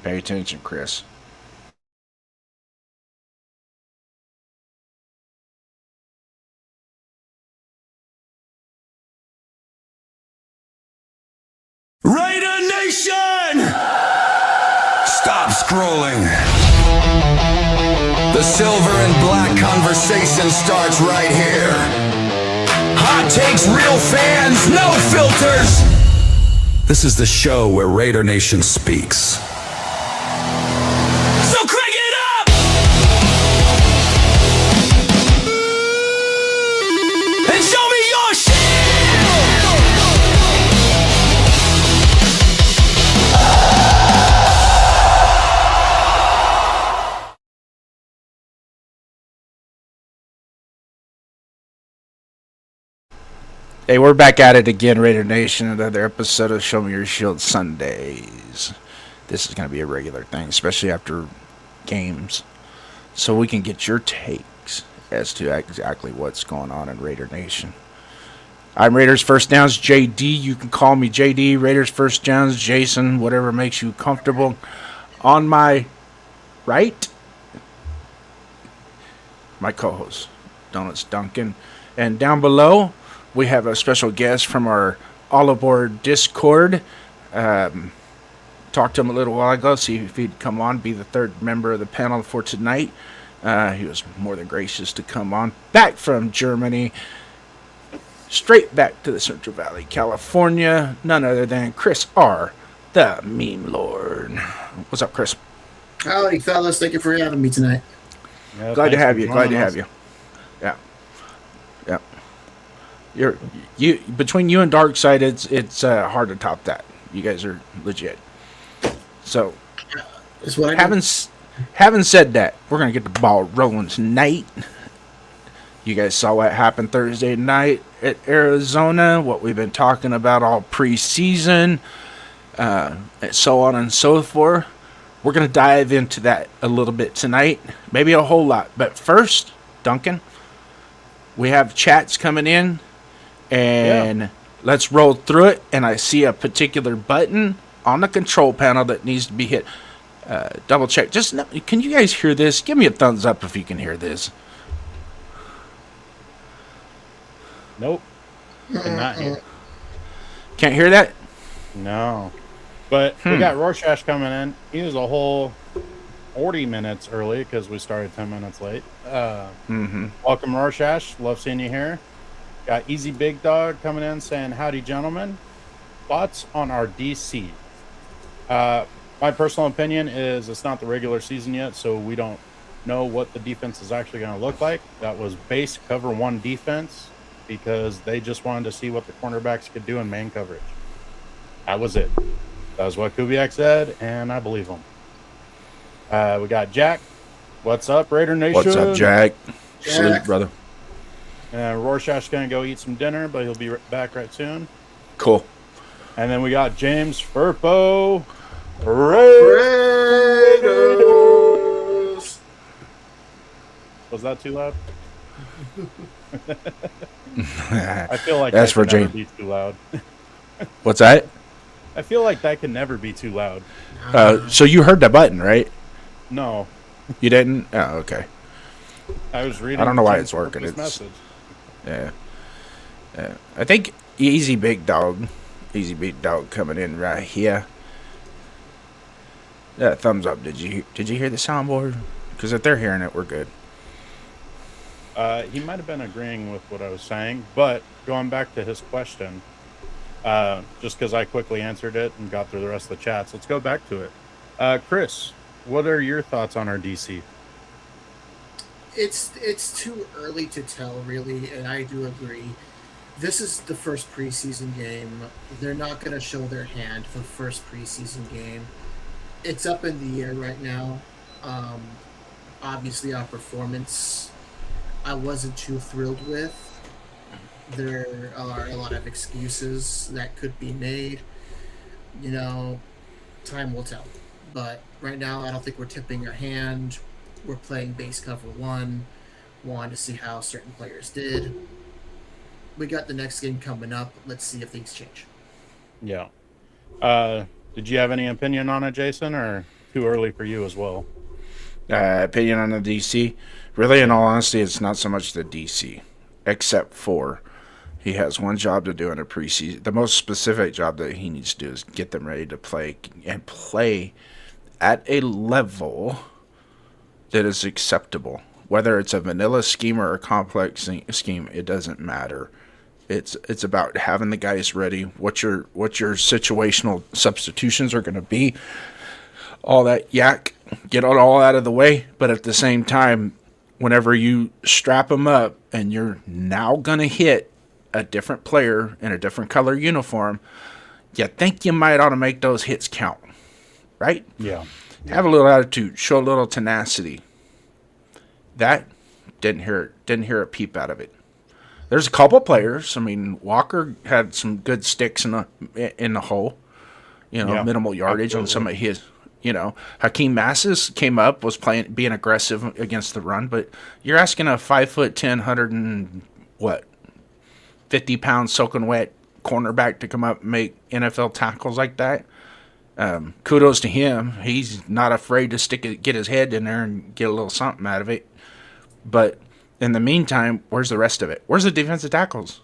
Pay attention, Chris. Raider Nation! Stop scrolling. The silver and black conversation starts right here. Hot takes, real fans, no filters. This is the show where Raider Nation speaks. So crank it up! And show me your shit! Hey, we're back at it again, Raider Nation. Another episode of Show Me Your Shield Sundays. This is going to be a regular thing, especially after games, so we can get your takes as to exactly what's going on in Raider Nation. I'm Raiders First Downs, JD. You can call me JD. Raiders First Downs, Jason, whatever makes you comfortable. On my right, my co-host, Donuts Duncan. And down below, we have a special guest from our All Aboard Discord. Talked to him a little while ago, see if he'd come on, be the third member of the panel for tonight. He was more than gracious to come on. Back from Germany, straight back to the Central Valley, California. None other than Chris R., the Meme Lord. What's up, Chris? Howdy, fellas. Thank you for having me tonight. Yeah, glad to have you. Glad to have you. Yeah. Yeah. You between you and Darkseid, it's hard to top that. You guys are legit. So, having said that, we're gonna get the ball rolling tonight. You guys saw what happened Thursday night at Arizona. What we've been talking about all preseason, and so on and so forth. We're gonna dive into that a little bit tonight, maybe a whole lot. But first, Duncan, we have chats coming in. And let's roll through it. And I see a particular button on the control panel that needs to be hit. Double check. Can you guys hear this? Give me a thumbs up if you can hear this. Nope. Cannot hear. Can't hear that? No. But we got Rorschach coming in. He was a whole 40 minutes early because we started 10 minutes late. Welcome, Rorschach. Love seeing you here. Got Easy Big Dog coming in saying, howdy, gentlemen. Thoughts on our DC? My personal opinion is it's not the regular season yet, so we don't know what the defense is actually going to look like. That was base cover one defense because they just wanted to see what the cornerbacks could do in man coverage. That was it. That was what Kubiak said, and I believe him. We got Jack. What's up, Raider Nation? What's up, Jack? Salute, brother. Rorschach's going to go eat some dinner, but he'll be back right soon. Cool. And then we got James Furpo. Raiders! Was that too loud? I feel like that's that for can never James. be too loud. What's that? I feel like that can never be too loud. So you heard the button, right? No. You didn't? Oh, okay. I was reading. I don't know why James it's working. Furpo's message. Yeah. I think Easy Big Dog coming in right here. Yeah, thumbs up. Did you hear the soundboard? Because if they're hearing it, we're good. He might have been agreeing with what I was saying, but going back to his question, just because I quickly answered it and got through the rest of the chats, let's go back to it. Chris, what are your thoughts on our DC? It's too early to tell, really, and I do agree. This is the first preseason game. They're not going to show their hand for the first preseason game. It's up in the air right now. Obviously, our performance, I wasn't too thrilled with. There are a lot of excuses that could be made. You know, time will tell. But right now, I don't think we're tipping our hand. We're playing base cover one. Wanted to see how certain players did. We got the next game coming up. Let's see if things change. Yeah. Did you have any opinion on it, Jason, or too early for you as well. Opinion on the DC? Really, in all honesty, it's not so much the DC, except for he has one job to do in a preseason. The most specific job that he needs to do is get them ready to play and play at a level that is acceptable. Whether it's a vanilla scheme or a complex scheme, it doesn't matter. It's about having the guys ready, what your situational substitutions are going to be, all that yak, get it all out of the way. But at the same time, whenever you strap them up and you're now going to hit a different player in a different color uniform, you think you might ought to make those hits count, right? Yeah. Have a little attitude, show a little tenacity. That didn't hear a peep out of it. There's a couple players. I mean, Walker had some good sticks in the hole. Minimal yardage on some of his. Hakeem Massis came up, was being aggressive against the run, but you're asking a 5'10", 50-pound soaking wet cornerback to come up and make NFL tackles like that. Kudos to him. He's not afraid to get his head in there and get a little something out of it. But in the meantime, where's the rest of it? Where's the defensive tackles?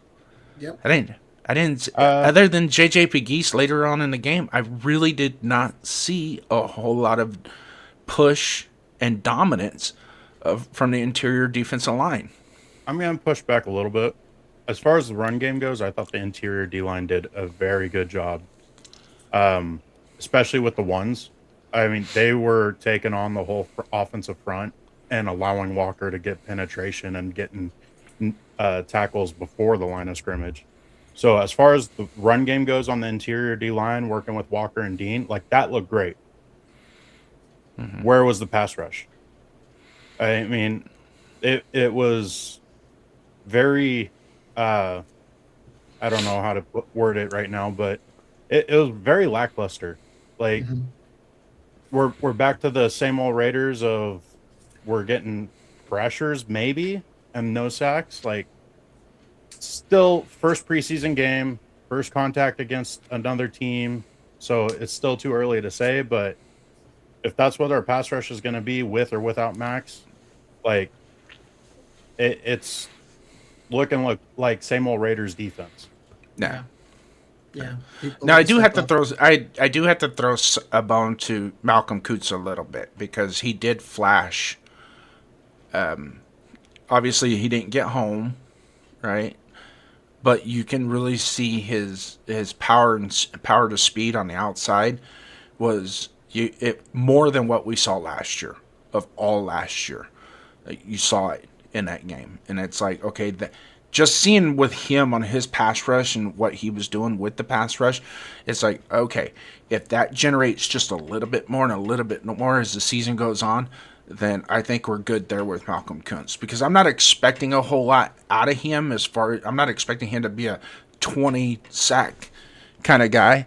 Yep. I didn't. Other than J.J. Pegues later on in the game, I really did not see a whole lot of push and dominance from the interior defensive line. I'm going to push back a little bit. As far as the run game goes, I thought the interior D-line did a very good job, especially with the ones. I mean, they were taking on the whole offensive front and allowing Walker to get penetration and getting tackles before the line of scrimmage. So as far as the run game goes on the interior D-line, working with Walker and Dean, that looked great. Mm-hmm. Where was the pass rush? I mean, it was very, I don't know how to word it right now, but it was very lackluster. Mm-hmm. We're back to the same old Raiders of we're getting pressures maybe and no sacks. Still first preseason game, first contact against another team, so it's still too early to say, but if that's what our pass rush is going to be with or without Maxx, it's looking like same old Raiders defense. Nah. Yeah. Now I do have to throw a bone to Malcolm Koonce a little bit because he did flash. Obviously he didn't get home, right? But you can really see his power to speed on the outside was more than what we saw last year. Of all last year, you saw it in that game, and it's like, okay, just seeing with him on his pass rush and what he was doing with the pass rush, it's like, okay, if that generates just a little bit more and a little bit more as the season goes on, then I think we're good there with Malcolm Koonce, because I'm not expecting a whole lot out of him I'm not expecting him to be a 20 sack kind of guy,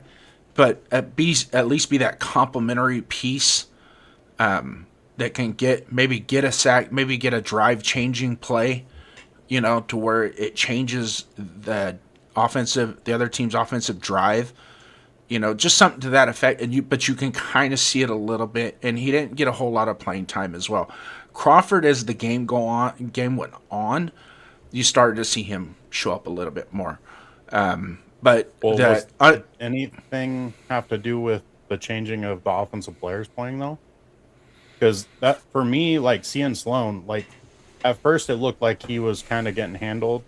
but at least be that complementary piece that can get a sack, maybe get a drive changing play, to where it changes the other team's offensive drive. Just something to that effect, but you can kind of see it a little bit, and he didn't get a whole lot of playing time as well. Crawford, as the game went on, you started to see him show up a little bit more. Did anything have to do with the changing of the offensive players playing though? Because that, for me, seeing Sloan, at first it looked like he was kind of getting handled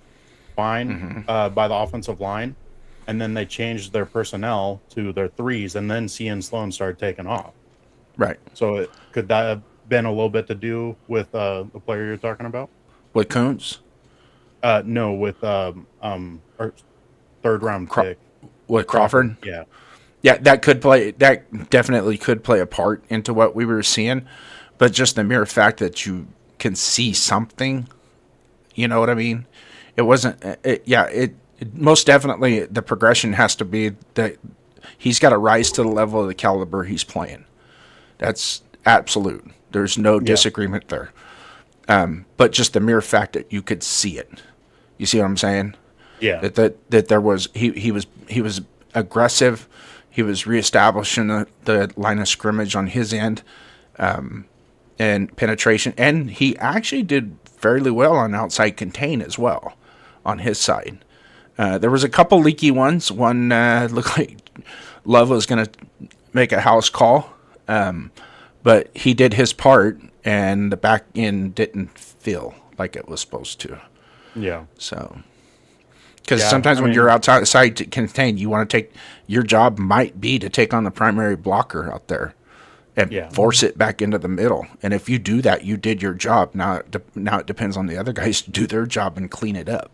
fine by the offensive line. And then they changed their personnel to their threes, and then Cian Sloan started taking off. Right. So could that have been a little bit to do with the player you're talking about? With Koonce? No, with our third round pick. With Crawford? Yeah. Yeah, that definitely could play a part into what we were seeing. But just the mere fact that you can see something, you know what I mean? It wasn't, most definitely, the progression has to be that he's got to rise to the level of the caliber he's playing. That's absolute. There's no disagreement there. But just the mere fact that you could see it, you see what I'm saying? Yeah. That there was he was aggressive. He was reestablishing the line of scrimmage on his end, and penetration. And he actually did fairly well on outside contain as well on his side. There was a couple leaky ones. One looked like Love was going to make a house call, but he did his part, and the back end didn't feel like it was supposed to. Yeah. So, because sometimes when you're outside to contain, you want to take, your job might be to take on the primary blocker out there and force it back into the middle. And if you do that, you did your job. Now it depends on the other guys to do their job and clean it up.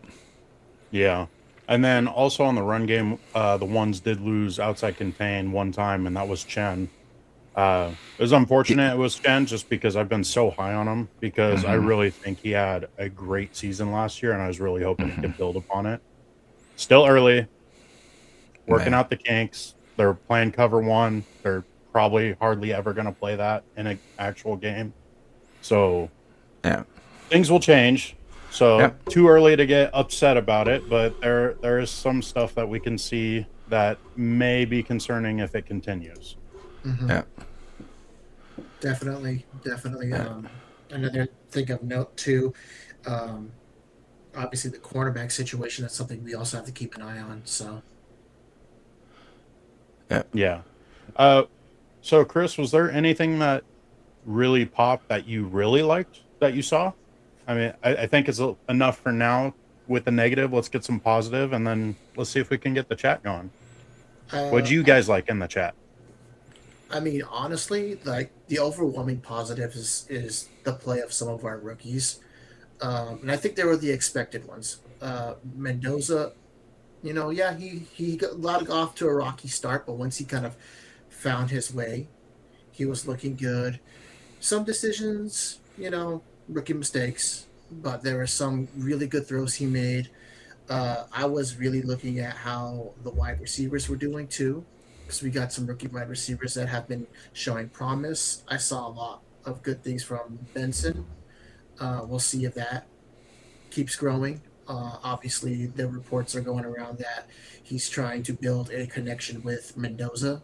Yeah. And then also on the run game, the ones did lose outside contain one time, and that was Chen. It was unfortunate it was Chen, just because I've been so high on him, because I really think he had a great season last year, and I was really hoping he could build upon it. Still early, working out the kinks. They're playing cover one. They're probably hardly ever going to play that in an actual game. So things will change. So too early to get upset about it, but there is some stuff that we can see that may be concerning if it continues. Yeah. Definitely. Another thing of note too, obviously the cornerback situation, that's something we also have to keep an eye on. So so Chris, was there anything that really popped that you really liked that you saw? I mean, I think it's enough for now with the negative. Let's get some positive, and then let's see if we can get the chat going. What do you guys like in the chat? I mean, honestly, like the overwhelming positive is the play of some of our rookies, and I think they were the expected ones. Mendoza, he got off to a rocky start, but once he kind of found his way, he was looking good. Some decisions, rookie mistakes, but there were some really good throws he made. I was really looking at how the wide receivers were doing too, because we got some rookie wide receivers that have been showing promise. I saw a lot of good things from Benson. We'll see if that keeps growing. Obviously, the reports are going around that he's trying to build a connection with Mendoza.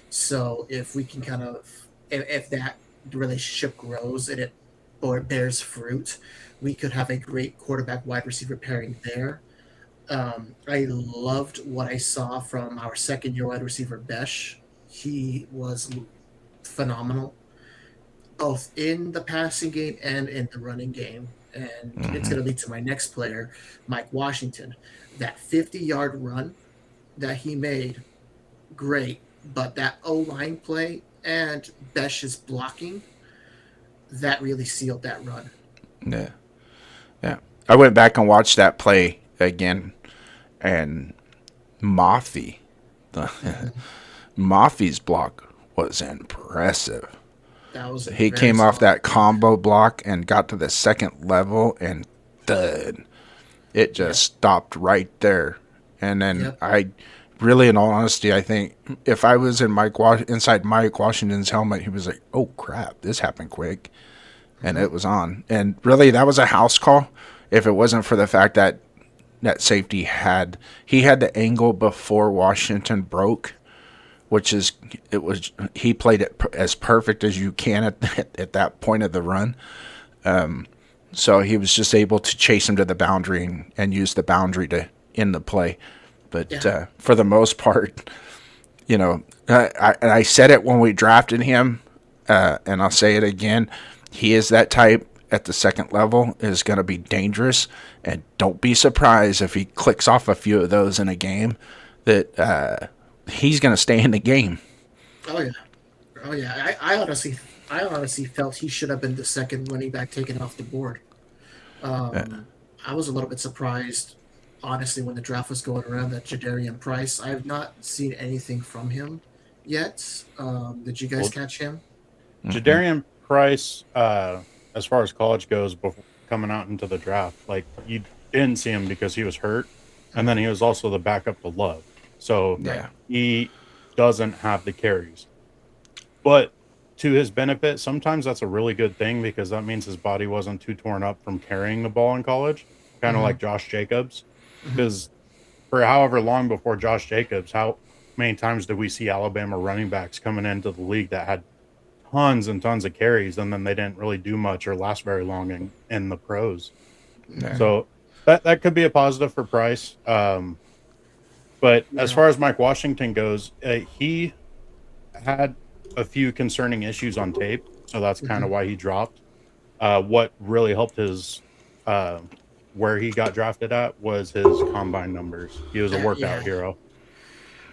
So if we can if that relationship grows and it bears fruit, we could have a great quarterback wide receiver pairing there. I loved what I saw from our second-year wide receiver, Besh. He was phenomenal, both in the passing game and in the running game. And it's going to lead to my next player, Mike Washington. That 50-yard run that he made, great. But that O-line play and Besh's blocking, that really sealed that run. Yeah. I went back and watched that play again, and Mafi, Mafi's block was impressive. He came off that combo block and got to the second level, and thud, it just stopped right there. And then I really, in all honesty, I think if I was inside Mike Washington's helmet, he was like, "Oh crap, this happened quick," and it was on. And really, that was a house call. If it wasn't for the fact that safety had the angle before Washington broke, he played it as perfect as you can at that point of the run. So he was just able to chase him to the boundary and use the boundary to end the play. But for the most part, I said it when we drafted him, and I'll say it again. He is that type at the second level, is going to be dangerous, and don't be surprised if he clicks off a few of those in a game that he's going to stay in the game. Oh yeah. I honestly felt he should have been the second running back taken off the board. I was a little bit surprised, honestly, when the draft was going around, that Jadarian Price. I have not seen anything from him yet. Did you guys catch him? Jadarian Price, as far as college goes, before coming out into the draft, like, you didn't see him because he was hurt, and then he was also the backup to Love. So he doesn't have the carries. But to his benefit, sometimes that's a really good thing, because that means his body wasn't too torn up from carrying the ball in college, kind of like Josh Jacobs. Because for however long before Josh Jacobs, how many times did we see Alabama running backs coming into the league that had tons and tons of carries, and then they didn't really do much or last very long in the pros. Yeah. So that could be a positive for Price. But as far as Mike Washington goes, he had a few concerning issues on tape, so that's kind of why he dropped. What really helped his where he got drafted at was his combine numbers. He was a workout hero.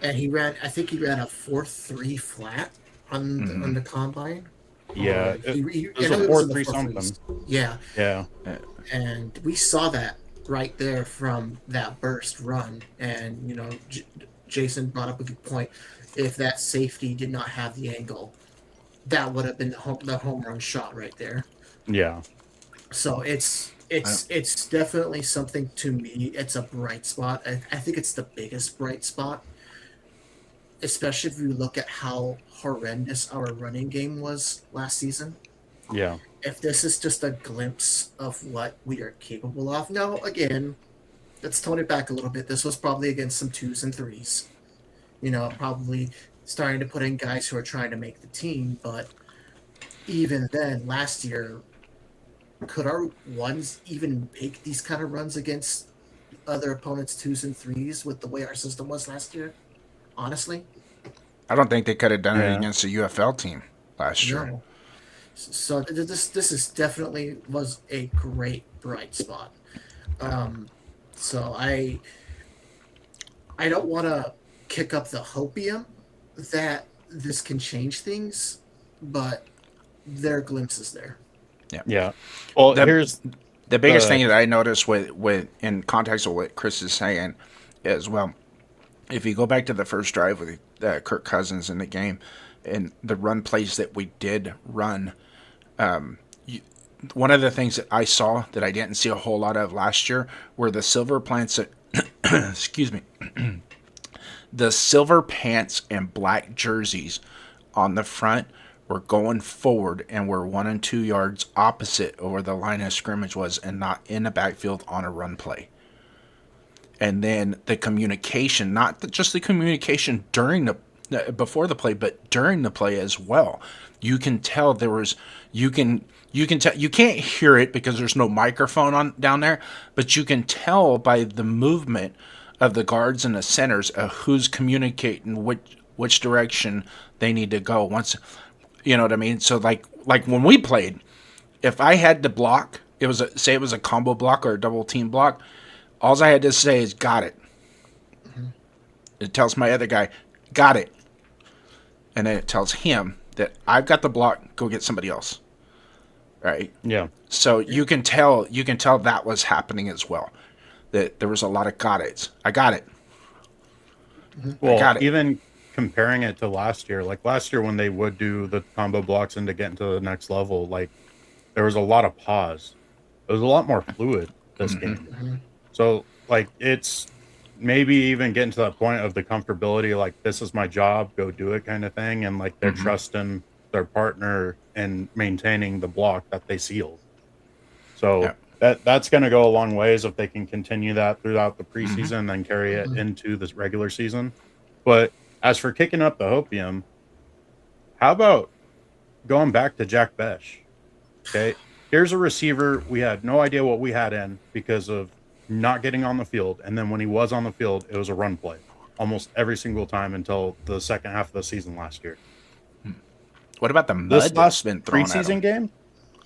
And I think he ran a 4.3 flat on the combine. Yeah, it was a 4.3 something. Yeah. Yeah. And we saw that right there from that burst run. And, you know, Jason brought up a good point. If that safety did not have the angle, that would have been the home run shot right there. Yeah. So it's definitely something to me. It's a bright spot. I think it's the biggest bright spot, especially if you look at how horrendous our running game was last season. Yeah. If this is just a glimpse of what we are capable of. Now, again, let's tone it back a little bit. This was probably against some 2s and 3s. You know, probably starting to put in guys who are trying to make the team. But even then, last year, could our ones even make these kind of runs against other opponents' 2s and 3s with the way our system was last year? Honestly, I don't think they could have done it against a UFL team last year. no. So this is definitely was a great bright spot. So I don't want to kick up the hopium that this can change things, but there are glimpses there. Yeah. Well, here's the biggest thing that I noticed with in context of what Chris is saying is, well, if you go back to the first drive with Kirk Cousins in the game and the run plays that we did run, one of the things that I saw that I didn't see a whole lot of last year were the silver pants. Excuse me. The silver pants and black jerseys on the front were going forward and were 1 and 2 yards opposite of where the line of scrimmage was and not in the backfield on a run play. And then the communication, not just the communication during before the play, but during the play as well. You can tell there was, you can tell, you can't hear it because there's no microphone on down there, but you can tell by the movement of the guards and the centers of who's communicating which direction they need to go. Once, you know what I mean? So like when we played, if I had to block, it was a combo block or a double team block, all I had to say is got it. Mm-hmm. It tells my other guy, got it. And then it tells him that I've got the block, go get somebody else. Right? Yeah. So you can tell that was happening as well. That there was a lot of got it's. I got it. Well, I got it. Even comparing it to last year, like last year when they would do the combo blocks and to get into the next level, like there was a lot of pause. It was a lot more fluid this game. Mm-hmm. So like it's maybe even getting to that point of the comfortability, like this is my job, go do it kind of thing. And like they're trusting their partner and maintaining the block that they sealed. So that's going to go a long ways if they can continue that throughout the preseason and then carry it into this regular season. But as for kicking up the hopium, how about going back to Jack Besh? Okay, here's a receiver we had no idea what we had in because of not getting on the field. And then when he was on the field, it was a run play almost every single time until the second half of the season last year. What about the mud this last been thrown preseason game?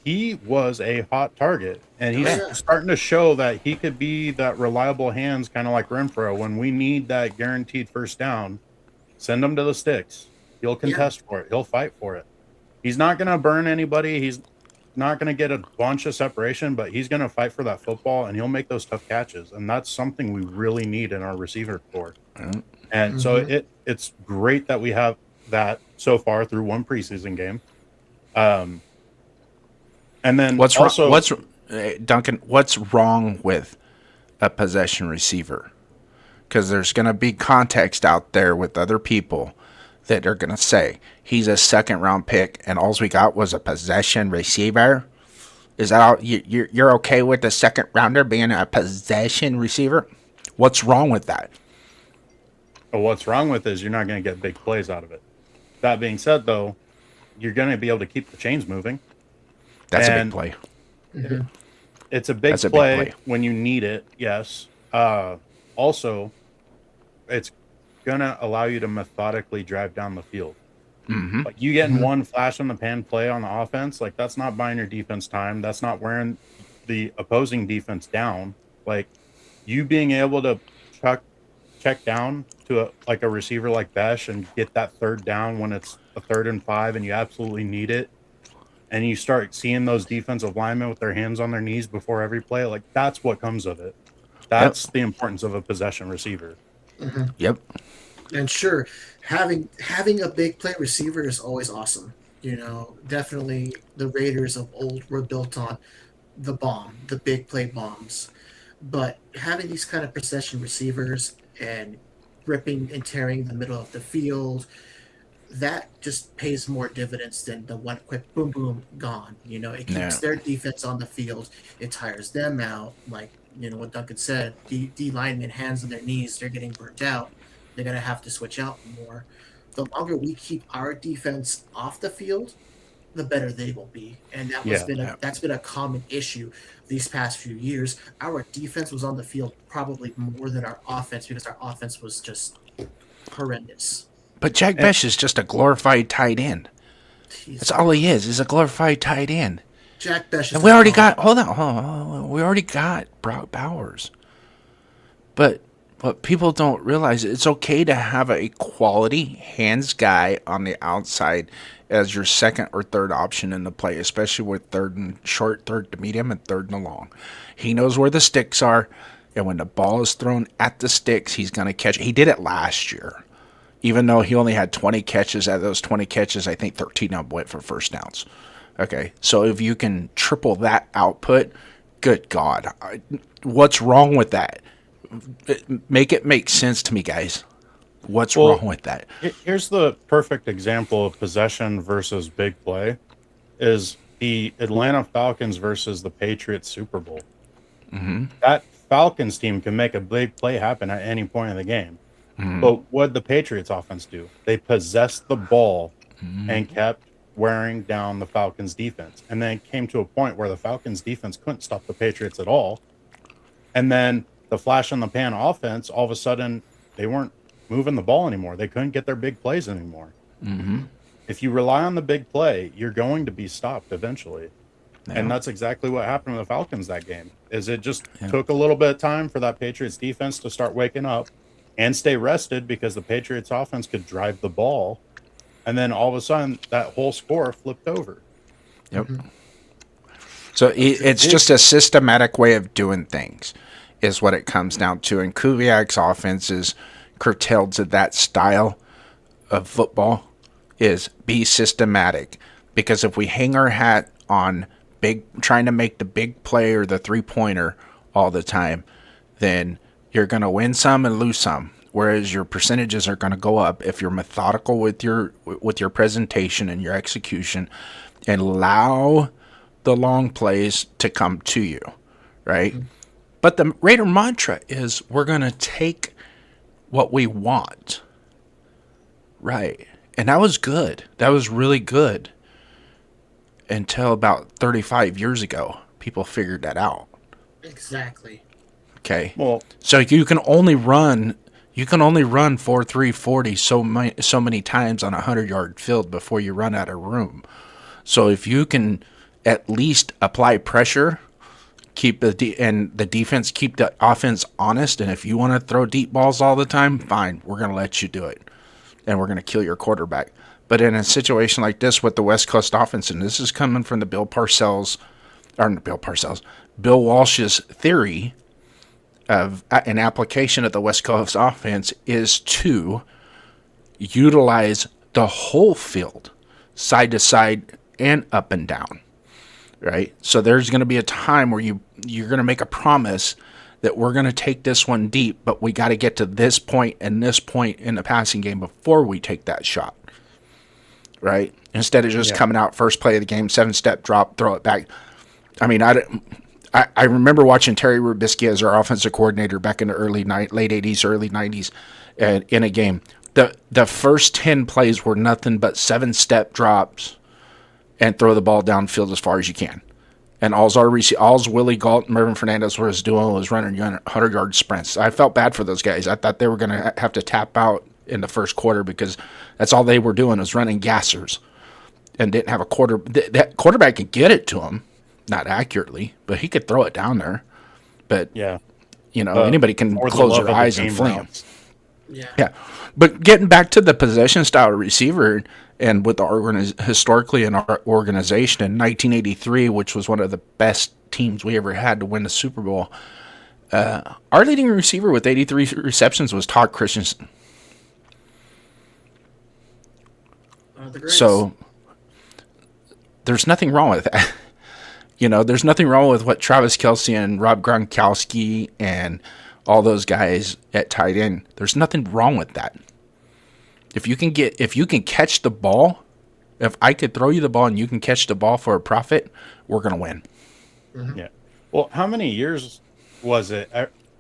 He was a hot target, and he's starting to show that he could be that reliable hands, kind of like Renfro. When we need that guaranteed first down, send him to the sticks. He'll contest for it. He'll fight for it. He's not going to burn anybody. He's not going to get a bunch of separation, but he's going to fight for that football, and he'll make those tough catches. And that's something we really need in our receiver corps. And so it's great that we have that so far through one preseason game. And then Duncan, what's wrong with a possession receiver? Because there's going to be context out there with other people that are going to say he's a second-round pick and all we got was a possession receiver. Is that all? You're okay with the second-rounder being a possession receiver? What's wrong with that? But what's wrong with it is you're not going to get big plays out of it. That being said, though, you're going to be able to keep the chains moving. That's a And big play. It's a big play when you need it, yes. Also, it's going to allow you to methodically drive down the field. Like you getting one flash on the pan play on the offense, like that's not buying your defense time. That's not wearing the opposing defense down. Like you being able to check down to a receiver like Besh and get that third down when it's a 3rd and 5 and you absolutely need it. And you start seeing those defensive linemen with their hands on their knees before every play. Like that's what comes of it. That's the importance of a possession receiver. Yep. And sure, having a big play receiver is always awesome. You know, definitely the Raiders of old were built on the big play bombs. But having these kind of possession receivers and ripping and tearing the middle of the field, that just pays more dividends than the one quick boom boom gone. You know, it keeps their defense on the field. It tires them out. Like, you know what Duncan said, D linemen hands on their knees, they're getting burnt out. They're gonna have to switch out more. The longer we keep our defense off the field, the better they will be. And that's been a common issue these past few years. Our defense was on the field probably more than our offense because our offense was just horrendous. But Jack Besh is just a glorified tight end. That's all he is a glorified tight end. Jack Besh is and we already got hold on. We already got Brock Bowers. But what people don't realize, it's okay to have a quality hands guy on the outside as your second or third option in the play, especially with third and short, third to medium, and third and long. He knows where the sticks are, and when the ball is thrown at the sticks, he's going to catch it. He did it last year. Even though he only had 20 catches, out of those 20 catches, I think 13 of them went for first downs. Okay, so if you can triple that output, good God. What's wrong with that? Make it make sense to me, guys. What's wrong with that? Here's the perfect example of possession versus big play is the Atlanta Falcons versus the Patriots Super Bowl. That Falcons team can make a big play happen at any point in the game. But what did the Patriots offense do? They possessed the ball and kept wearing down the Falcons defense. And then it came to a point where the Falcons defense couldn't stop the Patriots at all. And then the flash on the pan offense, all of a sudden, they weren't moving the ball anymore. They couldn't get their big plays anymore. If you rely on the big play, you're going to be stopped eventually. And that's exactly what happened to the Falcons that game. Is it just took a little bit of time for that Patriots defense to start waking up and stay rested because the Patriots offense could drive the ball. And then all of a sudden, that whole score flipped over. Yep. So it's just a systematic way of doing things is what it comes down to. And Kubiak's offense is curtailed to that style of football is be systematic. Because if we hang our hat on trying to make the big play or the three-pointer all the time, then you're going to win some and lose some, whereas your percentages are going to go up if you're methodical with your presentation and your execution and allow the long plays to come to you, right? But the Raider mantra is we're going to take what we want, right? And that was good. That was really good until about 35 years ago. People figured that out. Exactly. Okay. Well, so you can only run 4.3 40 so many times on a 100-yard field before you run out of room. So if you can at least apply pressure, keep the defense, keep the offense honest, and if you want to throw deep balls all the time, fine, we're going to let you do it, and we're going to kill your quarterback. But in a situation like this with the West Coast offense, and this is coming from the Bill Walsh's theory of an application of the West Coast offense is to utilize the whole field, side to side and up and down, right? So there's going to be a time where you're going to make a promise that we're going to take this one deep, but we got to get to this point and this point in the passing game before we take that shot, right? Instead of just coming out first play of the game, 7-step drop, throw it back. I mean, I remember watching Terry Rubisky as our offensive coordinator back in the late 80s, early 90s, in a game. The first 10 plays were nothing but 7-step drops and throw the ball downfield as far as you can. And all's Willie Galt and Mervin Fernandez was doing was running 100-yard sprints. I felt bad for those guys. I thought they were going to have to tap out in the first quarter because that's all they were doing was running gassers and didn't have a quarter. That quarterback could get it to him, not accurately, but he could throw it down there. But, anybody can close their eyes and fling him. Yeah. But getting back to the possession style receiver and with historically in our organization in 1983, which was one of the best teams we ever had to win the Super Bowl, our leading receiver with 83 receptions was Todd Christensen. So there's nothing wrong with that. There's nothing wrong with what Travis Kelce and Rob Gronkowski and all those guys at tight end. There's nothing wrong with that. If you can catch the ball, if I could throw you the ball and you can catch the ball for a profit, we're going to win. Mm-hmm. Yeah. Well, how many years was it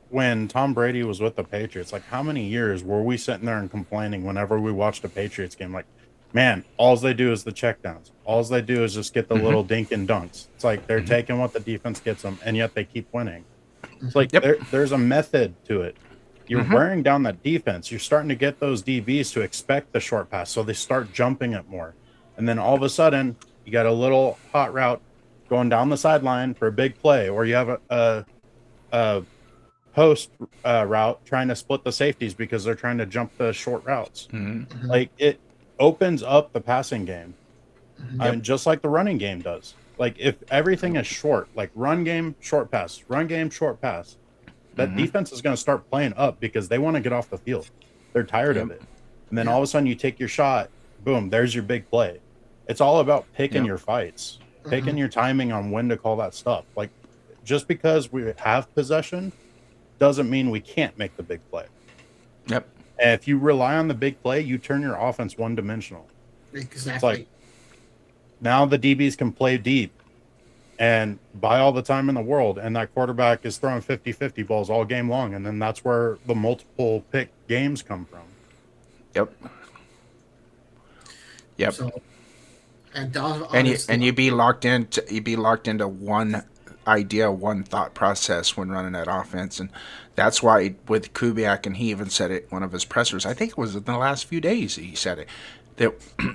when Tom Brady was with the Patriots? Like, how many years were we sitting there and complaining whenever we watched a Patriots game? Like, man, all they do is the checkdowns. All they do is just get the little dink and dunks. It's like they're taking what the defense gets them, and yet they keep winning. It's like there's a method to it. You're wearing down that defense. You're starting to get those DBs to expect the short pass, so they start jumping it more. And then all of a sudden, you got a little hot route going down the sideline for a big play, or you have a post route trying to split the safeties because they're trying to jump the short routes. Mm-hmm. Like, it opens up the passing game, just like the running game does. Like, if everything is short, like run game, short pass, that defense is going to start playing up because they want to get off the field. They're tired of it. And then all of a sudden you take your shot, boom, there's your big play. It's all about picking your fights, picking your timing on when to call that stuff. Like, just because we have possession doesn't mean we can't make the big play. Yep. And if you rely on the big play, you turn your offense one-dimensional. Exactly. It's like, now the DBs can play deep and buy all the time in the world, and that quarterback is throwing 50-50 balls all game long, and then that's where the multiple pick games come from. Yep. So, and you be locked into one idea, one thought process when running that offense, and that's why with Kubiak, and he even said it one of his pressers, I think it was in the last few days he said it, that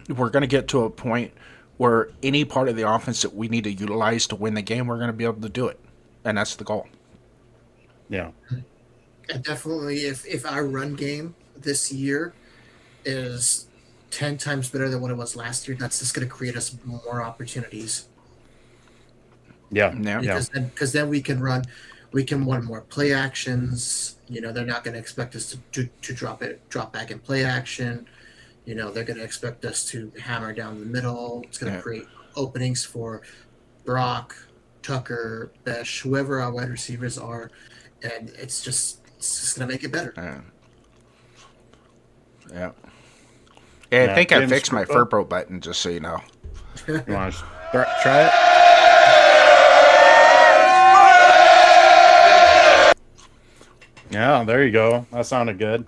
we're going to get to a point where any part of the offense that we need to utilize to win the game, we're going to be able to do it. And that's the goal. Yeah. And definitely if our run game this year is 10 times better than what it was last year, that's just going to create us more opportunities. Yeah. Because then we can run more play actions. They're not going to expect us to drop back in play action. They're going to expect us to hammer down the middle. It's going to create openings for Brock, Tucker, Besh, whoever our wide receivers are, and it's just going to make it better. Yeah. I think I fixed my Furbo button, just so you know. You want to try it? Yeah, there you go. That sounded good.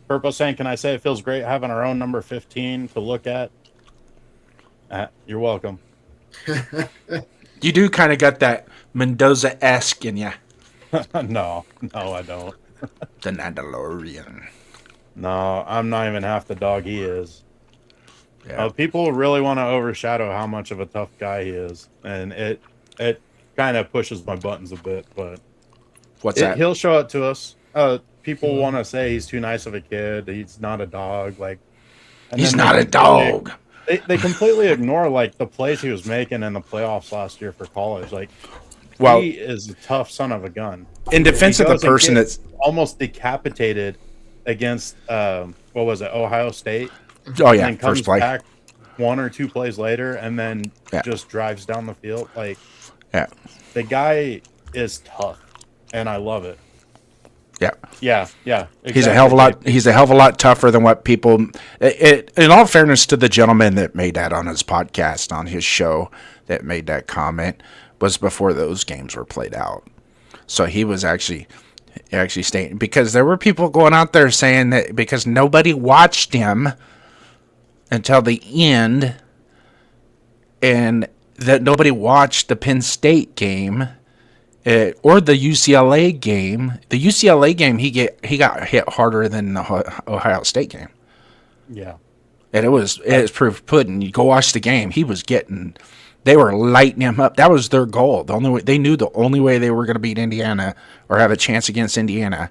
Purple saying, can I say it feels great having our own number 15 to look at? You're welcome. You do kind of got that Mendoza-esque in you. No, I don't. The Mandalorian. No, I'm not even half the dog he is. Yeah. People really want to overshadow how much of a tough guy he is, and it kind of pushes my buttons a bit. But what's that? He'll show it to us. People want to say he's too nice of a kid. He's not a dog. He's not a dog. They completely ignore the plays he was making in the playoffs last year for college. He is a tough son of a gun. In defense of the person that's almost decapitated against Ohio State. Oh yeah, and comes first play. Back 1 or 2 plays later, and then just drives down the field. The guy is tough, and I love it. Yeah. Exactly. He's a hell of a lot tougher than what people. In all fairness to the gentleman that made that on his podcast, on his show, that made that comment, was before those games were played out. So he was actually Actually staying, because there were people going out there saying that because nobody watched him until the end, and that nobody watched the Penn State game or the UCLA game. The UCLA game, he got hit harder than the Ohio State game. Yeah. And it was proof pudding. You go watch the game. They were lighting him up. That was their goal. The only way they knew, the only way they were going to beat Indiana or have a chance against Indiana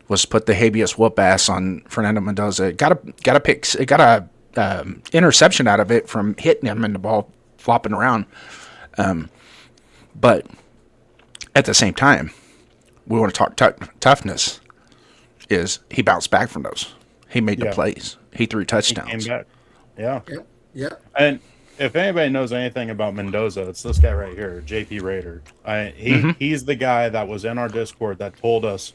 was put the habeas whoop ass on Fernando Mendoza. Got a interception out of it from hitting him and the ball flopping around. But at the same time, we want to talk toughness. Is he bounced back from those? He made the plays. He threw touchdowns. He came back. Yeah. Yep. And if anybody knows anything about Mendoza, it's this guy right here, JP Raider. He's the guy that was in our Discord that told us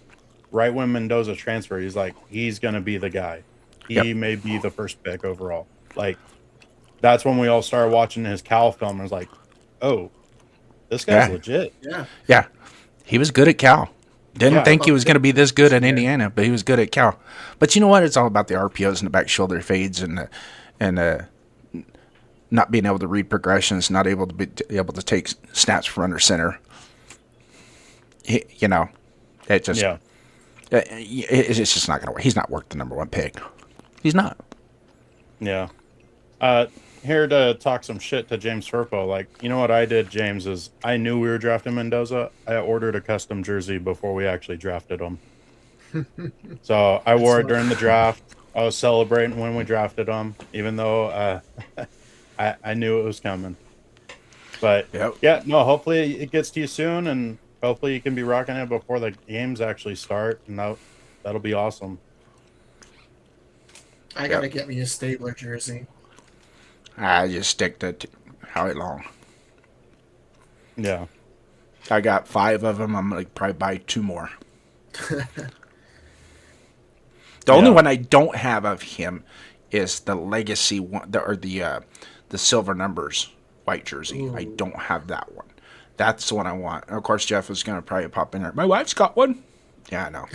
right when Mendoza transferred, he's like, he's going to be the guy. He may be the first pick overall. Like, that's when we all started watching his Cal film and was like, oh, this guy's legit. Yeah. He was good at Cal. Didn't think he was going to be this good at Indiana, but he was good at Cal. But you know what? It's all about the RPOs and the back shoulder fades and not being able to read progressions, not able to take snaps from under center. It's just not going to work. He's not worth the number one pick. He's not. Yeah. Here to talk some shit to James Firpo. Like, you know what I did, James, is I knew we were drafting Mendoza. I ordered a custom jersey before we actually drafted him. So I wore it during the draft. I was celebrating when we drafted him, even though I knew it was coming. But hopefully it gets to you soon, and hopefully you can be rocking it before the games actually start, and that'll be awesome. I gotta get me a Stabler jersey. I just stick to Howie Long. Yeah. I got 5 of them. I'm going to probably buy 2 more. The only one I don't have of him is the legacy one, or the silver numbers white jersey. Ooh. I don't have that one. That's the one I want. And of course, Jeff is going to probably pop in there. My wife's got one. Yeah, I know.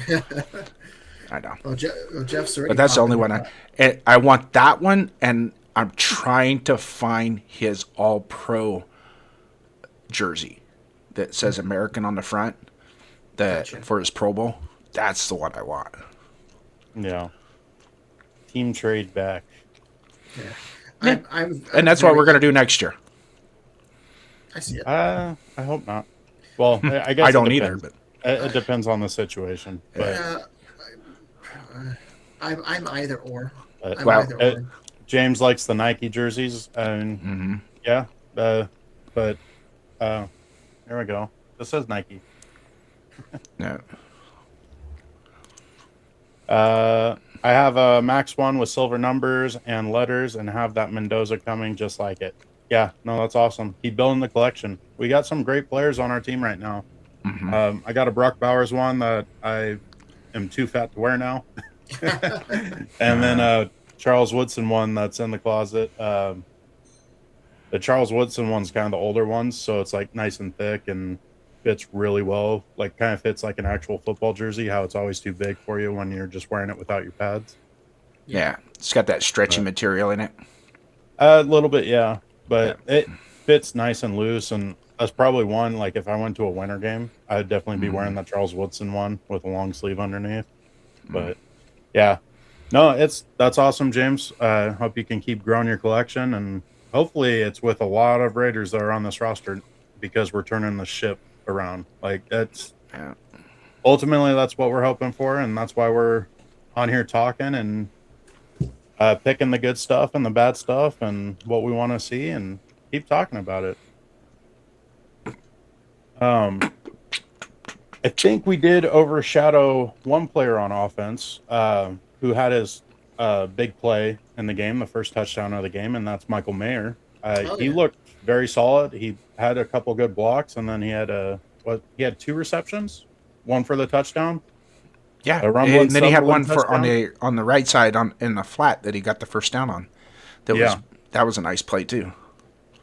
I know. Well, Jeff's already. But that's the only one I want. That one, and I'm trying to find his All-Pro jersey that says American on the front for his Pro Bowl. That's the one I want. Yeah. Team trade back. Yeah. And that's what we're going to do next year. I see it. I hope not. Well, I guess I don't either. But it depends on the situation. But I'm either or. James likes the Nike jerseys, and but there we go. This says Nike. Yeah. I have a Maxx one with silver numbers and letters, and have that Mendoza coming just like it. Yeah, no, that's awesome. Keep building the collection. We got some great players on our team right now. Mm-hmm. I got a Brock Bowers one that I am too fat to wear now, and then Charles Woodson one that's in the closet. The Charles Woodson one's kind of the older ones, so it's like nice and thick and fits really well. Like kind of fits like an actual football jersey, how it's always too big for you when you're just wearing it without your pads. Yeah, it's got that stretchy material in it. A little bit, yeah. But it fits nice and loose, and that's probably one, like if I went to a winter game, I'd definitely be wearing that Charles Woodson one with a long sleeve underneath. But yeah. No, that's awesome, James. Hope you can keep growing your collection, and hopefully it's with a lot of Raiders that are on this roster, because we're turning the ship around. Like ultimately that's what we're hoping for, and that's why we're on here talking and picking the good stuff and the bad stuff and what we want to see, and keep talking about it. I think we did overshadow one player on offense who had his big play in the game, the first touchdown of the game, and that's Michael Mayer. He looked very solid. He had a couple good blocks, and then he had he had 2 receptions, one for the touchdown. Yeah, and then he had one for on the right side in the flat that he got the first down on. That was a nice play too.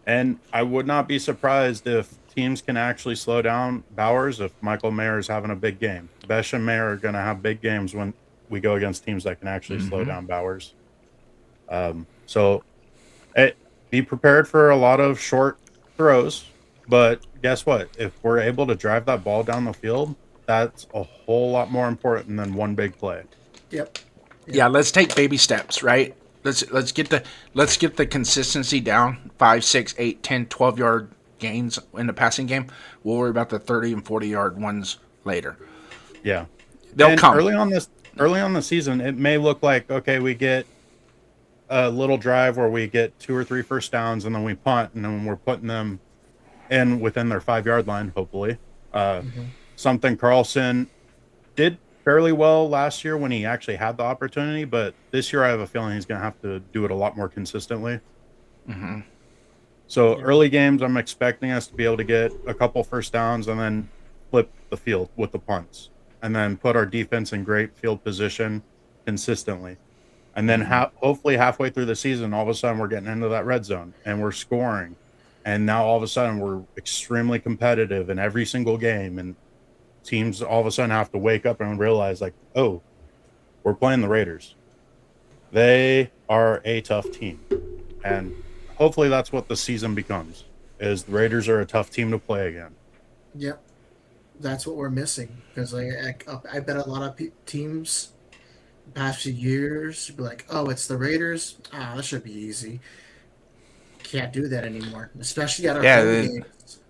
And I would not be surprised if teams can actually slow down Bowers if Michael Mayer is having a big game. Besh and May are going to have big games when we go against teams that can actually slow down Bowers. So be prepared for a lot of short throws, but guess what? If we're able to drive that ball down the field, that's a whole lot more important than one big play. Yep. Yeah, let's take baby steps, right? Let's get the consistency down. 5, 6, 8, 10, 12-yard gains in the passing game. We'll worry about the 30 and 40-yard ones later. Yeah. They'll come. Early on the season, it may look like, okay, we get a little drive where we get 2 or 3 first downs and then we punt, and then we're putting them in within their 5-yard line, hopefully. Something Carlson did fairly well last year when he actually had the opportunity, but this year I have a feeling he's going to have to do it a lot more consistently. So early games, I'm expecting us to be able to get a couple first downs and then flip the field with the punts, and then put our defense in great field position consistently. And then hopefully halfway through the season, all of a sudden we're getting into that red zone and we're scoring. And now all of a sudden we're extremely competitive in every single game. And teams all of a sudden have to wake up and realize, like, oh, we're playing the Raiders. They are a tough team. And hopefully that's what the season becomes, is the Raiders are a tough team to play again. Yep. That's what we're missing. Because I bet a lot of teams the past few years be like, oh, it's the Raiders. That should be easy. Can't do that anymore, especially at our home games.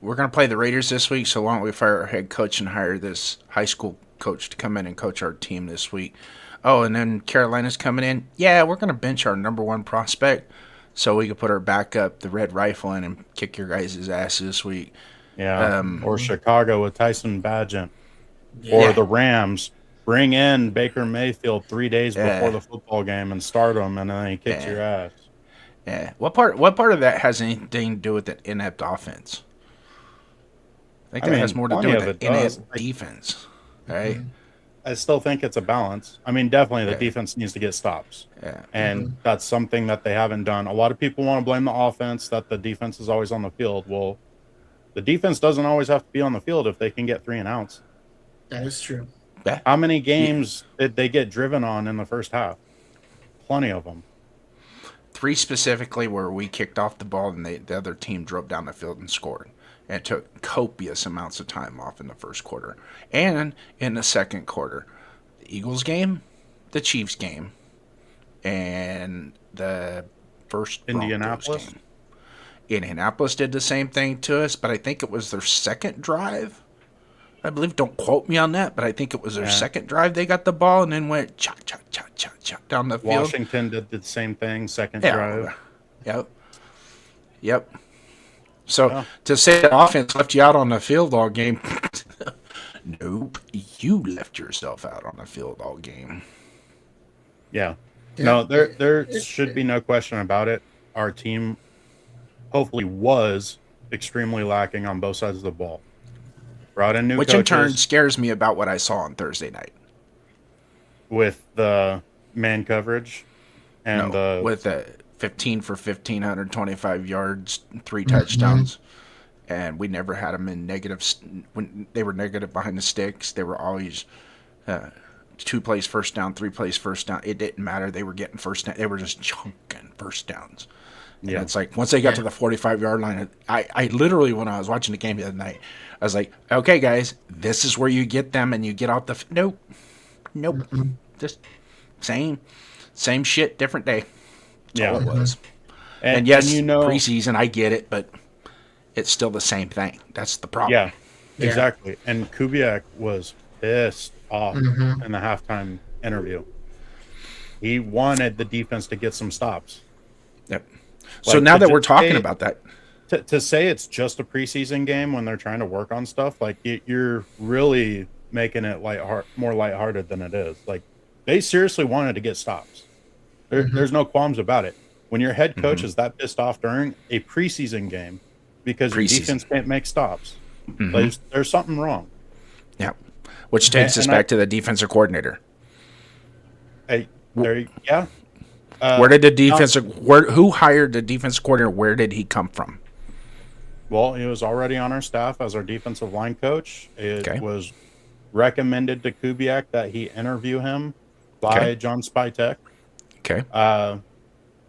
We're going to play the Raiders this week, so why don't we fire our head coach and hire this high school coach to come in and coach our team this week. Oh, and then Carolina's coming in. Yeah, we're going to bench our number 1 prospect so we can put our backup, the Red Rifle, in and kick your guys' ass this week. Yeah, or Chicago with Tyson Bagent. Or the Rams. Bring in Baker Mayfield 3 days before the football game and start him, and then he kicks your ass. Yeah. What part of that has anything to do with that inept offense? I think that has more to do with the inept defense, right? I still think it's a balance. I mean, definitely the defense needs to get stops. Yeah. And that's something that they haven't done. A lot of people want to blame the offense that the defense is always on the field. Well, the defense doesn't always have to be on the field if they can get 3 and outs. That is true. Yeah. How many games did they get driven on in the first half? Plenty of them. 3 specifically where we kicked off the ball and the other team drove down the field and scored. And it took copious amounts of time off in the first quarter. And in the second quarter. The Eagles game, the Chiefs game, and the first Indianapolis game. Indianapolis did the same thing to us, but I think it was their second drive. I believe, don't quote me on that, but I think it was their second drive. They got the ball and then went chop down the field. Washington did the same thing, second drive. Yep. So to say the offense left you out on the field all game, nope, you left yourself out on the field all game. Yeah. No, there should be no question about it. Our team hopefully was extremely lacking on both sides of the ball. Brought in new coaches, in turn scares me about what I saw on Thursday night. With the man coverage and with the 15 for 1,525 yards, 3 touchdowns, and we never had them in negatives. When they were negative behind the sticks, they were always 2 plays first down, 3 plays first down. It didn't matter. They were getting first down. They were just chunking first downs. And it's like once they got to the 45-yard line, I literally, when I was watching the game the other night, I was like, okay, guys, this is where you get them and you get off the nope. Just same shit, different day. That's all it was. And yes, preseason, I get it, but it's still the same thing. That's the problem. Yeah, exactly. And Kubiak was pissed off in the halftime interview. He wanted the defense to get some stops. Yep. So now that we're talking about that, to say it's just a preseason game when they're trying to work on stuff, like you're really making it more lighthearted than it is. Like they seriously wanted to get stops. There's no qualms about it. When your head coach is that pissed off during a preseason game because your defense can't make stops, there's something wrong. Yeah, which takes us back to the defensive coordinator. Where did the defensive? Who hired the defensive coordinator? Where did he come from? Well, he was already on our staff as our defensive line coach. It was recommended to Kubiak that he interview him by John Spytek. Okay.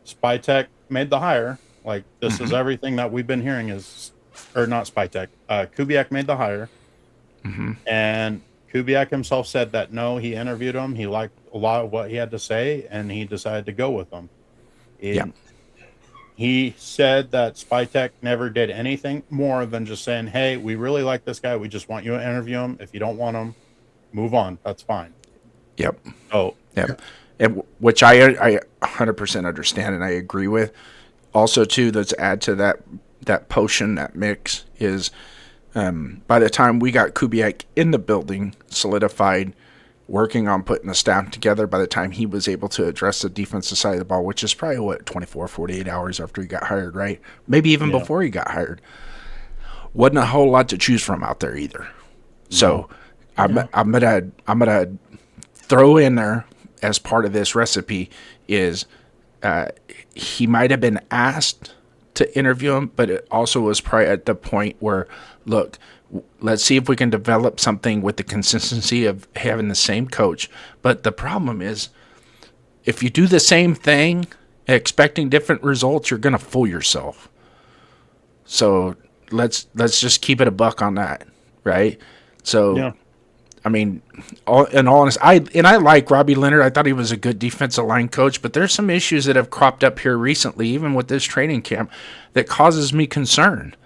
Spytek made the hire. Like, this is everything that we've been hearing is, or not Spytek. Kubiak made the hire. And Kubiak himself said that no, he interviewed him. He liked a lot of what he had to say, and he decided to go with him. He said that Spytek never did anything more than just saying, hey, we really like this guy. We just want you to interview him. If you don't want him, move on. That's fine. Yep. Oh, Yep. And which I 100% understand and I agree with. Also, too, let's add to that potion, that mix is by the time we got Kubiak in the building, solidified, working on putting the staff together, by the time he was able to address the defensive side of the ball, which is probably, 24, 48 hours after he got hired, right? Maybe even before he got hired. Wasn't a whole lot to choose from out there either. So I'm gonna throw in there as part of this recipe is he might have been asked to interview him, but it also was probably at the point where, look, let's see if we can develop something with the consistency of having the same coach. But the problem is, if you do the same thing expecting different results, you're going to fool yourself. So let's just keep it a buck on that, right? So, I mean, in all honesty, I like Robbie Leonard. I thought he was a good defensive line coach, but there's some issues that have cropped up here recently, even with this training camp, that causes me concern.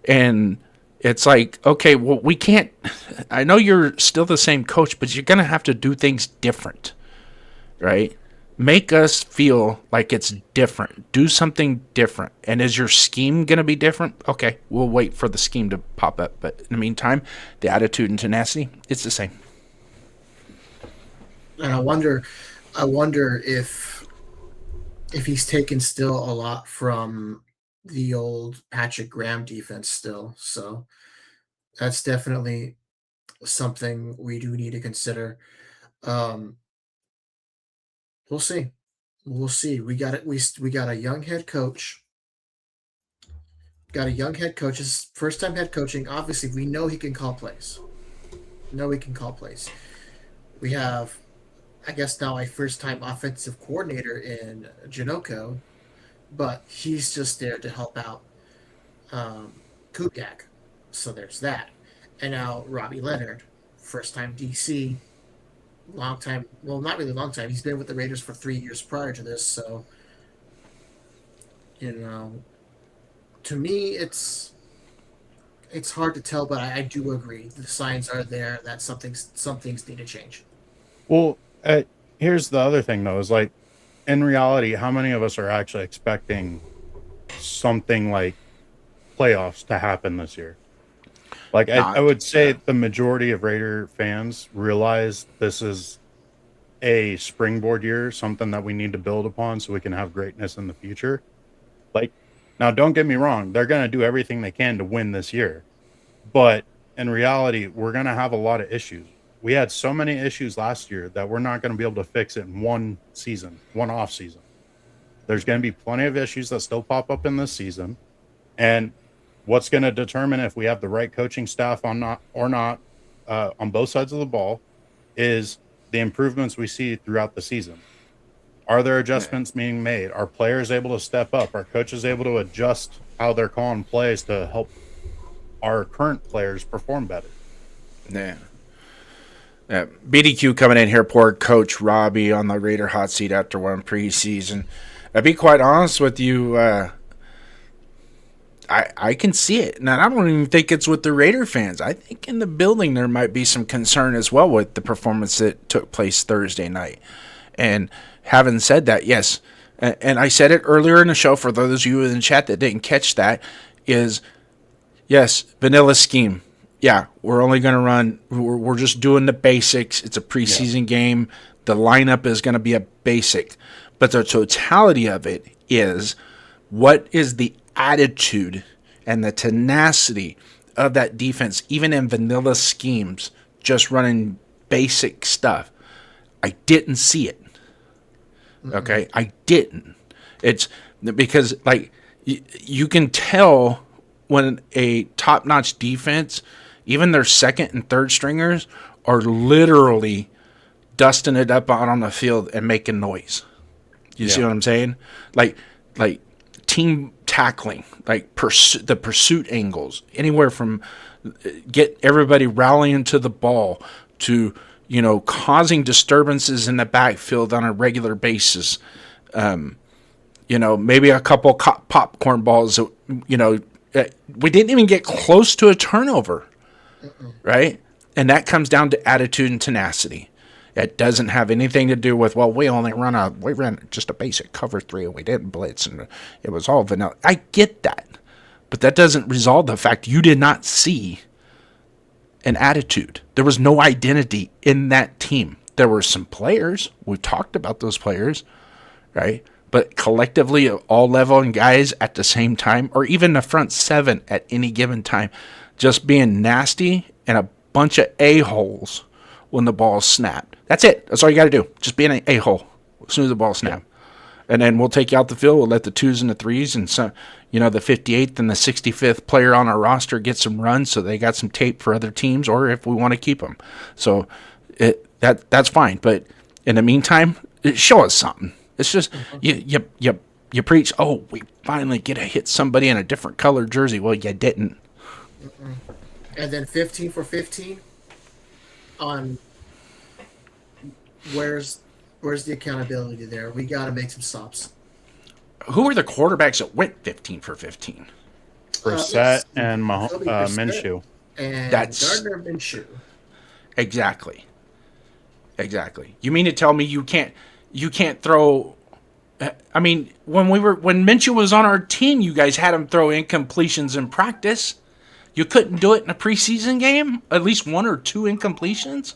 And it's like, okay, well, we can't – I know you're still the same coach, but you're going to have to do things different, right? Make us feel like it's different. Do something different. And is your scheme going to be different? Okay, we'll wait for the scheme to pop up. But in the meantime, the attitude and tenacity, it's the same. And I wonder if he's taken still a lot from the old Patrick Graham defense still. So that's definitely something we do need to consider. We'll see. We'll see. We got it. We got a young head coach. Got a young head coach. His first time head coaching. Obviously, we know he can call plays. We have, I guess now, a first time offensive coordinator in Janoko, but he's just there to help out Kubiak. So there's that. And now Robbie Leonard, first time DC. Long time, well, not really long time. He's been with the Raiders for 3 years prior to this, so to me, it's hard to tell, but I do agree. The signs are there that some things need to change. Well, here's the other thing, though, is like, in reality, how many of us are actually expecting something like playoffs to happen this year? Like, I would say the majority of Raider fans realize this is a springboard year, something that we need to build upon so we can have greatness in the future. Like, now, don't get me wrong. They're going to do everything they can to win this year. But in reality, we're going to have a lot of issues. We had so many issues last year that we're not going to be able to fix it in one season, one off season. There's going to be plenty of issues that still pop up in this season. And what's going to determine if we have the right coaching staff or not on both sides of the ball is the improvements we see throughout the season. Are there adjustments being made? Are players able to step up? Are coaches able to adjust how they're calling plays to help our current players perform better? Yeah. BDQ coming in here, poor Coach Robbie on the Raider hot seat after one preseason. I'll be quite honest with you, I can see it. Now, I don't even think it's with the Raider fans. I think in the building there might be some concern as well with the performance that took place Thursday night. And having said that, yes, and I said it earlier in the show for those of you in the chat that didn't catch that, is, yes, vanilla scheme. Yeah, we're only going to run, we're just doing the basics. It's a preseason game. The lineup is going to be a basic. But the totality of it is, what is the attitude and the tenacity of that defense, even in vanilla schemes, just running basic stuff? I didn't see it. Okay, I didn't. It's because, like, you can tell when a top-notch defense, even their second and third stringers, are literally dusting it up out on the field and making noise. You see what I'm saying? Like team tackling, like the pursuit angles, anywhere from get everybody rallying to the ball to, causing disturbances in the backfield on a regular basis. Maybe a couple popcorn balls, we didn't even get close to a turnover, right? And that comes down to attitude and tenacity. It doesn't have anything to do with, we ran just a basic cover 3 and we didn't blitz and it was all vanilla. I get that. But that doesn't resolve the fact you did not see an attitude. There was no identity in that team. There were some players. We've talked about those players, right? But collectively, all level and guys at the same time, or even the front 7 at any given time, just being nasty and a bunch of a-holes when the ball snapped. That's it. That's all you got to do. Just be an a-hole as soon as the ball snapped. And then we'll take you out the field. We'll let the 2s and the 3s and some, the 58th and the 65th player on our roster get some runs so they got some tape for other teams, or if we want to keep them. So that's fine. But in the meantime, show us something. It's just you preach, we finally get to hit somebody in a different colored jersey. Well, you didn't. And then 15 for 15 on where's the accountability there? We got to make some stops. Who are the quarterbacks that went 15 for 15? Brissett and Minshew. And That's Gardner Minshew. Exactly. You mean to tell me you can't throw? I mean, when Minshew was on our team, you guys had him throw incompletions in practice. You couldn't do it in a preseason game? At least 1 or 2 incompletions?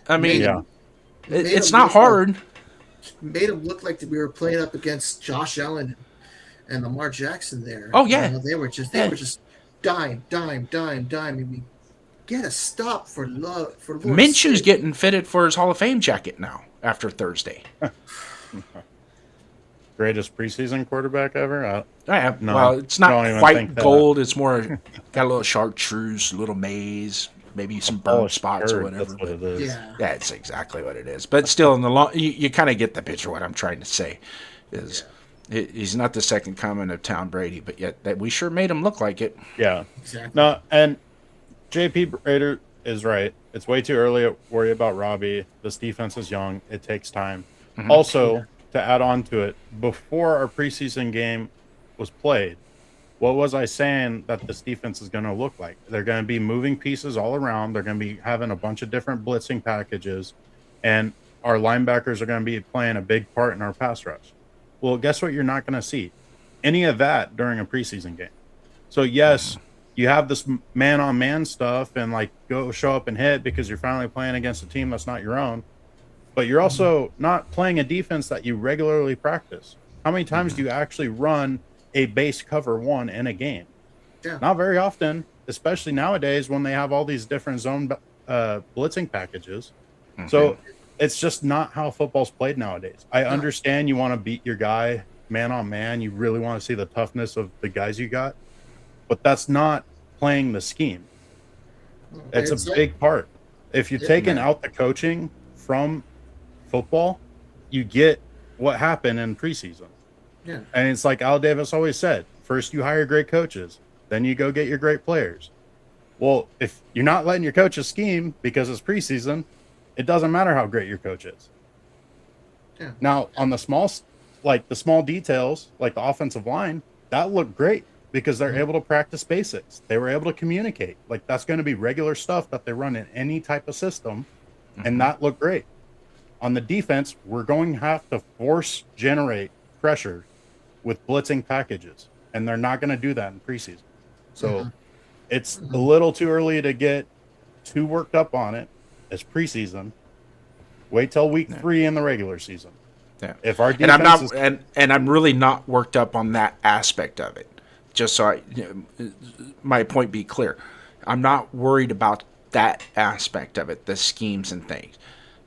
I mean, it's not hard. Made him look like we were playing up against Josh Allen and Lamar Jackson there. Oh, yeah. They were just dime. I mean, get a stop for love. For Lord's Minshew's sake. getting fitted for his Hall of Fame jacket now after Thursday. Greatest preseason quarterback ever? Well, it's not quite gold. It's more got a little chartreuse, a little maize, maybe some burnt spots or whatever. That's what it is. Yeah. That's exactly what it is. But still, in the long, you kind of get the picture. What I'm trying to say is, he's not the second coming of Tom Brady, but yet that we sure made him look like it. Yeah. Exactly. No, and JP Raider is right. It's way too early to worry about Robbie. This defense is young. It takes time. Mm-hmm. Also, to add on to it, before our preseason game was played, what was I saying that this defense is going to look like? They're going to be moving pieces all around. They're going to be having a bunch of different blitzing packages, and our linebackers are going to be playing a big part in our pass rush. Well, guess what? You're not going to see any of that during a preseason game. So, yes, you have this man-on-man stuff and, go show up and hit because you're finally playing against a team that's not your own. But you're also not playing a defense that you regularly practice. How many times do you actually run a base cover 1 in a game? Yeah. Not very often, especially nowadays when they have all these different zone blitzing packages. Mm-hmm. So it's just not how football's played nowadays. I understand you want to beat your guy man on man. You really want to see the toughness of the guys you got. But that's not playing the scheme. It's a big part. If you're taking out the coaching from football, you get what happened in preseason. Yeah. And it's like Al Davis always said, first you hire great coaches, then you go get your great players. Well, if you're not letting your coaches scheme because it's preseason, it doesn't matter how great your coach is. Yeah. Now, on the small details, like the offensive line, that looked great because they're able to practice basics. They were able to communicate. Like, that's going to be regular stuff that they run in any type of system, and that looked great. On the defense, we're going to have to force generate pressure with blitzing packages, and they're not going to do that in preseason. So it's a little too early to get too worked up on it. It's preseason. Wait till week 3 in the regular season. Yeah. If our defense and I'm really not worked up on that aspect of it. Just so my point be clear, I'm not worried about that aspect of it, the schemes and things.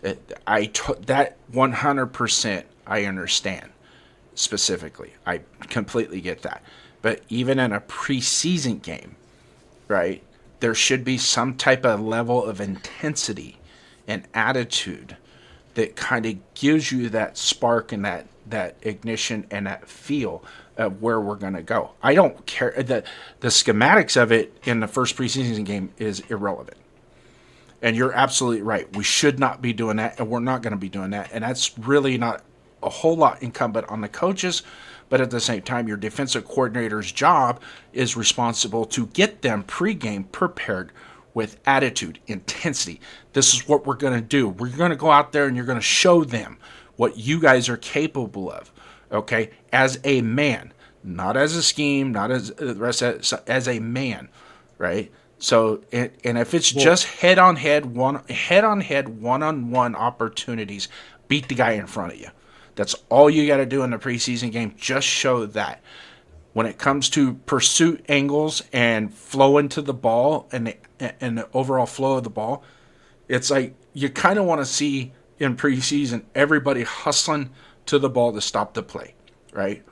That 100% I understand specifically. I completely get that. But even in a preseason game, right? there should be some type of level of intensity and attitude that kind of gives you that spark and that ignition and that feel of where we're going to go. I don't care. The schematics of it in the first preseason game is irrelevant. And you're absolutely right. We should not be doing that, and we're not going to be doing that. And that's really not a whole lot incumbent on the coaches. But at the same time, your defensive coordinator's job is responsible to get them pregame prepared with attitude, intensity. This is what we're going to do. We're going to go out there and you're going to show them what you guys are capable of, okay, as a man, not as a scheme, not as the rest as a man, right? So, and if it's just head-on-head, one-on-one opportunities, beat the guy in front of you. That's all you got to do in the preseason game. Just show that. When it comes to pursuit angles and flow into the ball and the overall flow of the ball, it's like you kind of want to see in preseason everybody hustling to the ball to stop the play, right?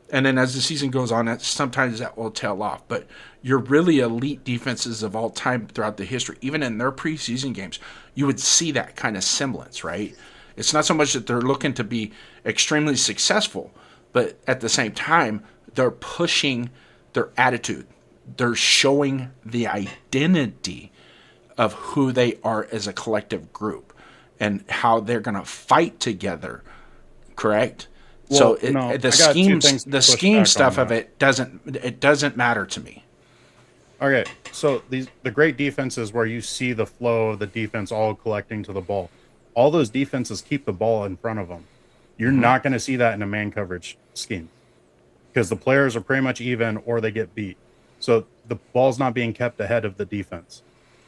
And then as the season goes on, sometimes that will tail off. But your really elite defenses of all time throughout the history, even in their preseason games, you would see that kind of semblance, right? It's not so much that they're looking to be extremely successful, but at the same time, they're pushing their attitude. They're showing the identity of who they are as a collective group and how they're going to fight together, correct? Well, so no, the scheme stuff of it doesn't matter to me. Okay, so the great defenses where you see the flow of the defense all collecting to the ball, all those defenses keep the ball in front of them. You're not going to see that in a man coverage scheme because the players are pretty much even or they get beat. So the ball's not being kept ahead of the defense.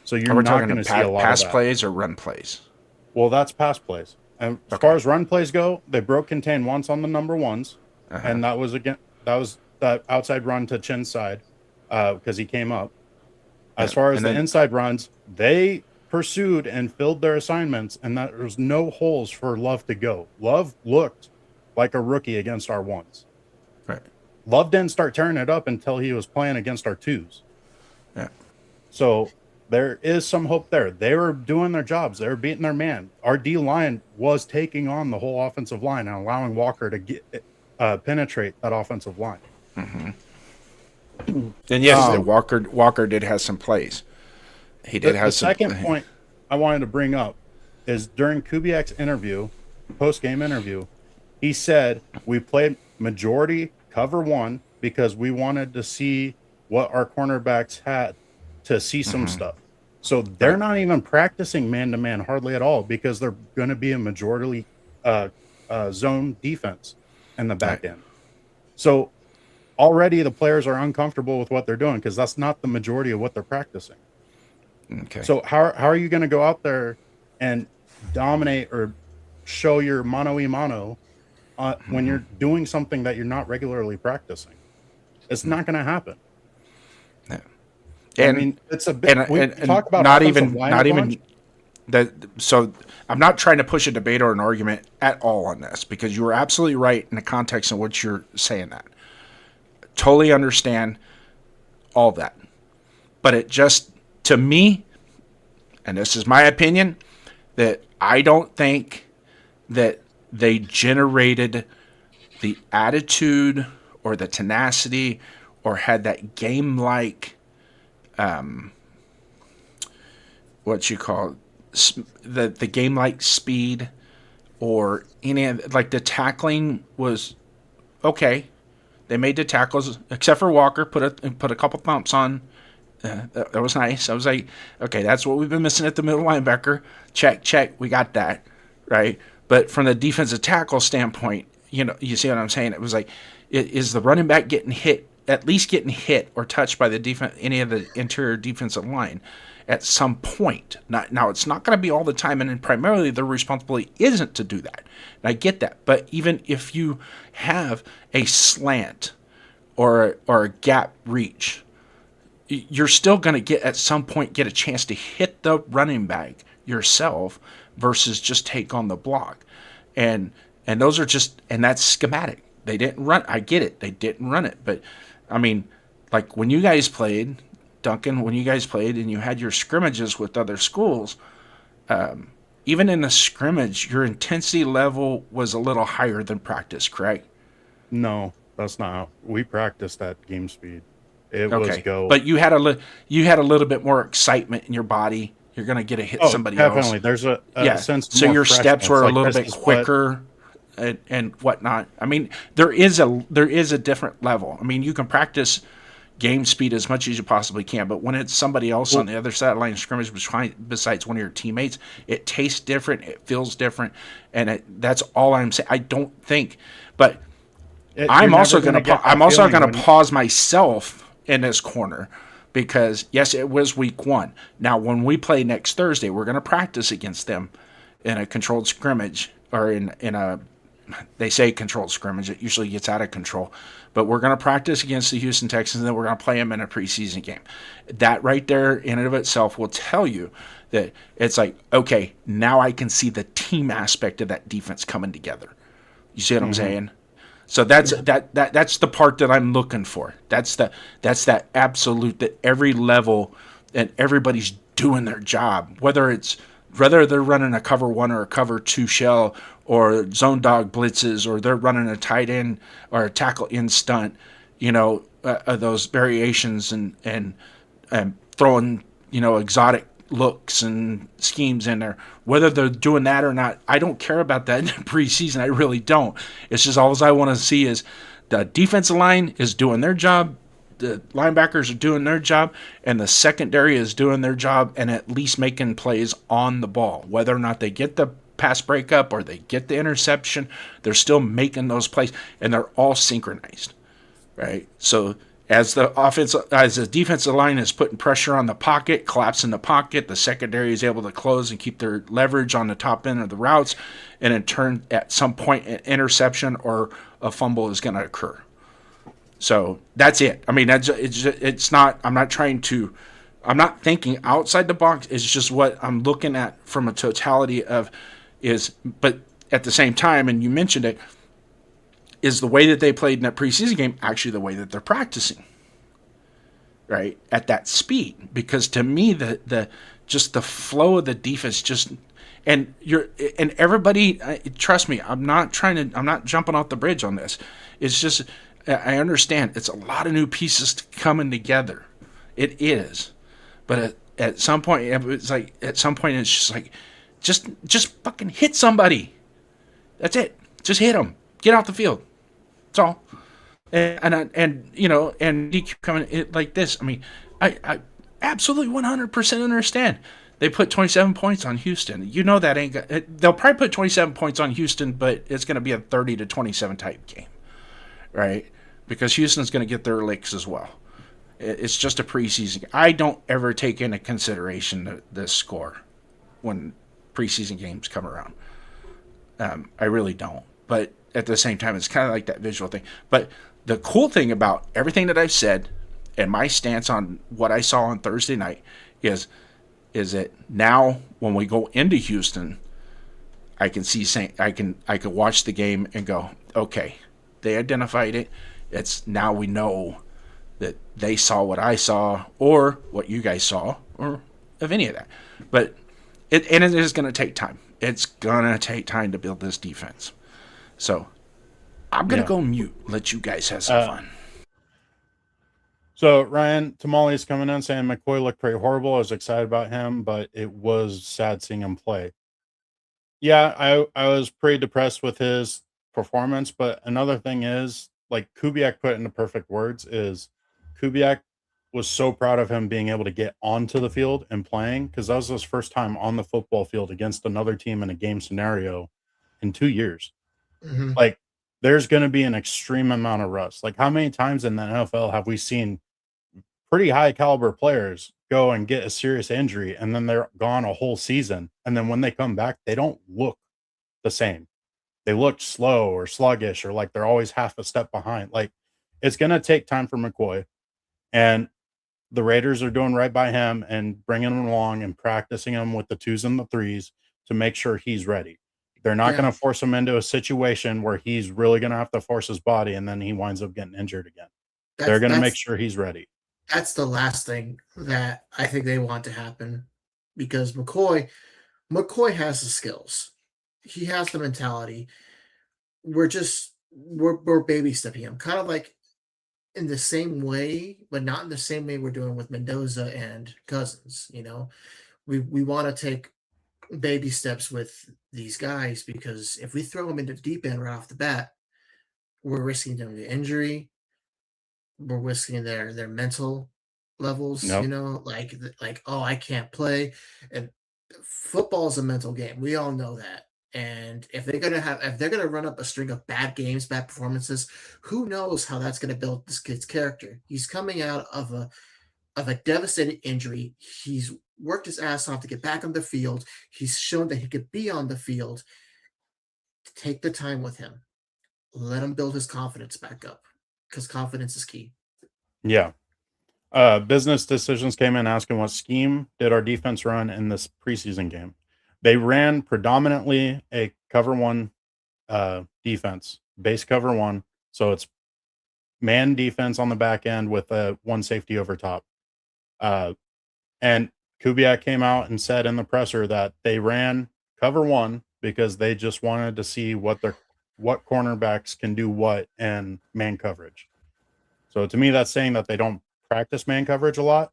So you're not going to see a lot of pass that. plays or run plays. Well, that's pass plays. And as far as run plays go, they broke contain once on the number ones, and that was that outside run to Chin's side because he came up. As far as the inside runs, they pursued and filled their assignments, and that there's no holes for Love to go. Love looked like a rookie against our ones. Right. Love didn't start tearing it up until he was playing against our twos. Yeah. So there is some hope there. They were doing their jobs. They were beating their man. Our D line was taking on the whole offensive line and allowing Walker to get penetrate that offensive line. Mm-hmm. And yes, Walker did have some plays. He did have some. The second point I wanted to bring up is during Kubiak's interview, post-game interview, he said we played majority cover one because we wanted to see what our cornerbacks had to see some stuff. So they're not even practicing man-to-man hardly at all because they're going to be a majority zone defense in the back end. So already the players are uncomfortable with what they're doing because that's not the majority of what they're practicing. Okay. So how are you going to go out there and dominate or show your mano-a-mano when you're doing something that you're not regularly practicing? It's not going to happen. Yeah. I mean, it's a bit. And talk about not even that. So I'm not trying to push a debate or an argument at all on this because you are absolutely right in the context in which you're saying that. Totally understand all that, but it just to me, and this is my opinion, that I don't think that they generated the attitude or the tenacity or had that game-like, what you call the game-like speed or any, like the tackling was okay. They made the tackles, except for Walker, put a couple thumps on. That was nice. I was like, okay, that's what we've been missing at the middle linebacker. Check, we got that, right? But from the defensive tackle standpoint, you see what I'm saying? It was like, is the running back at least getting hit or touched by the any of the interior defensive line at some point? Now, it's not going to be all the time, and primarily their responsibility isn't to do that. And I get that. But even if you have a slant or a gap reach, you're still going to at some point get a chance to hit the running back yourself versus just take on the block. And those are and that's schematic. They didn't run. I get it. They didn't run it. But, I mean, like when you guys played, Duncan, when you guys played and you had your scrimmages with other schools, even in the scrimmage, your intensity level was a little higher than practice, correct? No, that's not how we practiced at game speed. It was go. But you had a little bit more excitement in your body. You're going to get to hit somebody definitely. else. There's a sense. So more your steps were a like, little bit quicker and whatnot. I mean, there is a different level. I mean, you can practice game speed as much as you possibly can, but when it's somebody else on the other side of the line of scrimmage besides one of your teammates, it tastes different, it feels different, and that's all I'm saying. I don't think, but I'm also going to pause myself in this corner because yes, it was week 1. Now, when we play next Thursday, we're going to practice against them in a controlled scrimmage or in a. They say controlled scrimmage. It usually gets out of control. But we're going to practice against the Houston Texans, and then we're going to play them in a preseason game. That right there in and of itself will tell you that it's like, okay, now I can see the team aspect of that defense coming together. You see what I'm saying? So that's the part that I'm looking for. That's that absolute that every level and everybody's doing their job, whether they're running a cover 1 or a cover 2 shell or zone dog blitzes, or they're running a tight end or a tackle in stunt, those variations and throwing, exotic looks and schemes in there. Whether they're doing that or not, I don't care about that in preseason. I really don't. It's just all I want to see is the defensive line is doing their job, the linebackers are doing their job, and the secondary is doing their job and at least making plays on the ball. Whether or not they get the pass breakup or they get the interception, they're still making those plays, and they're all synchronized, right? So as the defensive line is putting pressure on the pocket, collapsing the pocket, the secondary is able to close and keep their leverage on the top end of the routes, and in turn, at some point, an interception or a fumble is going to occur. So that's it. I mean, it's not. I'm not thinking outside the box. It's just what I'm looking at from a totality of but at the same time, and you mentioned it, is the way that they played in that preseason game actually the way that they're practicing, right, at that speed? Because to me, the flow of the defense and everybody, trust me, I'm not jumping off the bridge on this. It's just, I understand it's a lot of new pieces coming together. It is, but at some point, it's just like, just fucking hit somebody. That's it. Just hit them. Get off the field. That's all. And you keep coming like this. I mean, I absolutely 100% understand. They put 27 points on Houston. You know that they'll probably put 27 points on Houston, but it's going to be a 30-27 type game, right? Because Houston's going to get their licks as well. It's just a preseason. I don't ever take into consideration the score when preseason games come around. I really don't. But at the same time, it's kind of like that visual thing. But the cool thing about everything that I've said and my stance on what I saw on Thursday night is that now when we go into Houston, I can watch the game and go, okay, they identified it. It's now we know that they saw what I saw or what you guys saw or of any of that. But it is going to take time. It's going to take time to build this defense. So I'm going to go mute, let you guys have some fun. So Ryan Tamale's coming in saying McCoy looked pretty horrible. I was excited about him, but it was sad seeing him play. Yeah, I was pretty depressed with his performance, but another thing is, like Kubiak put it into perfect words, is Kubiak was so proud of him being able to get onto the field and playing, because that was his first time on the football field against another team in a game scenario in 2 years. Mm-hmm. Like, there's going to be an extreme amount of rust. Like, how many times in the NFL have we seen pretty high caliber players go and get a serious injury and then they're gone a whole season, and then when they come back, they don't look the same. They look slow or sluggish or like they're always half a step behind. Like, it's going to take time for McCoy, and the Raiders are doing right by him and bringing him along and practicing him with the 2s and the 3s to make sure he's ready. They're not going to force him into a situation where he's really going to have to force his body and then he winds up getting injured again. They're going to make sure he's ready. That's the last thing that I think they want to happen, because McCoy has the skills. He has the mentality. We're baby stepping him, kind of like in the same way, but not in the same way we're doing with Mendoza and Cousins. We want to take baby steps with these guys, because if we throw them into the deep end right off the bat, we're risking them to injury. We're risking their mental levels. Nope. Like, oh, I can't play. And football is a mental game. We all know that. And if they're gonna run up a string of bad games, bad performances, who knows how that's gonna build this kid's character? He's coming out of a devastating injury. He's worked his ass off to get back on the field. He's shown that he could be on the field. Take the time with him. Let him build his confidence back up, because confidence is key. Yeah. Business Decisions came in asking what scheme did our defense run in this preseason game. They ran predominantly a cover one defense, base cover one. So it's man defense on the back end with one safety over top. And Kubiak came out and said in the presser that they ran cover one because they just wanted to see what cornerbacks can do what in man coverage. So to me, that's saying that they don't practice man coverage a lot,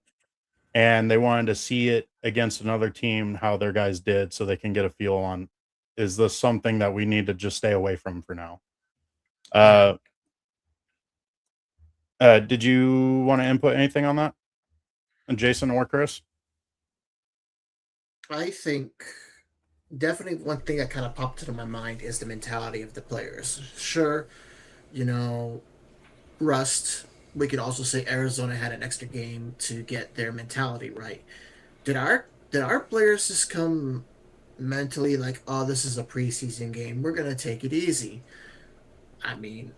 and they wanted to see it against another team, how their guys did, so they can get a feel on, is this something that we need to just stay away from for now? Did you want to input anything on that? And Jason or Chris? I think definitely one thing that kind of popped into my mind is the mentality of the players. Sure, rust. We could also say Arizona had an extra game to get their mentality right. Did our players just come mentally like, oh, this is a preseason game, we're gonna take it easy? I mean,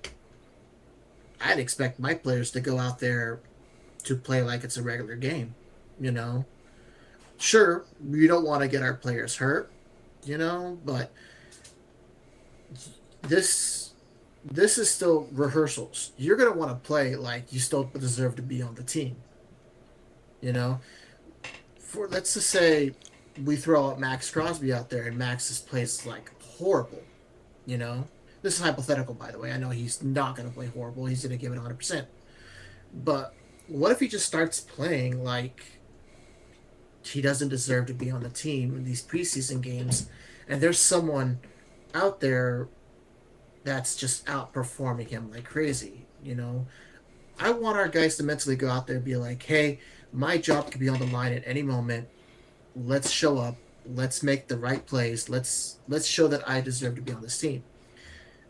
I'd expect my players to go out there to play like it's a regular game. Sure, we don't want to get our players hurt, but this is still rehearsals. You're going to want to play like you still deserve to be on the team. Let's just say we throw out Maxx Crosby out there and Max plays like horrible. This is hypothetical, by the way. I know he's not going to play horrible. He's going to give it 100%. But what if he just starts playing like he doesn't deserve to be on the team in these preseason games, and there's someone out there that's just outperforming him like crazy? I want our guys to mentally go out there and be like, hey, my job could be on the line at any moment. Let's show up. Let's make the right plays. Let's show that I deserve to be on this team.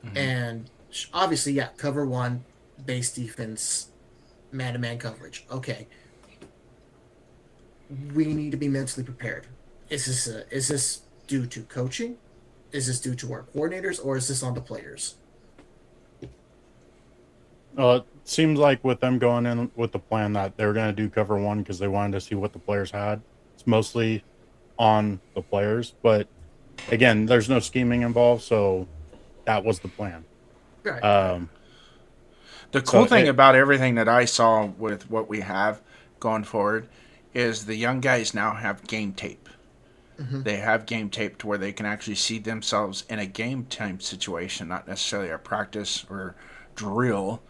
Mm-hmm. And obviously, yeah, cover one, base defense, man-to-man coverage. Okay. We need to be mentally prepared. Is this due to coaching? Is this due to our coordinators, or is this on the players? It seems like with them going in with the plan that they were going to do cover one because they wanted to see what the players had. It's mostly on the players, but again, there's no scheming involved, so that was the plan. Right. The cool thing about everything that I saw with what we have going forward is the young guys now have game tape. Mm-hmm. They have game tape to where they can actually see themselves in a game time situation, not necessarily a practice or drill,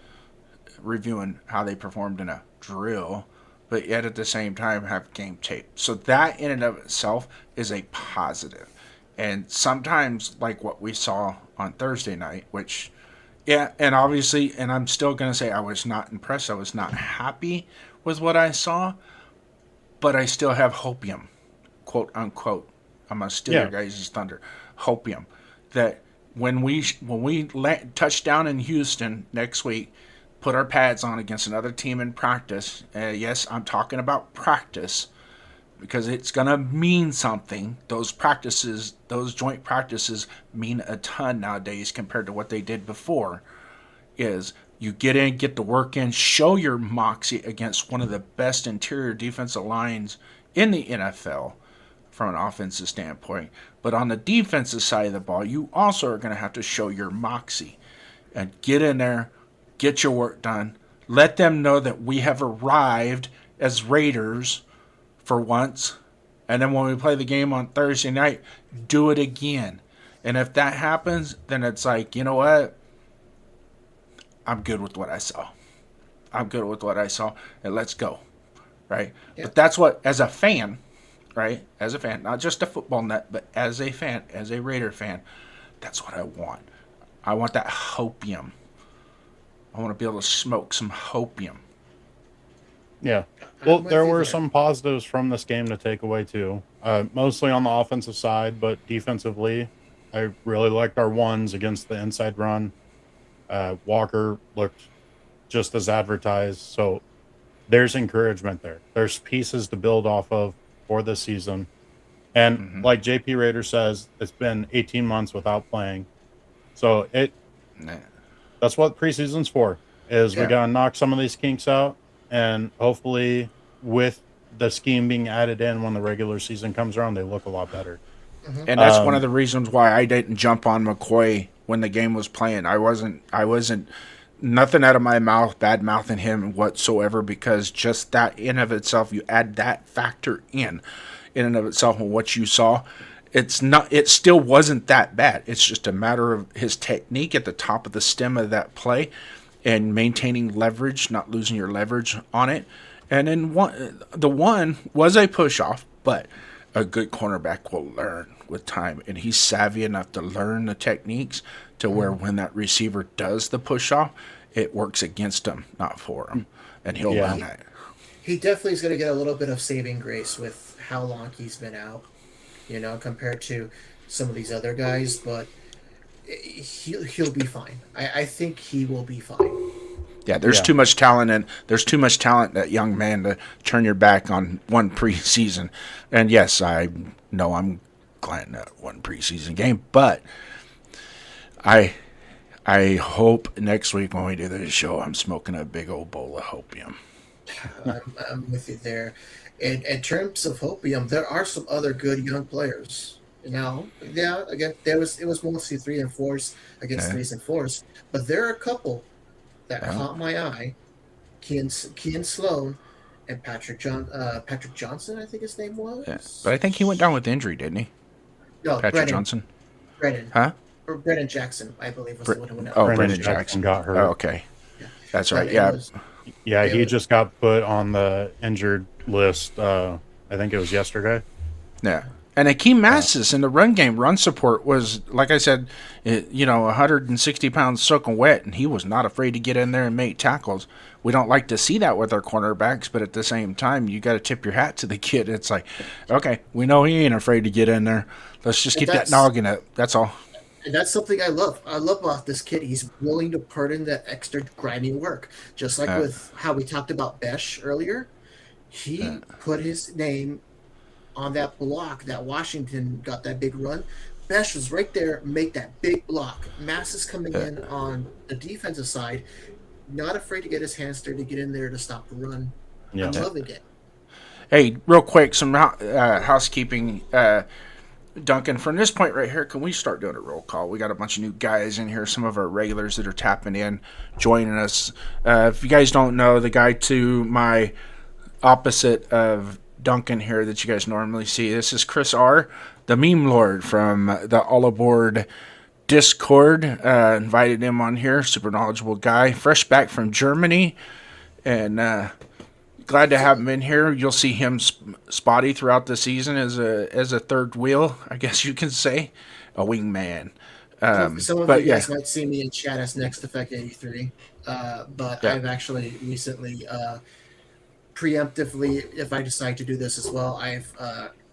reviewing how they performed in a drill, but yet at the same time have game tape. So that in and of itself is a positive. And sometimes, like what we saw on Thursday night, which, yeah, and obviously, and I'm still going to say I was not impressed. I was not happy with what I saw, but I still have hopium, quote unquote. I'm going to steal your guys' thunder. Hopium. That when we touch down in Houston next week, put our pads on against another team in practice. Yes, I'm talking about practice because it's going to mean something. Those practices, those joint practices mean a ton nowadays compared to what they did before. Is you get in, get the work in, show your moxie against one of the best interior defensive lines in the NFL from an offensive standpoint. But on the defensive side of the ball, you also are going to have to show your moxie and get in there, get your work done. Let them know that we have arrived as Raiders for once. And then when we play the game on Thursday night, do it again. And if that happens, then it's like, you know what? I'm good with what I saw. I'm good with what I saw. And let's go. Right? Yeah. But that's what, as a fan, right? As a fan, not just a football nut, but as a fan, as a Raider fan, that's what I want. I want that hopium. I want to be able to smoke some hopium. Yeah. Well, I'm with there you were there. some positives from this game to take away too. Mostly on the offensive side, but defensively, I really liked our ones against the inside run. Walker looked just as advertised, so there's encouragement there. There's pieces to build off of for this season. And like JP Raider says, it's been 18 months without playing. So that's what preseason's for, is we got to knock some of these kinks out. And hopefully with the scheme being added in when the regular season comes around, they look a lot better. And that's one of the reasons why I didn't jump on McCoy when the game was playing. I wasn't nothing out of my mouth, bad mouthing him whatsoever, because just that in of itself, you add that factor in and of itself and what you saw, it still wasn't that bad. It's just a matter of his technique at the top of the stem of that play and maintaining leverage, not losing your leverage on it. And then the one was a push off, but a good cornerback will learn with time, and he's savvy enough to learn the techniques to where when that receiver does the push off, it works against him, not for him, and he'll learn that. He definitely is going to get a little bit of saving grace with how long he's been out, compared to some of these other guys, but he'll be fine. I think he will be fine. Yeah, there's too much talent, and there's too much talent that young man to turn your back on one preseason. And yes, I know I'm glad that one preseason game, but I hope next week when we do this show, I'm smoking a big old bowl of hopium. I'm with you there. In terms of hopium, there are some other good young players. Again, it was mostly 3 and 4s against 3s and 4s, but there are a couple that caught my eye. Kean Sloan and Patrick Johnson, I think his name was. Yeah. But I think he went down with injury, didn't he? No, Patrick Johnson. Brennan. Huh? Or Brennan Jackson, I believe, was the one who went out. Oh, Brennan Brennan Jackson got hurt. Oh, okay. Yeah. That's But right. it Yeah. was- He just got put on the injured list. I think it was yesterday. Yeah. And Akeem Massis in the run support was, like I said, 160 pounds soaking wet, and he was not afraid to get in there and make tackles. We don't like to see that with our cornerbacks, but at the same time, you got to tip your hat to the kid. It's like, okay, we know he ain't afraid to get in there. Let's just keep that noggin up. That's all. And that's something I love. I love about this kid. He's willing to put in that extra grinding work. Just like with how we talked about Besh earlier. He put his name on that block that Washington got that big run. Besh was right there, make that big block. Mass is coming in on the defensive side, not afraid to get his hands dirty, get in there to stop the run. I'm loving it. Hey, real quick, some housekeeping. Duncan, from this point right here, can we start doing a roll call? We got a bunch of new guys in here, some of our regulars that are tapping in, joining us. If you guys don't know, the guy to my opposite of Duncan here that you guys normally see, this is Chris R., the meme lord from the All Aboard Discord. Invited him on here, super knowledgeable guy, fresh back from Germany, and glad to have him in here. You'll see him spotty throughout the season as a third wheel, I guess you can say, a wingman. Some of you guys might see me in chat as Next Effect 83, but I've actually recently preemptively, if I decide to do this as well, I've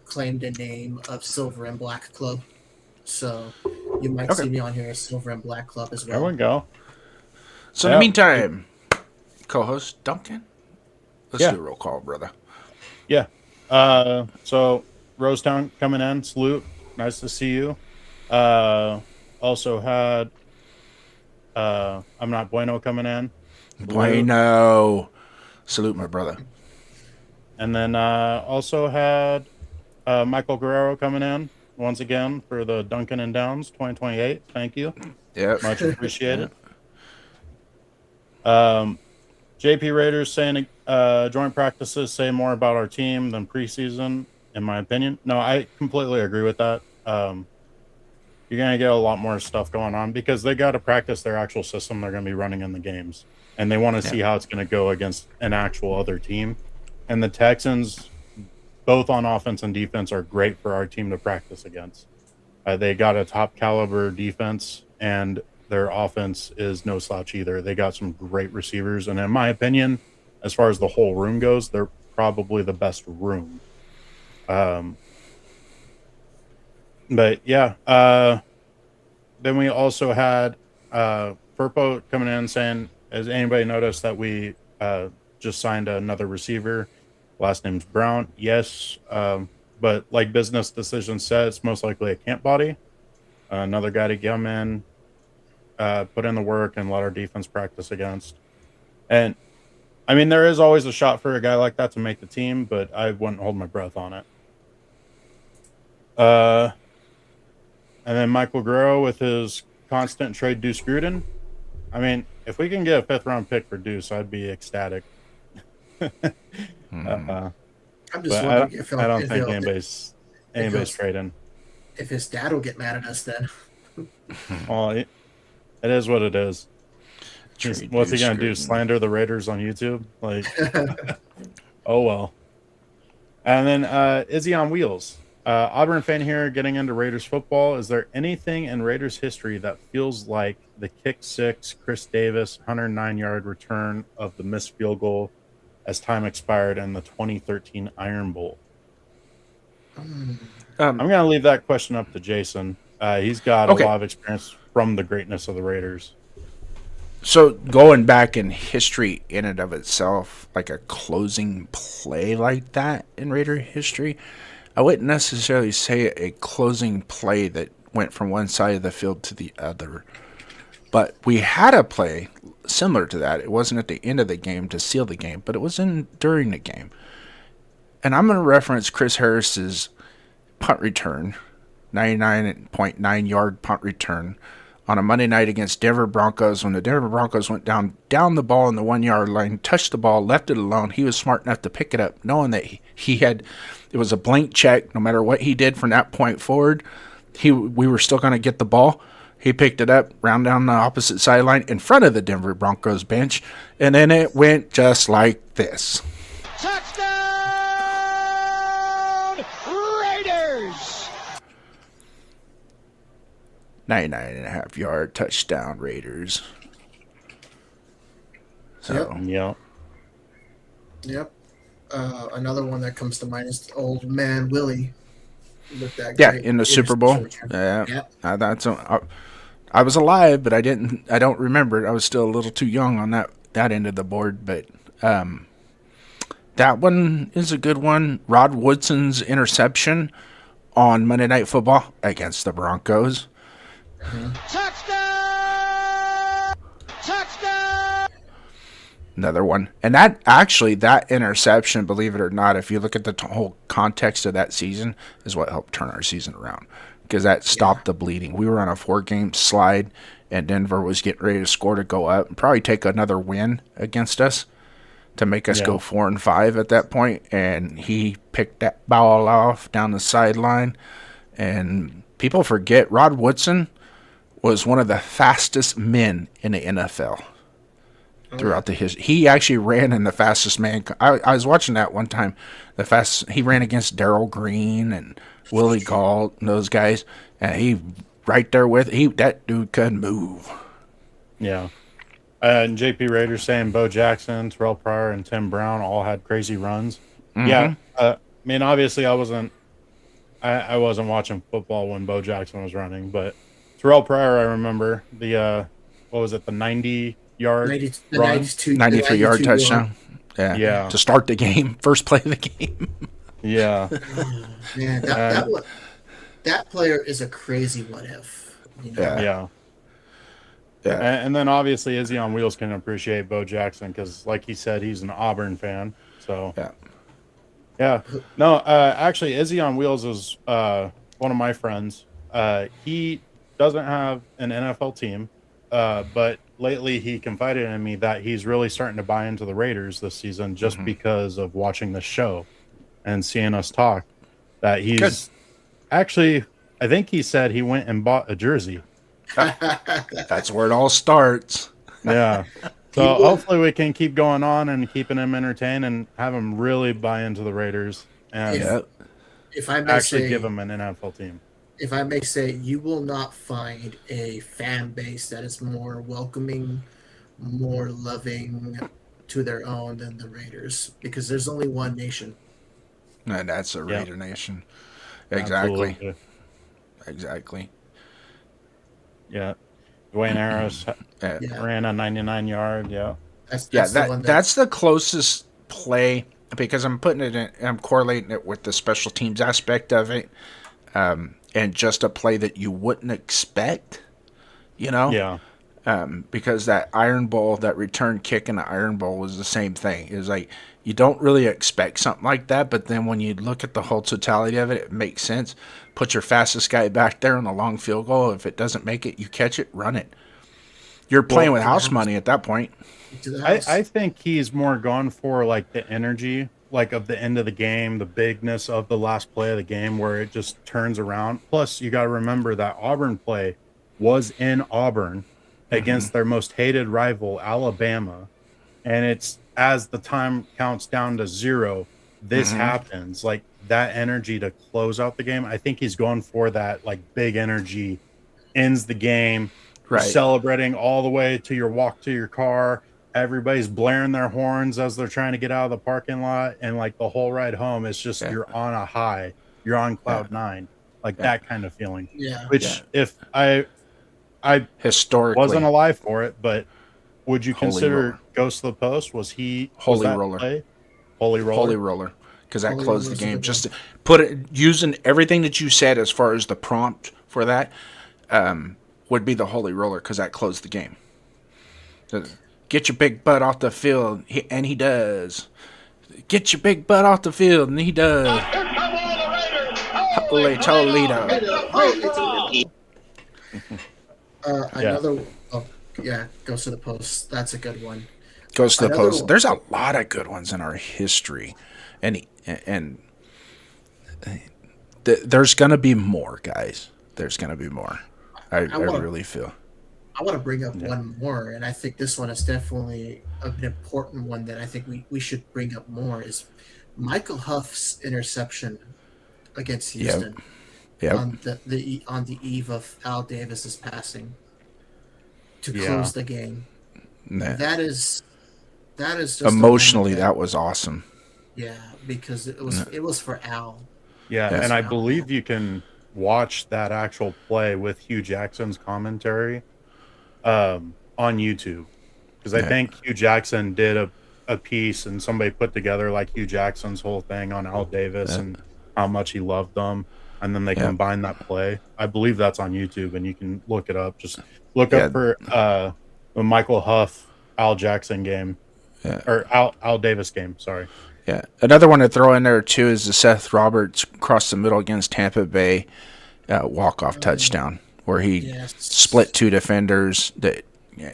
claimed a name of Silver and Black Club. So you might see me on here as Silver and Black Club as well. There we go. So in the meantime, co-host Duncan, let's do a roll call, brother. Yeah. So Rosetown coming in, salute. Nice to see you. Also had I'm Not Bueno coming in. Bueno. Salute, my brother. And then also had Michael Guerrero coming in once again for the Duncan and Downs 2028. Thank you. Yeah. Much appreciated. JP Raiders saying joint practices say more about our team than preseason, in my opinion. No, I completely agree with that. You're going to get a lot more stuff going on because they got to practice their actual system they're going to be running in the games. And they want to see how it's going to go against an actual other team. And the Texans, both on offense and defense, are great for our team to practice against. They got a top caliber defense, and their offense is no slouch either. They got some great receivers. And in my opinion, as far as the whole room goes, they're probably the best room. But yeah, then we also had Furpo coming in saying, has anybody noticed that we just signed another receiver? Last name's Brown. Yes, but like business decision said, it's most likely a camp body. Another guy to come in, put in the work, and let our defense practice against. And I mean, there is always a shot for a guy like that to make the team, but I wouldn't hold my breath on it. And then Michael Guerrero with his constant trade Deuce Gruden. I mean, if we can get a 5th round pick for Deuce, I'd be ecstatic. I'm just wondering if I don't think anybody's trading. If his dad will get mad at us, then. Well, it is what it is. What's he gonna do? Slander the Raiders on YouTube? Like, oh well. And then Izzy on Wheels. Auburn fan here, getting into Raiders football. Is there anything in Raiders history that feels like the kick 6, Chris Davis 109-yard return of the missed field goal as time expired in the 2013 Iron Bowl? I'm going to leave that question up to Jason. He's got a lot of experience from the greatness of the Raiders. So going back in history in and of itself, like a closing play like that in Raider history, I wouldn't necessarily say a closing play that went from one side of the field to the other. But we had a play similar to that. It wasn't at the end of the game to seal the game, but it was during the game. And I'm going to reference Chris Harris's punt return, 99.9-yard punt return on a Monday night against Denver Broncos when the Denver Broncos went down the ball in the 1-yard line, touched the ball, left it alone. He was smart enough to pick it up, knowing that it was a blank check. No matter what he did from that point forward, we were still going to get the ball. He picked it up, round down the opposite sideline in front of the Denver Broncos bench, and then it went just like this. Touchdown, Raiders! 99.5-yard touchdown, Raiders. So, Yep. Another one that comes to mind is old man Willie. With that in the Super Bowl. Yeah. I was alive, but I don't remember it. I was still a little too young on that end of the board, but that one is a good one. Rod Woodson's interception on Monday Night Football against the Broncos. Touchdown! Touchdown! Another one. And that interception, believe it or not, if you look at the whole context of that season, is what helped turn our season around. Because that stopped the bleeding. We were on a 4-game slide, and Denver was getting ready to score to go up and probably take another win against us to make us go 4-5 at that point. And he picked that ball off down the sideline. And people forget Rod Woodson was one of the fastest men in the NFL throughout the history. He actually ran in the fastest man. I was watching that one time. He ran against Darrell Green and Willie Gault and those guys, and he right there with that dude could move. Yeah. And JP Raiders saying Bo Jackson, Terrell Pryor, and Tim Brown all had crazy runs. Mm-hmm. Yeah. I mean, obviously, I wasn't watching football when Bo Jackson was running, but Terrell Pryor, I remember the 90-yard 93-yard touchdown. Yeah. To start the game, first play of the game. Yeah. Man, that player is a crazy what if. You know? Yeah. And then obviously Izzy on Wheels can appreciate Bo Jackson because, like he said, he's an Auburn fan. So yeah. No, actually, Izzy on Wheels is one of my friends. He doesn't have an NFL team, but lately he confided in me that he's really starting to buy into the Raiders this season just because of watching the show and seeing us talk. That he's actually, I think he said he went and bought a jersey. That's where it all starts. Yeah. So hopefully we can keep going on and keeping him entertained and have him really buy into the Raiders and If I may actually say, give him an NFL team. if I may say, you will not find a fan base that is more welcoming, more loving to their own than the Raiders, because there's only one nation. And that's a Raider Nation. Exactly. Absolutely. Exactly. Yeah. Dwayne Harris ran a 99-yard. Yeah. That's the closest play, because I'm putting it in, I'm correlating it with the special teams aspect of it, and just a play that you wouldn't expect, you know? Yeah. Because that Iron Bowl, that return kick in the Iron Bowl was the same thing. It was like, you don't really expect something like that, but then when you look at the whole totality of it, it makes sense. Put your fastest guy back there on a long field goal. If it doesn't make it, you catch it, run it. You're playing with house money at that point. I think he's more gone for like the energy, like of the end of the game, the bigness of the last play of the game where it just turns around. Plus, you got to remember that Auburn play was in Auburn against their most hated rival, Alabama. And it's as the time counts down to 0, this happens. Like that energy to close out the game. I think he's going for that like big energy, ends the game, celebrating all the way to your walk to your car. Everybody's blaring their horns as they're trying to get out of the parking lot, and like the whole ride home, it's just you're on a high, you're on cloud 9, like that kind of feeling. Yeah. Which if I historically wasn't alive for it, but would you Holy consider roller. Ghost of the Post? Was he Holy that roller. play? Holy roller, because that Holy closed the roller's a game. good Just to put it, using everything that you said as far as the prompt for that, would be the Holy Roller, because that closed the game. Get your big butt off the field, and he does. Get your big butt off the field, and he does. Holy Toledo. Another, Ghost of the Post. That's a good one. Goes to the Another post. one. There's a lot of good ones in our history, and there's gonna be more, guys. There's gonna be more. I really feel. I want to bring up one more, and I think this one is definitely an important one that I think we should bring up more, is Michael Huff's interception against Houston on the eve of Al Davis's passing to close the game. Nah. That is just Emotionally, that was awesome. Yeah, because it was for Al. Yeah, Yes. and I believe you can watch that actual play with Hugh Jackson's commentary on YouTube, because I think Hugh Jackson did a piece and somebody put together like Hugh Jackson's whole thing on Al Davis and how much he loved them, and then they combined that play. I believe that's on YouTube, and you can look it up. Just look up for the Michael Huff Al Jackson game, or Al Davis game. Sorry. Yeah, another one to throw in there too is the Seth Roberts cross the middle against Tampa Bay walk-off touchdown, where he split 2 defenders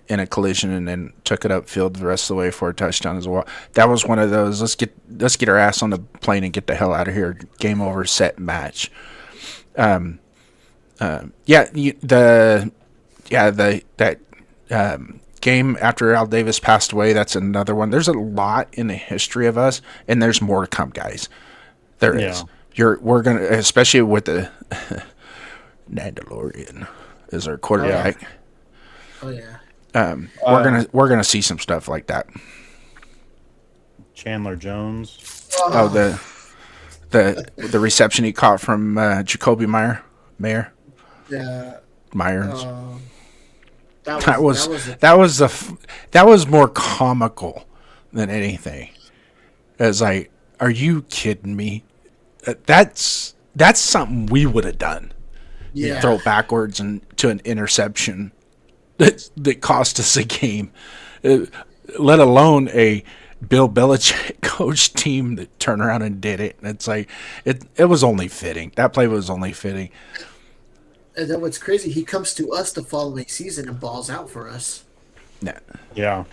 in a collision and then took it upfield the rest of the way for a touchdown as well. That was one of those let's get our ass on the plane and get the hell out of here. Game over, set, match. Game after Al Davis passed away, that's another one. There's a lot in the history of us, and there's more to come, guys. There is. We're gonna, especially with the Mandalorian as our quarterback. Oh yeah. We're gonna see some stuff like that. Chandler Jones. Oh, the reception he caught from Jacoby Mayer. Yeah. Myers. That was more comical than anything. It's like, are you kidding me? That's something we would have done. Yeah. Throw backwards and to an interception that cost us a game, let alone a Bill Belichick coach team that turned around and did it. And it's like it was only fitting. That play was only fitting. And then what's crazy, he comes to us the following season and balls out for us. Yeah. Yeah.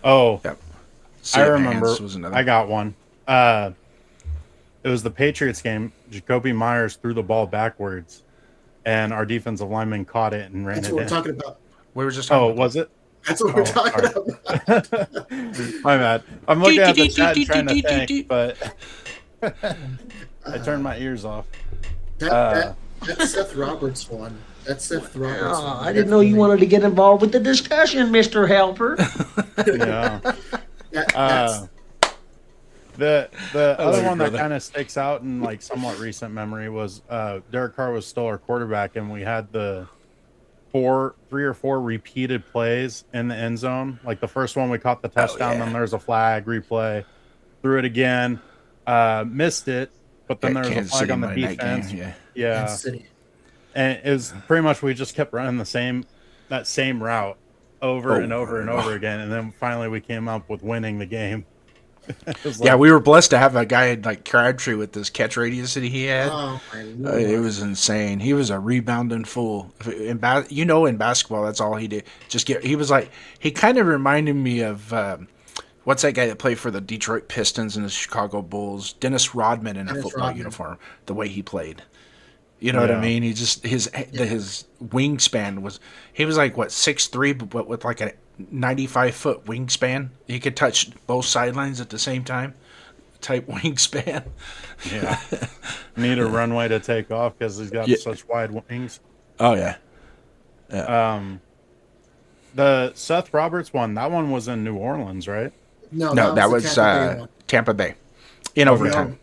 Oh, Yep. I Sea of remember. Hands was another. I got one. It was the Patriots game. Jacoby Myers threw the ball backwards, and our defensive lineman caught it and ran That's it what we're in. talking about. We were just talking Oh, about was it? That's what we're talking sorry. about. My bad. I'm looking at the chat and trying to think, but I turned my ears off. That Seth Roberts one. That's Seth Roberts Oh, one. I didn't know you wanted to get involved with the discussion, Mr. Helper. Yeah. That's, The other your one that brother. kind of sticks out in like somewhat recent memory was Derek Carr was still our quarterback, and we had the 3 or 4 repeated plays in the end zone. Like the first one, we caught the touchdown, yeah. then there's a flag, replay, threw it again, missed it, but then Yeah, there was Kansas a flag City on the Monday night game, defense. yeah. Kansas City. And it was pretty much we just kept running that same route over and over and over again, and then finally we came up with winning the game. It was Yeah, like- we were blessed to have a guy like Crabtree with this catch radius that he had. Oh my lord! It was insane. He was a rebounding fool. In basketball, that's all he did. He was like, he kind of reminded me of what's that guy that played for the Detroit Pistons and the Chicago Bulls? Dennis Rodman in a Dennis football Rodman. uniform. The way he played. You know what I Yeah. mean? He just his wingspan was, he was like what 6'3", but with like a 95-foot wingspan. He could touch both sidelines at the same time. Type wingspan. Yeah. Need a runway to take off because he's got Yeah. such wide wings. Oh yeah. The Seth Roberts one, that one was in New Orleans, right? No, that the was Tampa Bay one. Tampa Bay in overtime.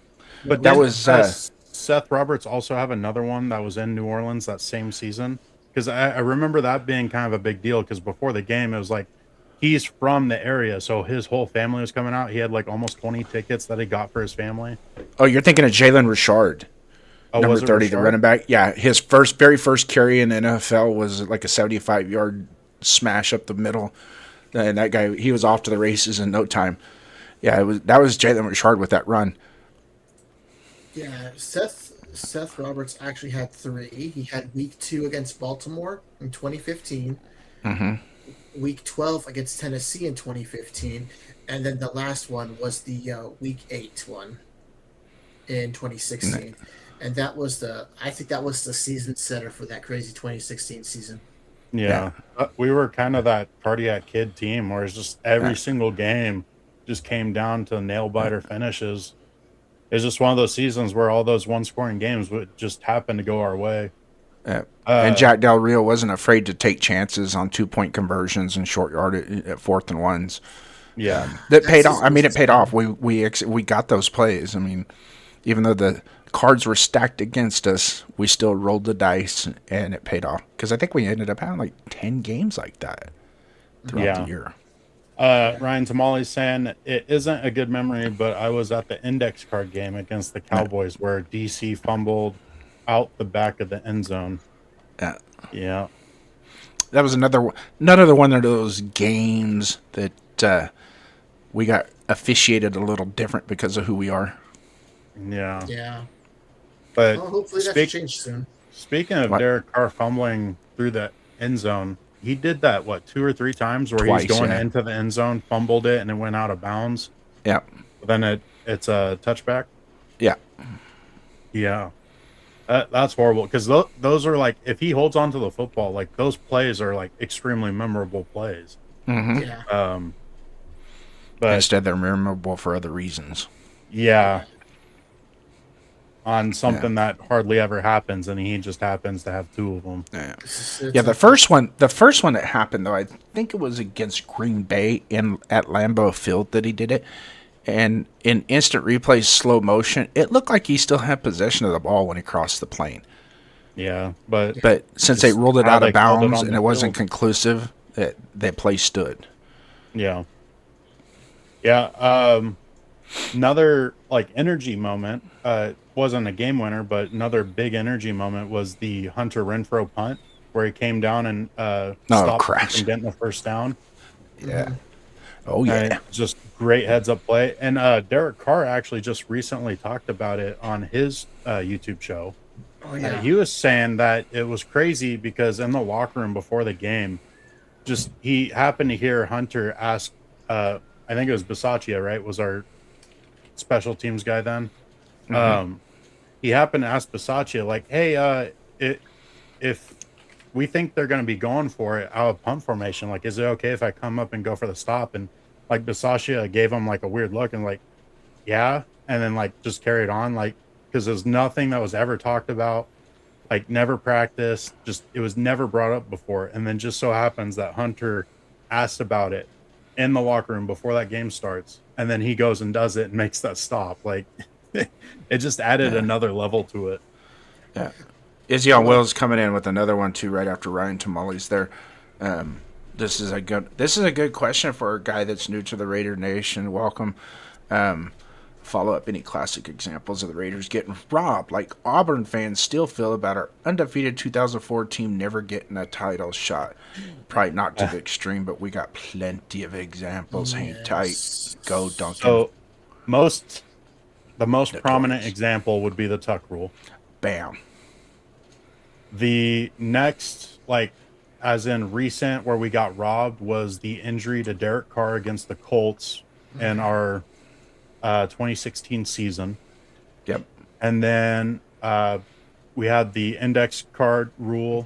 But That didn't, was Seth Roberts also have another one that was in New Orleans that same season? Because I remember that being kind of a big deal because before the game, it was like he's from the area, so his whole family was coming out. He had like almost 20 tickets that he got for his family. Oh, you're thinking of Jalen Richard, Oh, number was it 30, the Rashard? running back. Yeah, his very first carry in the NFL was like a 75-yard smash up the middle, and that guy, he was off to the races in no time. Yeah, that was Jalen Richard with that run. Yeah, Seth Roberts actually had 3. He had week 2 against Baltimore in 2015. Mm-hmm. Week 12 against Tennessee in 2015, and then the last one was the week 8 one in 2016. And that was I think that was the season setter for that crazy 2016 season. Yeah. We were kind of that cardiac kid team where it's just every single game just came down to nail biter finishes. It's just one of those seasons where all those one-scoring games would just happen to go our way. And Jack Del Rio wasn't afraid to take chances on 2-point conversions and short yard at 4th and 1s. Yeah. That paid off. I mean, it paid off. We got those plays. I mean, even though the cards were stacked against us, we still rolled the dice, and it paid off. Because I think we ended up having like 10 games like that throughout the year. Ryan Tamale's saying it isn't a good memory, but I was at the index card game against the Cowboys where DC fumbled out the back of the end zone. Yeah. That was another one of those games that we got officiated a little different because of who we are. Yeah. Yeah. But Well, hopefully that should change soon. speaking of What? Derek Carr fumbling through the end zone, he did that, 2 or 3 times where Twice, he's going yeah. into the end zone, fumbled it, and it went out of bounds. Yeah. But then it's a touchback. Yeah. Yeah. That's horrible because those are like, if he holds on to the football, like those plays are like extremely memorable plays. Mm-hmm. Yeah. But Instead, they're memorable for other reasons. yeah, on something that hardly ever happens, and he just happens to have 2 of them. Yeah, the first one that happened though, I think it was against Green Bay at Lambeau Field that he did it, and in instant replay slow motion, it looked like he still had possession of the ball when he crossed the plane. Yeah, but Since they ruled it how out they of called it bounds on and the it wasn't field. conclusive, that play stood. yeah. Another like energy moment. Wasn't a game winner, but another big energy moment was the Hunter Renfrow punt where he came down and stopped crash. from getting the first down. Yeah. Oh yeah. And just great heads up play. And Derek Carr actually just recently talked about it on his YouTube show. Oh yeah. He was saying that it was crazy because in the locker room before the game, just he happened to hear Hunter ask. I think it was Bisaccia, right? Was our special teams guy then? He happened to ask Bisaccia, like, "Hey, if we think they're going to be going for it out of punt formation, like, is it okay if I come up and go for the stop?" And like Bisaccia gave him like a weird look and like, yeah, and then like just carried on, like, because there's nothing that was ever talked about, like never practiced, just it was never brought up before. And then just so happens that Hunter asked about it in the locker room before that game starts, and then he goes and does it and makes that stop. Like it just added another level to it. Yeah. Izzy on Will's coming in with another one too right after Ryan Tamales there. This is a good question for a guy that's new to the Raider Nation. Welcome. Follow up any classic examples of the Raiders getting robbed, like Auburn fans still feel about our undefeated 2004 team never getting a title shot. Probably not to the extreme, but we got plenty of examples. Hang tight. Go, Duncan. So the most prominent example would be the tuck rule. Bam. The next, like, as in recent, where we got robbed was the injury to Derek Carr against the Colts in our 2016 season. Yep. And then we had the index card rule,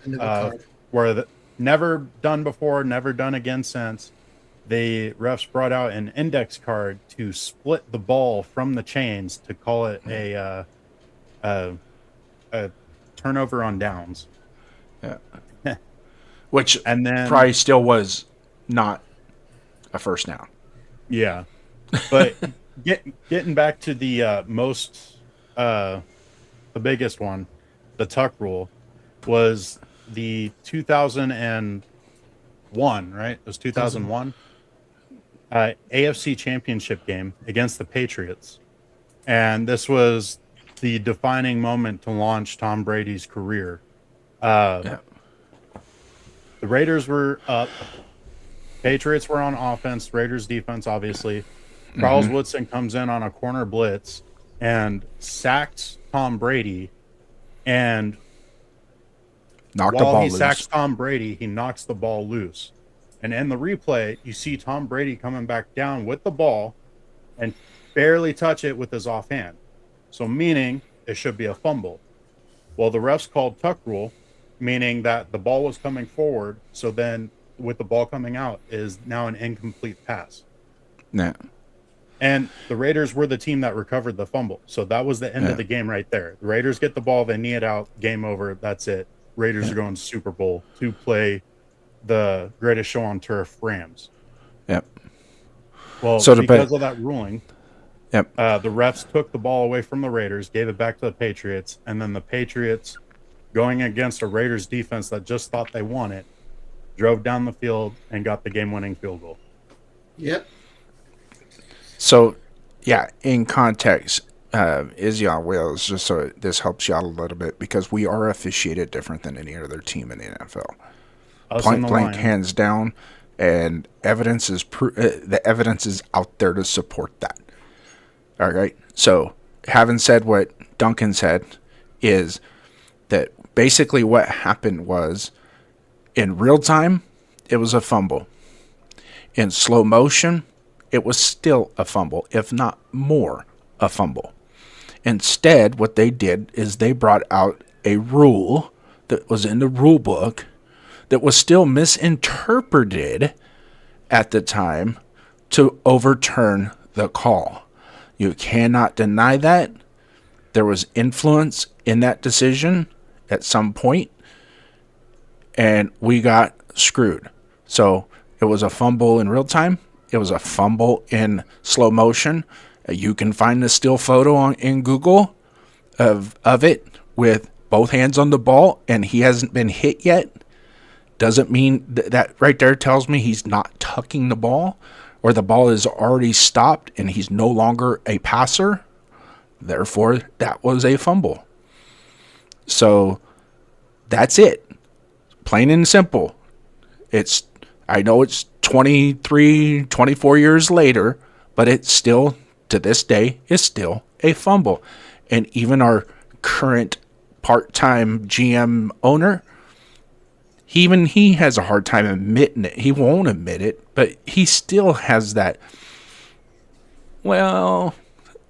where never done before, never done again since. The refs brought out an index card to split the ball from the chains to call it a turnover on downs. Yeah. Which and then probably still was not a first down. Yeah. But getting back to the the biggest one, the tuck rule, was the 2001, right? It was 2001 AFC Championship game against the Patriots. And this was the defining moment to launch Tom Brady's career. The Raiders were up. Patriots were on offense. Raiders defense, obviously. Charles Woodson comes in on a corner blitz and sacks Tom Brady. And while he sacks Tom Brady, he knocks the ball loose. And in the replay, you see Tom Brady coming back down with the ball and barely touch it with his offhand. So meaning it should be a fumble. Well, the refs called tuck rule, meaning that the ball was coming forward. So then with the ball coming out is now an incomplete pass. Yeah. And the Raiders were the team that recovered the fumble. So that was the end of the game right there. The Raiders get the ball. They knee it out. Game over. That's it. Raiders are going to Super Bowl to play the greatest show on turf, Rams. Yep. Well, so because of that ruling, the refs took the ball away from the Raiders, gave it back to the Patriots, and then the Patriots, going against a Raiders defense that just thought they won it, drove down the field and got the game-winning field goal. Yep. So, yeah, in context, Izzy on Wheels, just so this helps you out a little bit, because we are officiated different than any other team in the NFL. Point blank, hands down, and evidence is the evidence is out there to support that. All right. So, having said what Duncan said, is that basically what happened was, in real time, it was a fumble. In slow motion, it was still a fumble, if not more a fumble. Instead, what they did is they brought out a rule that was in the rule book that was still misinterpreted at the time to overturn the call. You cannot deny that. There was influence in that decision at some point, and we got screwed. So it was a fumble in real time. It was a fumble in slow motion. You can find the still photo in Google of it with both hands on the ball, and he hasn't been hit yet. Doesn't mean that right there tells me he's not tucking the ball, or the ball is already stopped and he's no longer a passer. Therefore, that was a fumble. So that's it. Plain and simple. I know it's 23, 24 years later, but it's still, to this day, is still a fumble. And even our current part-time GM owner, he has a hard time admitting it. He won't admit it, but he still has that. Well,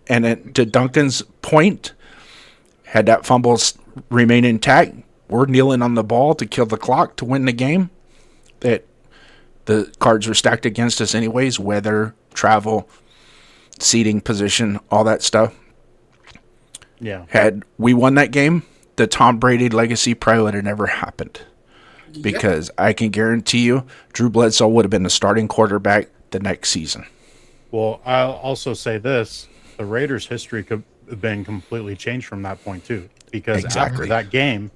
and to Duncan's point, had that fumble remain intact, we're kneeling on the ball to kill the clock to win the game. That the cards were stacked against us anyways, weather, travel, seating position, all that stuff. Yeah. Had we won that game, the Tom Brady legacy probably would have never happened. Because I can guarantee you, Drew Bledsoe would have been the starting quarterback the next season. Well, I'll also say this. The Raiders' history could have been completely changed from that point, too. Because after that game,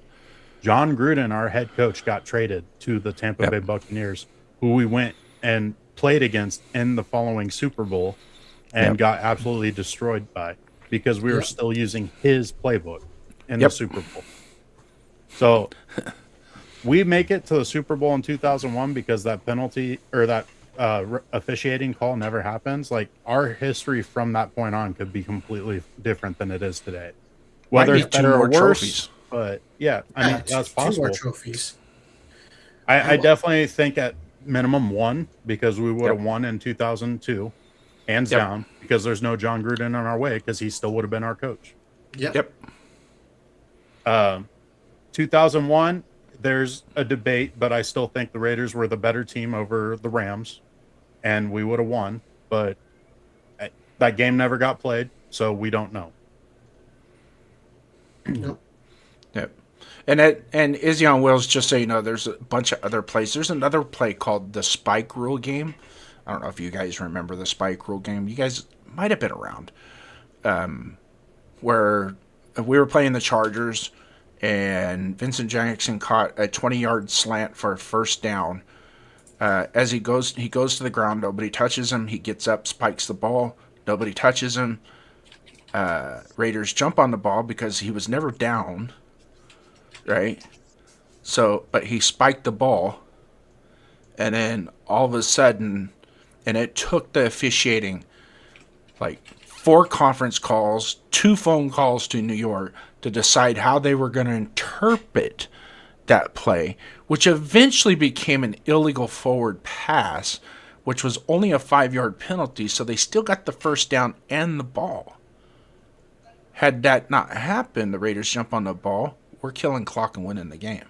John Gruden, our head coach, got traded to the Tampa Bay Buccaneers, who we went and played against in the following Super Bowl and got absolutely destroyed by, because we were still using his playbook in the Super Bowl. So we make it to the Super Bowl in 2001 because that penalty or that officiating call never happens. Like, our history from that point on could be completely different than it is today. Whether it's better or worse, trophies. But yeah, I mean, that's possible. 2 more trophies. I definitely think at minimum 1, because we would have won in 2002, hands down, because there's no John Gruden in our way, because he still would have been our coach. Yep. 2001, there's a debate, but I still think the Raiders were the better team over the Rams, and we would have won. But that game never got played, so we don't know. Nope. Yep. And Izzy on Wheels, just so you know, there's a bunch of other plays. There's another play called the Spike Rule game. I don't know if you guys remember the Spike Rule game. You guys might have been around. Where we were playing the Chargers, and Vincent Jackson caught a 20-yard slant for a first down. As he goes to the ground. Nobody touches him. He gets up, spikes the ball. Nobody touches him. Raiders jump on the ball because he was never down, right? So, but he spiked the ball, and then all of a sudden, and it took the officiating like 4 conference calls, 2 phone calls to New York to decide how they were going to interpret that play, which eventually became an illegal forward pass, which was only a 5-yard penalty, so they still got the first down and the ball. Had that not happened, the Raiders jump on the ball, we're killing clock and winning the game.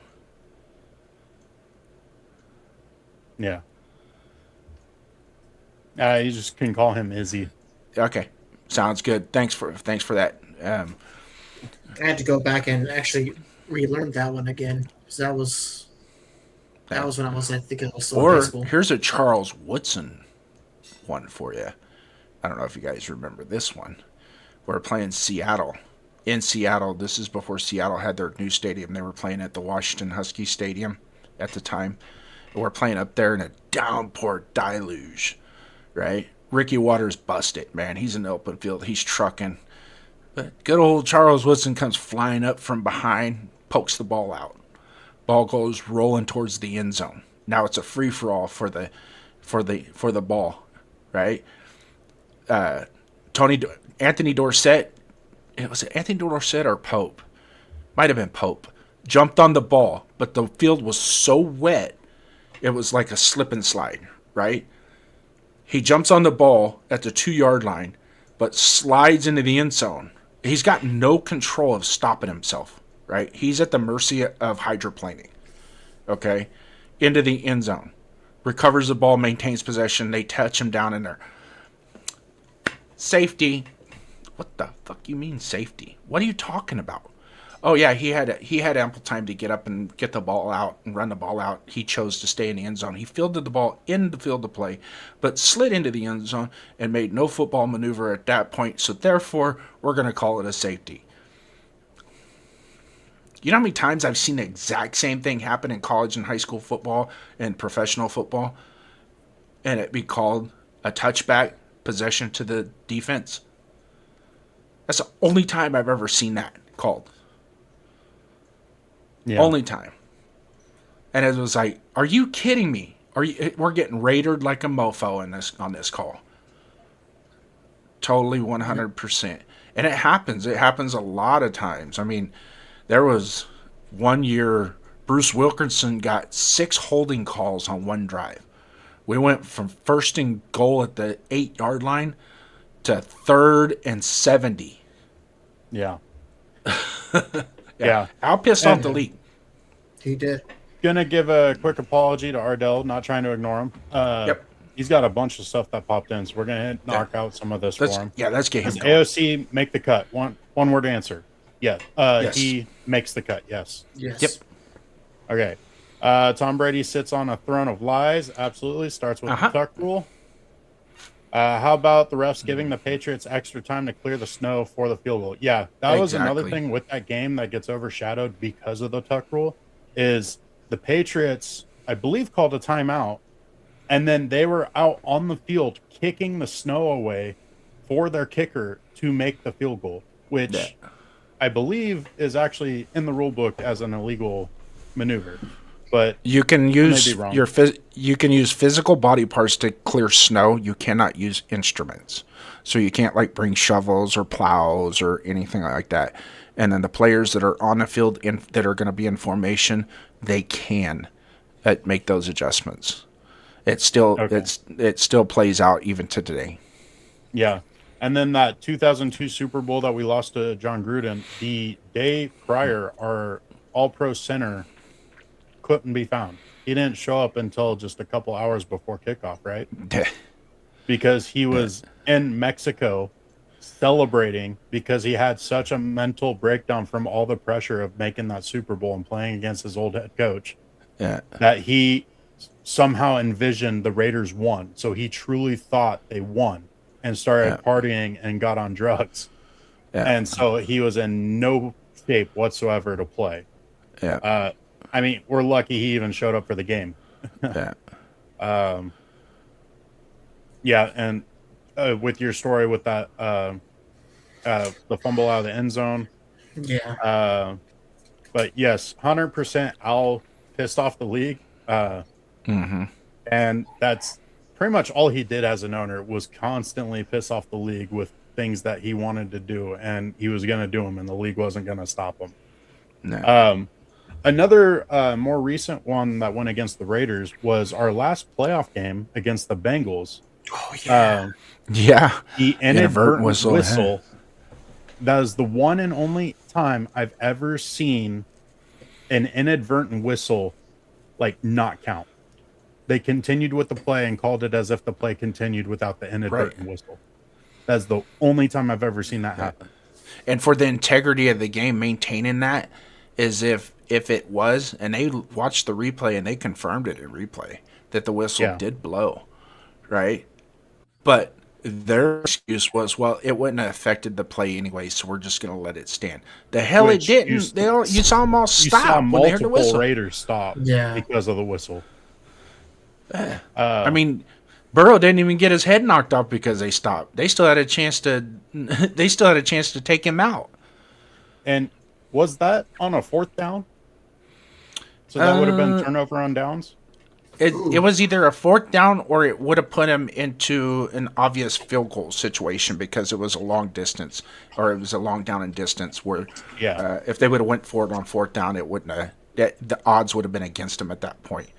Yeah. You just can call him Izzy. Okay, sounds good. Thanks for that. I had to go back and actually relearn that one again, because that was when I was, I think it was still in high school. Here's a Charles Woodson one for you. I don't know if you guys remember this one. We're playing Seattle. In Seattle, this is before Seattle had their new stadium. They were playing at the Washington Huskies Stadium at the time. And we're playing up there in a downpour deluge, right? Ricky Waters busted, man. He's in the open field. He's trucking. But good old Charles Woodson comes flying up from behind, pokes the ball out. Ball goes rolling towards the end zone. Now it's a free for all for the ball, right? Anthony Dorsett, was it Anthony Dorsett or Pope? Might have been Pope. Jumped on the ball, but the field was so wet, it was like a slip and slide, right? He jumps on the ball at the 2-yard line, but slides into the end zone. He's got no control of stopping himself, right? He's at the mercy of hydroplaning, okay? Into the end zone. Recovers the ball, maintains possession. They touch him down in there. Safety. What the fuck you mean safety? What are you talking about? Oh yeah, he had ample time to get up and get the ball out and run the ball out. He chose to stay in the end zone. He fielded the ball in the field of play, but slid into the end zone and made no football maneuver at that point. So therefore, we're going to call it a safety. You know how many times I've seen the exact same thing happen in college and high school football and professional football, and it be called a touchback possession to the defense? That's the only time I've ever seen that called. Yeah. Only time. And it was like, are you kidding me? We're getting raidered like a mofo on this call. Totally 100%. And it happens. It happens a lot of times. I mean, there was one year Bruce Wilkinson got 6 holding calls on one drive. We went from first and goal at the 8-yard line to 3rd and 70. Yeah. Yeah. Al pissed off the league. He did. Gonna give a quick apology to Ardell, not trying to ignore him. Yep. He's got a bunch of stuff that popped in, so we're gonna knock out some of this for him. Yeah, let's get him Does going. AOC make the cut? One word answer. Yeah. Yes. He makes the cut, yes. Yes. Yep. Okay. Tom Brady sits on a throne of lies. Absolutely. Starts with the tuck rule. How about the refs giving the Patriots extra time to clear the snow for the field goal? Yeah, that was another thing with that game that gets overshadowed because of the tuck rule is the Patriots, I believe, called a timeout, and then they were out on the field kicking the snow away for their kicker to make the field goal, which I believe is actually in the rule book as an illegal maneuver. But you can use wrong. you can use physical body parts to clear snow. You cannot use instruments. So you can't like bring shovels or plows or anything like that. And then the players that are on the field that are going to be in formation, they can make those adjustments. It still it still plays out even to today. Yeah. And then that 2002 Super Bowl that we lost to John Gruden, the day prior, our all-pro center couldn't be found. He didn't show up until just a couple hours before kickoff, right? Because he was in Mexico celebrating because he had such a mental breakdown from all the pressure of making that Super Bowl and playing against his old head coach. Yeah. That he somehow envisioned the Raiders won. So he truly thought they won and started partying and got on drugs. Yeah. And so he was in no shape whatsoever to play. Yeah. I mean, we're lucky he even showed up for the game. Yeah. Yeah, and with your story with that, the fumble out of the end zone. Yeah. But yes, 100% Al pissed off the league. And that's pretty much all he did as an owner was constantly piss off the league with things that he wanted to do, and he was going to do them, and the league wasn't going to stop him. No. Another more recent one that went against the Raiders was our last playoff game against the Bengals. Oh, yeah. The inadvertent whistle. That is the one and only time I've ever seen an inadvertent whistle, like, not count. They continued with the play and called it as if the play continued without the inadvertent whistle. That's the only time I've ever seen that happen. And for the integrity of the game, maintaining that is if it was, and they watched the replay and they confirmed it in replay, that the whistle did blow, right? But their excuse was, well, it wouldn't have affected the play anyway, so we're just going to let it stand. The hell it didn't. You saw them all stop when they heard the whistle. Raiders stop because of the whistle. I mean, Burrow didn't even get his head knocked off because they stopped. They still had a chance to. They still had a chance to take him out. And was that on a 4th down? So that would have been turnover on downs? It was either a 4th down or it would have put him into an obvious field goal situation because it was a long distance, or it was a long down and distance where if they would have went for it on 4th down, it wouldn't have. The odds would have been against him at that point.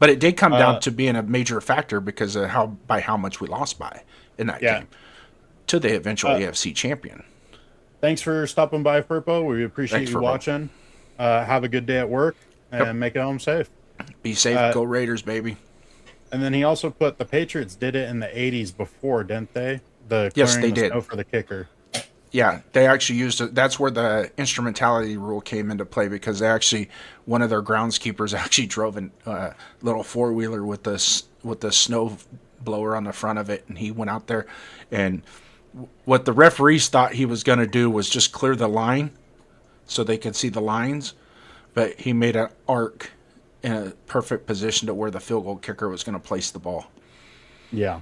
But it did come down to being a major factor because of how much we lost by in that game to the eventual AFC champion. Thanks for stopping by, Furpo. We appreciate you watching. Have a good day at work and make it home safe. Be safe. Go Raiders, baby. And then he also put the Patriots did it in the 80s before, didn't they? Yes, they did. Snow for the kicker. Yeah, they actually used it. That's where the instrumentality rule came into play because they actually, one of their groundskeepers actually drove a little 4-wheeler with the snow blower on the front of it, and he went out there, and what the referees thought he was going to do was just clear the line so they could see the lines, but he made an arc in a perfect position to where the field goal kicker was going to place the ball. Yeah.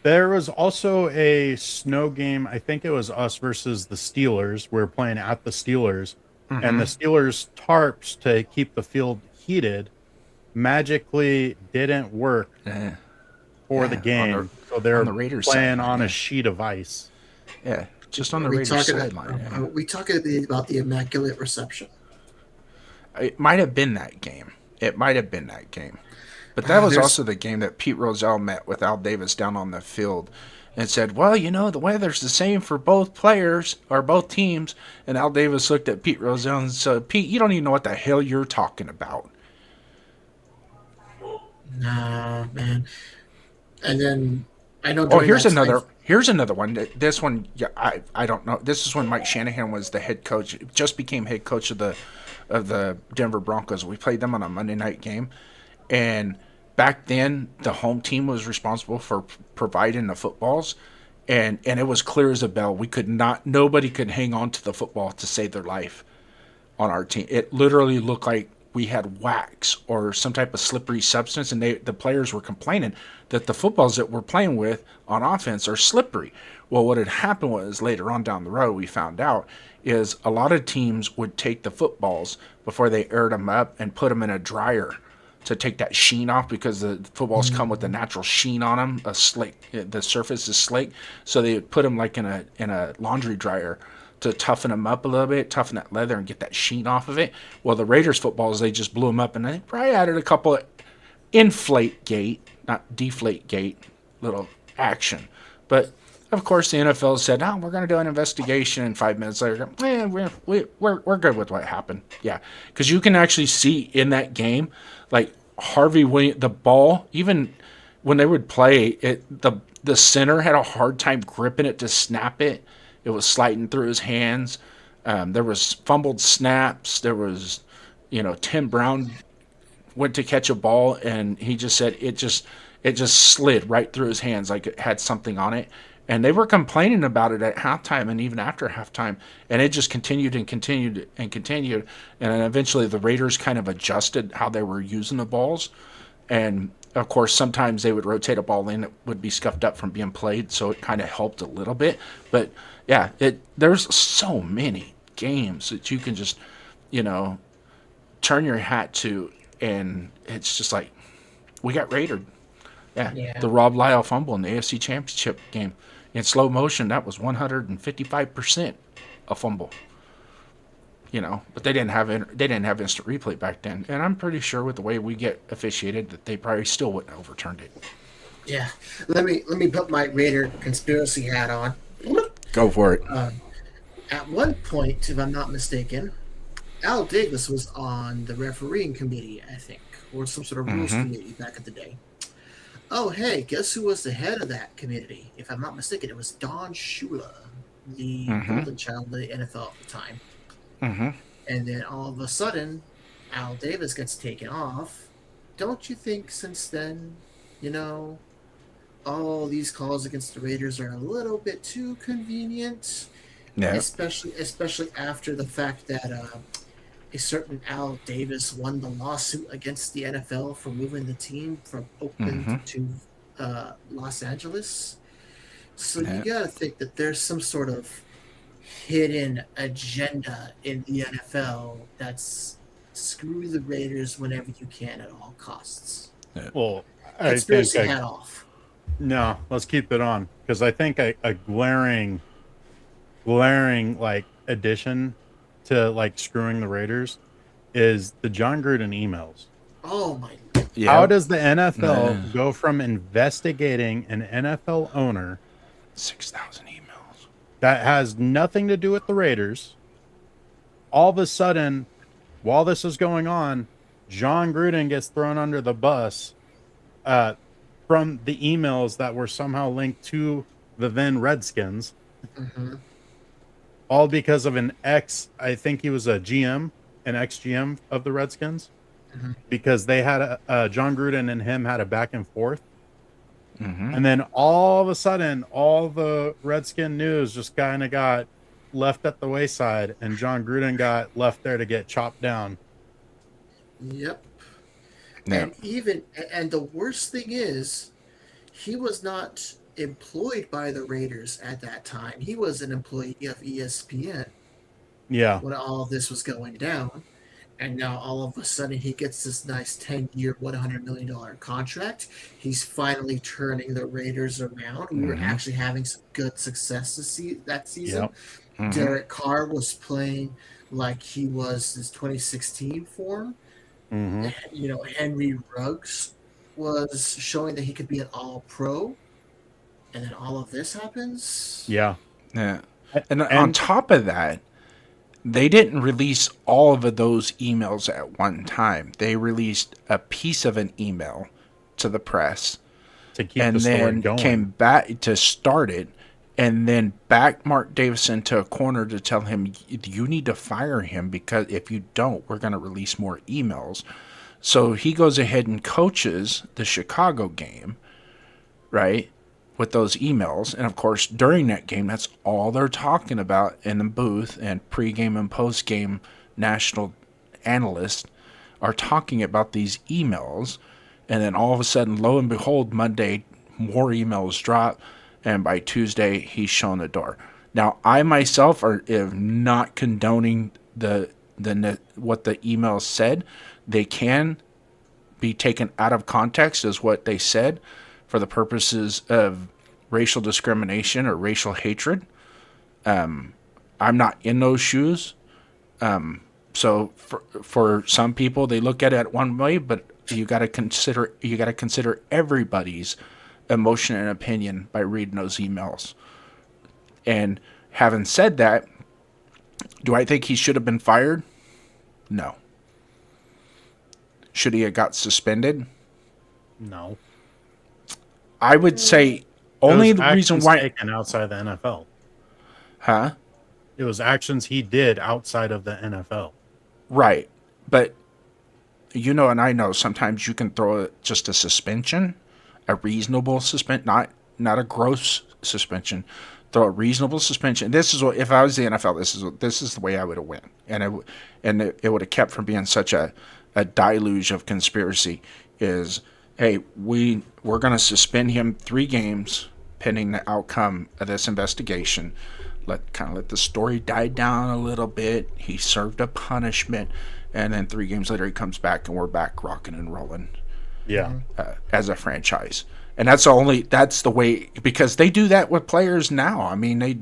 There was also a snow game. I think it was us versus the Steelers. We were playing at the Steelers, and the Steelers' tarps to keep the field heated magically didn't work for the game. So they're the Raiders playing on a sheet of ice. Yeah. just on the Are we Raiders talking? sideline. Yeah. Are we talking about the immaculate reception? It might have been that game. It might have been that game. But that was There's- also the game that Pete Rozelle met with Al Davis down on the field and said, well, the weather's the same for both players or both teams. And Al Davis looked at Pete Rozelle and said, Pete, you don't even know what the hell you're talking about. Nah, man. And then I know. Oh, during here's that another. time- Here's another one. This one, yeah, I don't know. This is when Mike Shanahan was the head coach. Just became head coach of the Denver Broncos. We played them on a Monday night game, and back then the home team was responsible for providing the footballs, and it was clear as a bell. Nobody could hang on to the football to save their life on our team. It literally looked like we had wax or some type of slippery substance, and the players were complaining that the footballs that we're playing with on offense are slippery. Well, what had happened was later on down the road, we found out is a lot of teams would take the footballs before they aired them up and put them in a dryer to take that sheen off, because the footballs come with a natural sheen on them, a slick. The surface is slick, so they would put them like in a laundry dryer to toughen them up a little bit, toughen that leather and get that sheen off of it. Well, the Raiders footballs, they just blew them up, and they probably added a couple of inflate gate, not deflate gate, little action. But of course, the NFL said, "Oh, we're going to do an investigation." And 5 minutes later, we're good with what happened. Yeah, because you can actually see in that game, like Harvey Williams, the ball, even when they would play it, the center had a hard time gripping it to snap it. It was sliding through his hands. There was fumbled snaps. There was, Tim Brown went to catch a ball, and he just said it just slid right through his hands like it had something on it. And they were complaining about it at halftime and even after halftime, and it just continued and continued and continued. And then eventually the Raiders kind of adjusted how they were using the balls. And of course, sometimes they would rotate a ball in that would be scuffed up from being played, so it kind of helped a little bit. But yeah, there's so many games that you can just, turn your hat to, and it's just like, we got raided. Yeah. The Rob Lyle fumble in the AFC Championship game. In slow motion, that was 155% a fumble. But they didn't have instant replay back then, and I'm pretty sure with the way we get officiated that they probably still wouldn't have overturned it. Yeah, let me put my Raider conspiracy hat on. Go for it. At one point, if I'm not mistaken, Al Davis was on the refereeing committee, I think, or some sort of rules committee back in the day. Oh, hey, guess who was the head of that committee? If I'm not mistaken, it was Don Shula, the golden child of the NFL at the time. And then all of a sudden, Al Davis gets taken off. Don't you think since then, all these calls against the Raiders are a little bit too convenient? Yeah. Especially after the fact that a certain Al Davis won the lawsuit against the NFL for moving the team from Oakland to Los Angeles. So you gotta think that there's some sort of hidden agenda in the NFL that's screw the Raiders whenever you can at all costs. Well, Conspiracy hat off. No, let's keep it on, because I think a glaring like addition to like screwing the Raiders is the John Gruden emails. Oh my! Yeah. How does the NFL go from investigating an NFL owner 6,000 emails that has nothing to do with the Raiders? All of a sudden, while this is going on, John Gruden gets thrown under the bus from the emails that were somehow linked to the then Redskins. All because of I think he was a GM, an ex-GM of the Redskins, because they had John Gruden and him had a back and forth. And then all of a sudden, all the Redskin news just kind of got left at the wayside, and John Gruden got left there to get chopped down. Yep. Yeah. And the worst thing is, he was not employed by the Raiders at that time. He was an employee of ESPN. Yeah. When all of this was going down, And now all of a sudden he gets this nice 10-year, $100 million contract. He's finally turning the Raiders around. We were actually having some good success that season. Yep. Derek Carr was playing like he was his 2016 form. Henry Ruggs was showing that he could be an all-pro. And then all of this happens. Yeah. Yeah. And on top of that, they didn't release all of those emails at one time. They released a piece of an email to the press to keep and the story then going. came back to start it and then backed Mark Davison to a corner to tell him, you need to fire him because if you don't, we're going to release more emails. So he goes ahead and coaches the Chicago game, right? With those emails. And of course, during that game, that's all they're talking about in the booth, and pregame and postgame national analysts are talking about these emails. And then all of a sudden, lo and behold, Monday, more emails drop. And by Tuesday, he's shown the door. Now, I myself am not condoning what the emails said. They can be taken out of context as what they said, for the purposes of racial discrimination or racial hatred. I'm not in those shoes. So for some people, they look at it one way, but you got to consider everybody's emotion and opinion by reading those emails. And having said that, do I think he should have been fired? No. Should he have got suspended? No. I would say only the reason why taken outside the NFL. Huh? It was actions he did outside of the NFL. Right. But and I know sometimes you can throw just a suspension, a reasonable suspension, not a gross suspension. Throw a reasonable suspension. This is what, if I was the NFL, this is the way I would have went. And it would have kept from being such a deluge of conspiracy. Is, hey, we're going to suspend him 3 games pending the outcome of this investigation. Let the story die down a little bit. He served a punishment, and then 3 games later he comes back and we're back rocking and rolling. Yeah, as a franchise. And that's the way, because they do that with players now. I mean, they,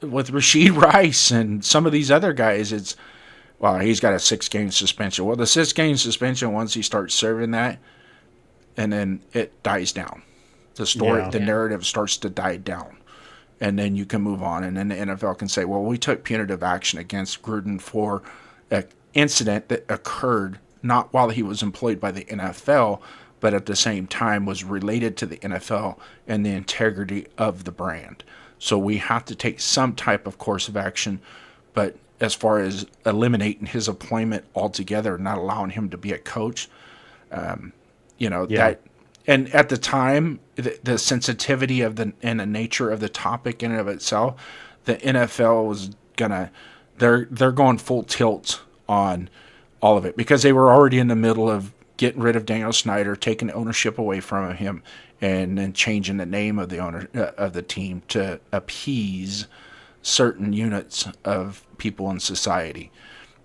with Rashid Rice and some of these other guys, it's, well, he's got a 6-game suspension. Well, the 6-game suspension, once he starts serving that, and then it dies down. The story, the narrative starts to die down. And then you can move on. And then the NFL can say, well, we took punitive action against Gruden for an incident that occurred not while he was employed by the NFL, but at the same time was related to the NFL and the integrity of the brand. So we have to take some type of course of action. But as far as eliminating his employment altogether, not allowing him to be a coach, that, and at the time, the sensitivity of and the nature of the topic in and of itself, the NFL was they're going full tilt on all of it, because they were already in the middle of getting rid of Daniel Snyder, taking ownership away from him, and then changing the name of the owner of the team to appease certain units of people in society.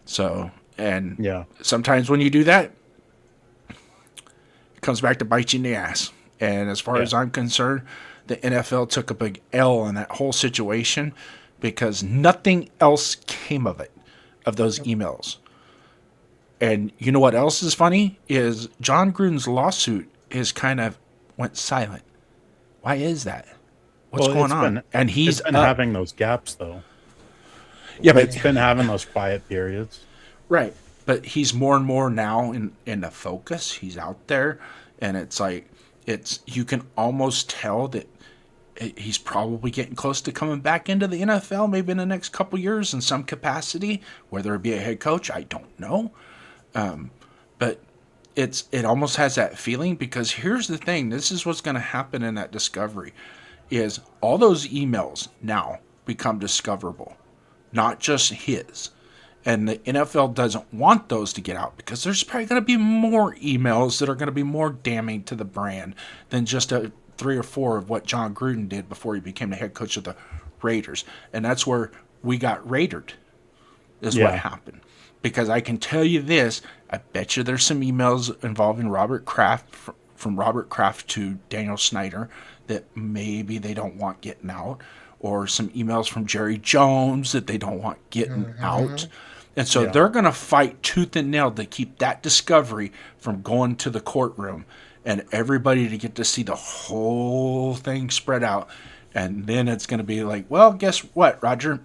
So, and sometimes when you do that, it comes back to bite you in the ass. And as far as I'm concerned, the NFL took a big L in that whole situation, because nothing else came of it, of those emails. And you know what else is funny? Is John Gruden's lawsuit is kind of went silent. Why is that? What's going on? And he's been having those gaps, though. Yeah, but it's been having those quiet periods. Right. But he's more and more now in the focus. He's out there, and it's like, you can almost tell that he's probably getting close to coming back into the NFL, maybe in the next couple years in some capacity, whether it be a head coach, I don't know. But it almost has that feeling, because here's the thing, this is what's going to happen in that discovery, is all those emails now become discoverable, not just his. And the NFL doesn't want those to get out, because there's probably going to be more emails that are going to be more damning to the brand than just 3 or 4 of what John Gruden did before he became the head coach of the Raiders. And that's where we got raidered, is what happened. Because I can tell you this, I bet you there's some emails involving Robert Kraft, from Robert Kraft to Daniel Snyder, that maybe they don't want getting out, or some emails from Jerry Jones that they don't want getting out. And so they're going to fight tooth and nail to keep that discovery from going to the courtroom and everybody to get to see the whole thing spread out. And then it's going to be like, well, guess what, Roger?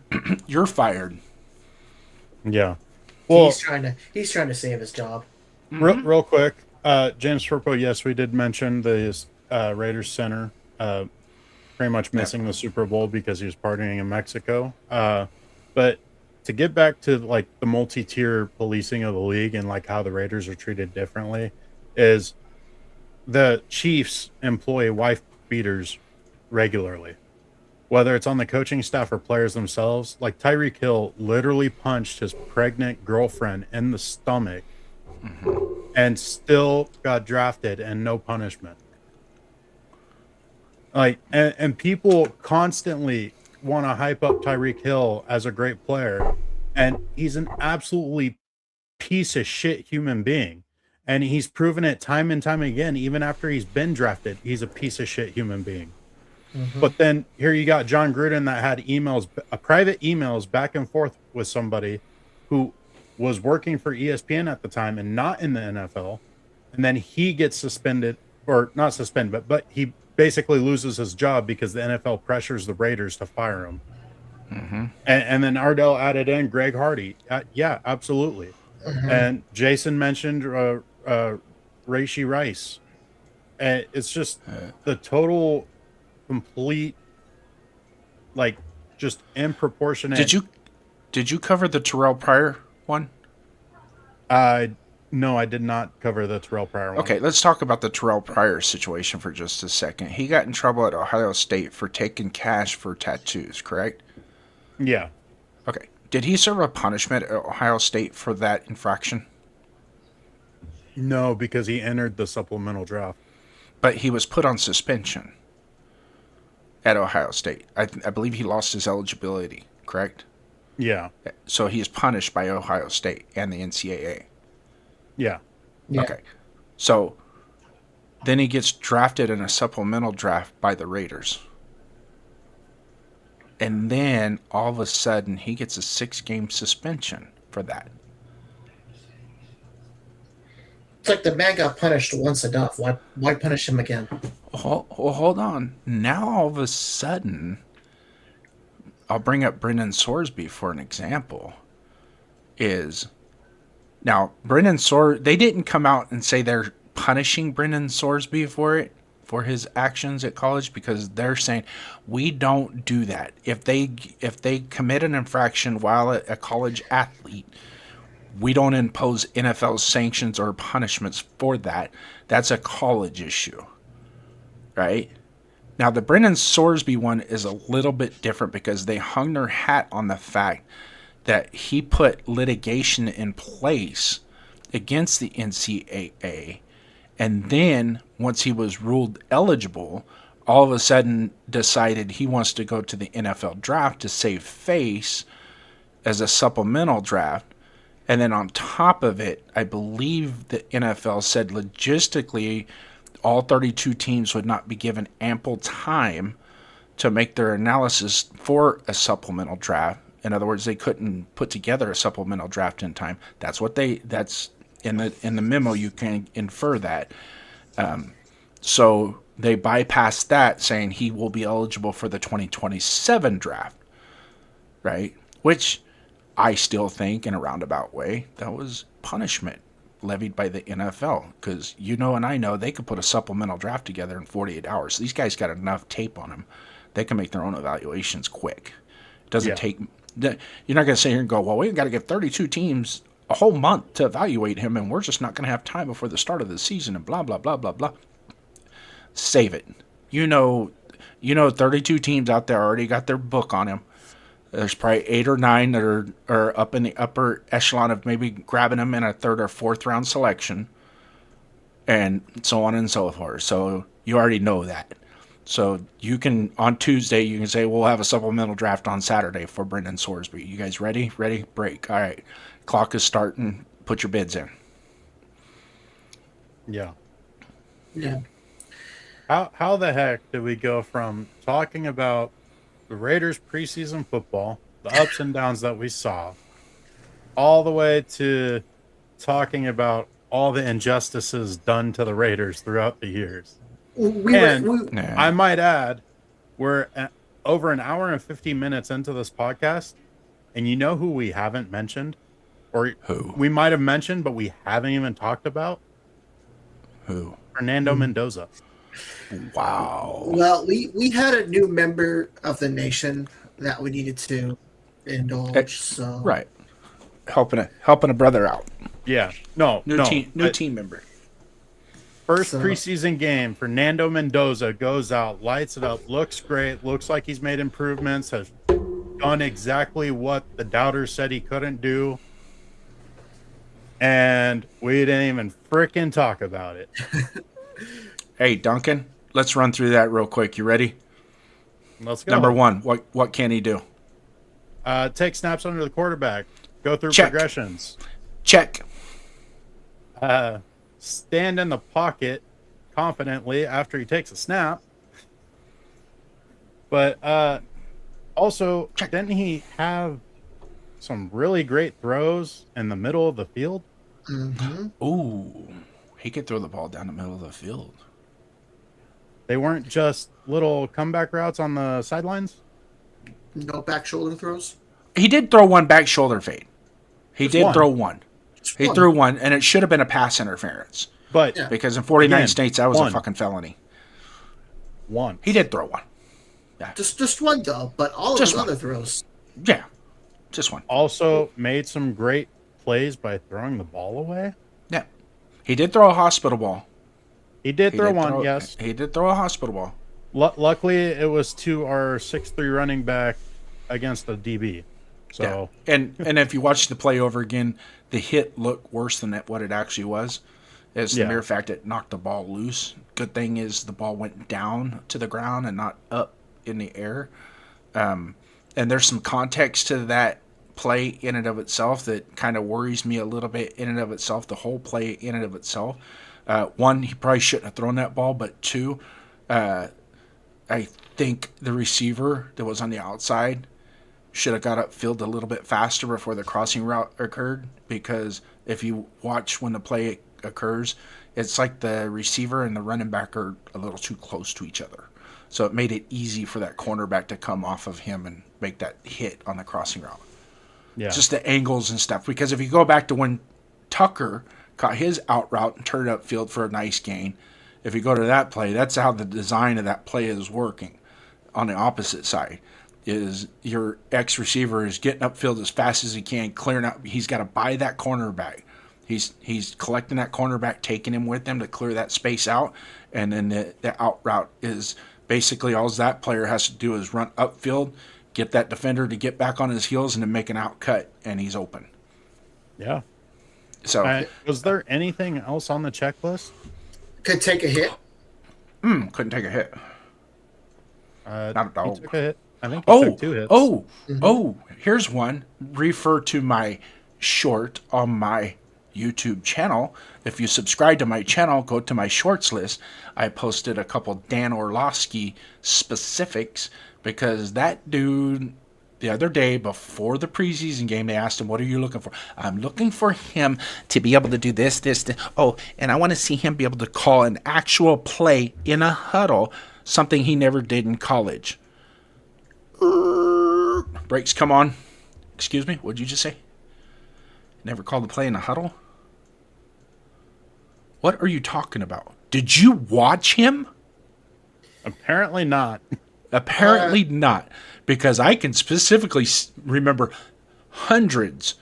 You're fired. Yeah. Well, he's trying to save his job. Real quick, James Firpo, yes, we did mention the Raiders center pretty much missing the Super Bowl because he was partying in Mexico. But to get back to like the multi-tier policing of the league and like how the Raiders are treated differently, is the Chiefs employ wife beaters regularly, whether it's on the coaching staff or players themselves. Like Tyreek Hill literally punched his pregnant girlfriend in the stomach and still got drafted and no punishment. Like, and people constantly want to hype up Tyreek Hill as a great player, and he's an absolutely piece of shit human being. And he's proven it time and time again, even after he's been drafted, he's a piece of shit human being. But then here you got John Gruden that had emails, private emails back and forth with somebody who was working for ESPN at the time and not in the NFL. And then he gets suspended, or not suspended, but he basically loses his job because the NFL pressures the Raiders to fire him. And then Ardell added in Greg Hardy. Yeah, absolutely. And Jason mentioned Rashee Rice. And it's just the total, complete, like, just improportionate. Did you cover the Terrell Pryor one? No, I did not cover the Terrell Pryor one. Okay, let's talk about the Terrell Pryor situation for just a second. He got in trouble at Ohio State for taking cash for tattoos, correct? Yeah. Okay. Did he serve a punishment at Ohio State for that infraction? No, because he entered the supplemental draft. But he was put on suspension at Ohio State. I believe he lost his eligibility, correct? Yeah. So he is punished by Ohio State and the NCAA. Yeah. Okay. So then he gets drafted in a supplemental draft by the Raiders. And then all of a sudden he gets a 6-game suspension for that. It's like the man got punished once enough. Why punish him again? Hold on. Now all of a sudden, I'll bring up Brendan Sorsby for an example. Now, they didn't come out and say they're punishing Brendan Sorsby for his actions at college, because they're saying we don't do that. If they commit an infraction while a college athlete, we don't impose NFL sanctions or punishments for that. That's a college issue, right? Now, the Brendan Sorsby one is a little bit different because they hung their hat on the fact that he put litigation in place against the NCAA, and then once he was ruled eligible, all of a sudden decided he wants to go to the NFL draft to save face as a supplemental draft. And then on top of it, I believe the NFL said logistically all 32 teams would not be given ample time to make their analysis for a supplemental draft. In other words, they couldn't put together a supplemental draft in time. That's in the memo. You can infer that. So they bypassed that, saying he will be eligible for the 2027 draft, right? Which I still think, in a roundabout way, that was punishment levied by the NFL, because and I know they could put a supplemental draft together in 48 hours. These guys got enough tape on them; they can make their own evaluations quick. It doesn't take. You're not going to sit here and go, well, we've got to give 32 teams a whole month to evaluate him, and we're just not going to have time before the start of the season, and blah, blah, blah, blah, blah. Save it. 32 teams out there already got their book on him. There's probably 8 or 9 that are up in the upper echelon of maybe grabbing him in a 3rd or 4th round selection, and so on and so forth. So you already know that. So you can, on Tuesday, you can say, we'll have a supplemental draft on Saturday for Brendan Sorsby. You guys ready? Ready? Break. All right. Clock is starting. Put your bids in. Yeah. Yeah. How the heck did we go from talking about the Raiders preseason football, the ups and downs that we saw, all the way to talking about all the injustices done to the Raiders throughout the years? I might add, we're over an hour and 15 minutes into this podcast, and you know who we haven't mentioned? Or Who? We might have mentioned, but we haven't even talked about? Who? Fernando Mendoza. Wow. Well, we had a new member of the nation that we needed to indulge. So Right. Helping a brother out. Yeah. No. New team member. First preseason game, Fernando Mendoza goes out, lights it up, looks great, looks like he's made improvements, has done exactly what the doubters said he couldn't do. And we didn't even frickin' talk about it. Hey, Duncan, let's run through that real quick. You ready? Let's go. Number one, what can he do? Take snaps under the quarterback. Go through Check. progressions. Check. Stand in the pocket confidently after he takes a snap. But also, didn't he have some really great throws in the middle of the field? Mm-hmm. Ooh, he could throw the ball down the middle of the field. They weren't just little comeback routes on the sidelines? No back shoulder throws? He did throw one back shoulder fade. He did one. throw one. Just He one. threw one, and it should have been a pass interference. But Yeah. Because in 49 Again, states, that was one. a fucking felony. one. He did throw one. Just one, though. But all of Just his one. other throws. Yeah, just one. Also made some great plays by throwing the ball away. Yeah. He did throw a hospital ball. He did He throw did one, yes. He did throw a hospital ball. Luckily, it was to our 6'3" running back against a DB. So, Yeah. And if you watch the play over again, the hit looked worse than what it actually was. It's the Yeah. mere fact it knocked the ball loose. Good thing is the ball went down to the ground and not up in the air. And there's some context to that play in and of itself that kind of worries me a little bit in and of itself, the whole play in and of itself. One, he probably shouldn't have thrown that ball, but two, I think the receiver that was on the outside should have got upfield a little bit faster before the crossing route occurred, because if you watch when the play occurs, it's like the receiver and the running back are a little too close to each other. So it made it easy for that cornerback to come off of him and make that hit on the crossing route. yeah. Just the angles and stuff. Because if you go back to when Tucker caught his out route and turned upfield for a nice gain, if you go to that play, that's how the design of that play is working. On the opposite side is your ex-receiver is getting upfield as fast as he can, clearing out. He's got to buy that cornerback. He's collecting that cornerback, taking him with him to clear that space out, and then the out route is basically all that player has to do is run upfield, get that defender to get back on his heels, and then make an out cut, and he's open. Yeah. So Was there anything else on the checklist? Could take a hit. couldn't take a hit. Not at all. He took a hit. I think he took 2 hits. Here's one. Refer to my short on my YouTube channel. If you subscribe to my channel, go to my shorts list. I posted a couple Dan Orlovsky specifics because that dude, the other day before the preseason game, they asked him, "What are you looking for?" "I'm looking for him to be able to do this. Oh, and I want to see him be able to call an actual play in a huddle, something he never did in college." Brakes come on. Excuse me, what'd you just say? Never called the play in a huddle? What are you talking about? Did you watch him? Apparently not. Apparently not, because I can specifically remember hundreds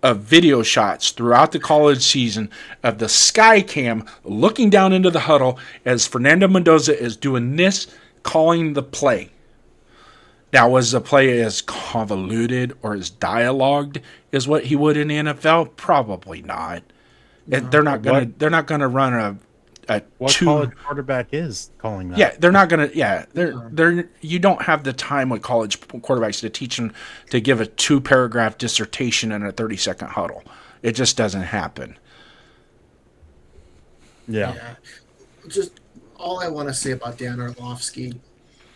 of video shots throughout the college season of the sky cam looking down into the huddle as Fernando Mendoza is doing this, calling the play. Now, was the play as convoluted or as dialogued as what he would in the NFL? Probably not. They're not gonna run what college quarterback is calling that? Yeah, they're not gonna. Yeah, they're. You don't have the time with college quarterbacks to teach them to give a 2-paragraph dissertation in a 30-second huddle. It just doesn't happen. Yeah. Just all I want to say about Dan Orlovsky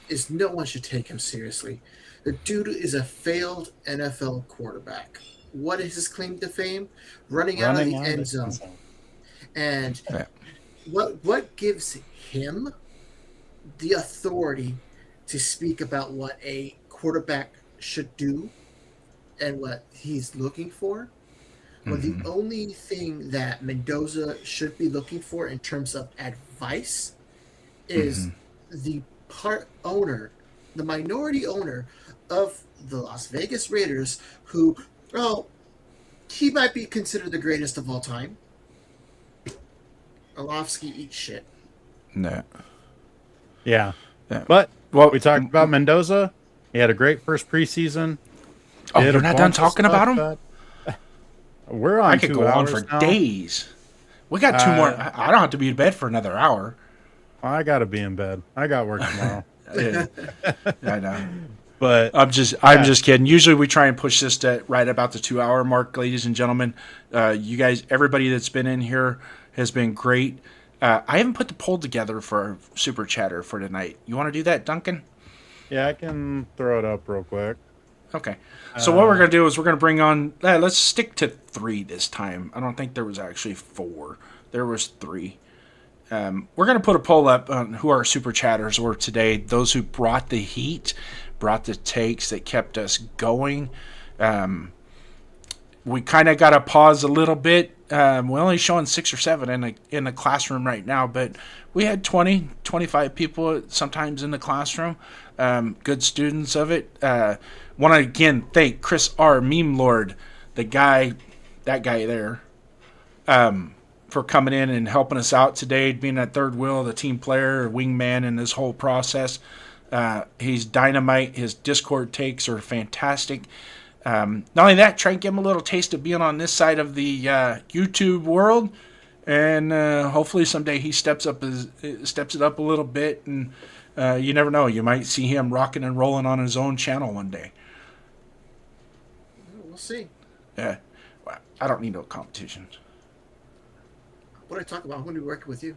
is no one should take him seriously. The dude is a failed NFL quarterback. What is his claim to fame? Running out of the end zone. And what gives him the authority to speak about what a quarterback should do and what he's looking for? Well, the only thing that Mendoza should be looking for in terms of advice is the minority owner of the Las Vegas Raiders, who, he might be considered the greatest of all time. Orlovsky eats shit. No. Yeah. But we talked about Mendoza. He had a great first preseason. Oh, we're not done talking about him? We're on. I could go on for days. We got 2 more. I don't have to be in bed for another hour. I got to be in bed. I got work tomorrow. Yeah, I know. But I'm just kidding. Usually we try and push this to right about the 2-hour mark, ladies and gentlemen. You guys, everybody that's been in here has been great. I haven't put the poll together for Super Chatter for tonight. You want to do that, Duncan? Yeah, I can throw it up real quick. Okay. So what we're going to do is we're going to bring on, let's stick to 3 this time. I don't think there was actually 4. There was 3. We're going to put a poll up on who our Super Chatters were today. Those who brought the heat, brought the takes that kept us going. We kind of got to pause a little bit. We're only showing 6 or 7 in the classroom right now, but we had 20, 25 people sometimes in the classroom. Good students of it. Want to again thank Chris R. Meme Lord, that guy there, for coming in and helping us out today, being that third wheel, the team player, wingman in this whole process. He's dynamite. His Discord takes are fantastic. Not only that, try and give him a little taste of being on this side of the YouTube world, and hopefully someday he steps it up a little bit, and you never know, you might see him rocking and rolling on his own channel one day. We'll see. Yeah, well, I don't need no competitions. What I talk about, I'm going to be working with you.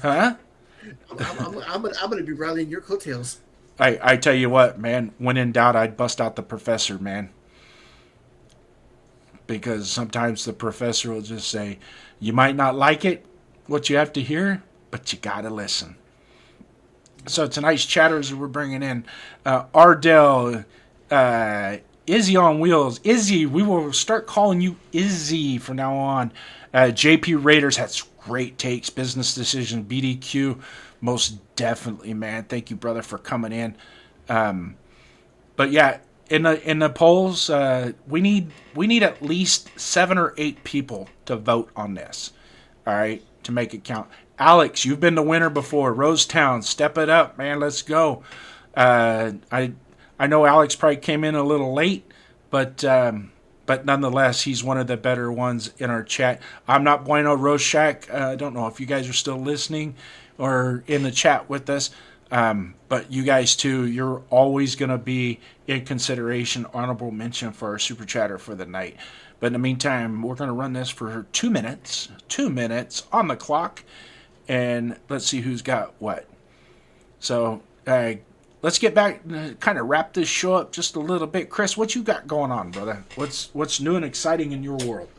Huh? I'm going to be rallying your coattails. I tell you what, man, when in doubt, I'd bust out the professor, man. Because sometimes the professor will just say, you might not like it, what you have to hear, but you got to listen. So tonight's chatters that we're bringing in, Ardell, Izzy on Wheels. Izzy, we will start calling you Izzy from now on. JP Raiders has great takes, business decision, BDQ, most definitely, man. Thank you, brother, for coming in. But yeah, in the polls, we need at least 7 or 8 people to vote on this. All right, to make it count. Alex, you've been the winner before. Rosetown, step it up, man. Let's go. I know Alex probably came in a little late, but nonetheless, he's one of the better ones in our chat. I'm not Bueno Rorschach. I don't know if you guys are still listening or in the chat with us. But you guys too, you're always going to be in consideration, honorable mention for our Super Chatter for the night. But in the meantime, we're going to run this for 2 minutes. 2 minutes on the clock. And let's see who's got what. So, let's get back, kind of wrap this show up just a little bit. Chris, what you got going on, brother? What's new and exciting in your world?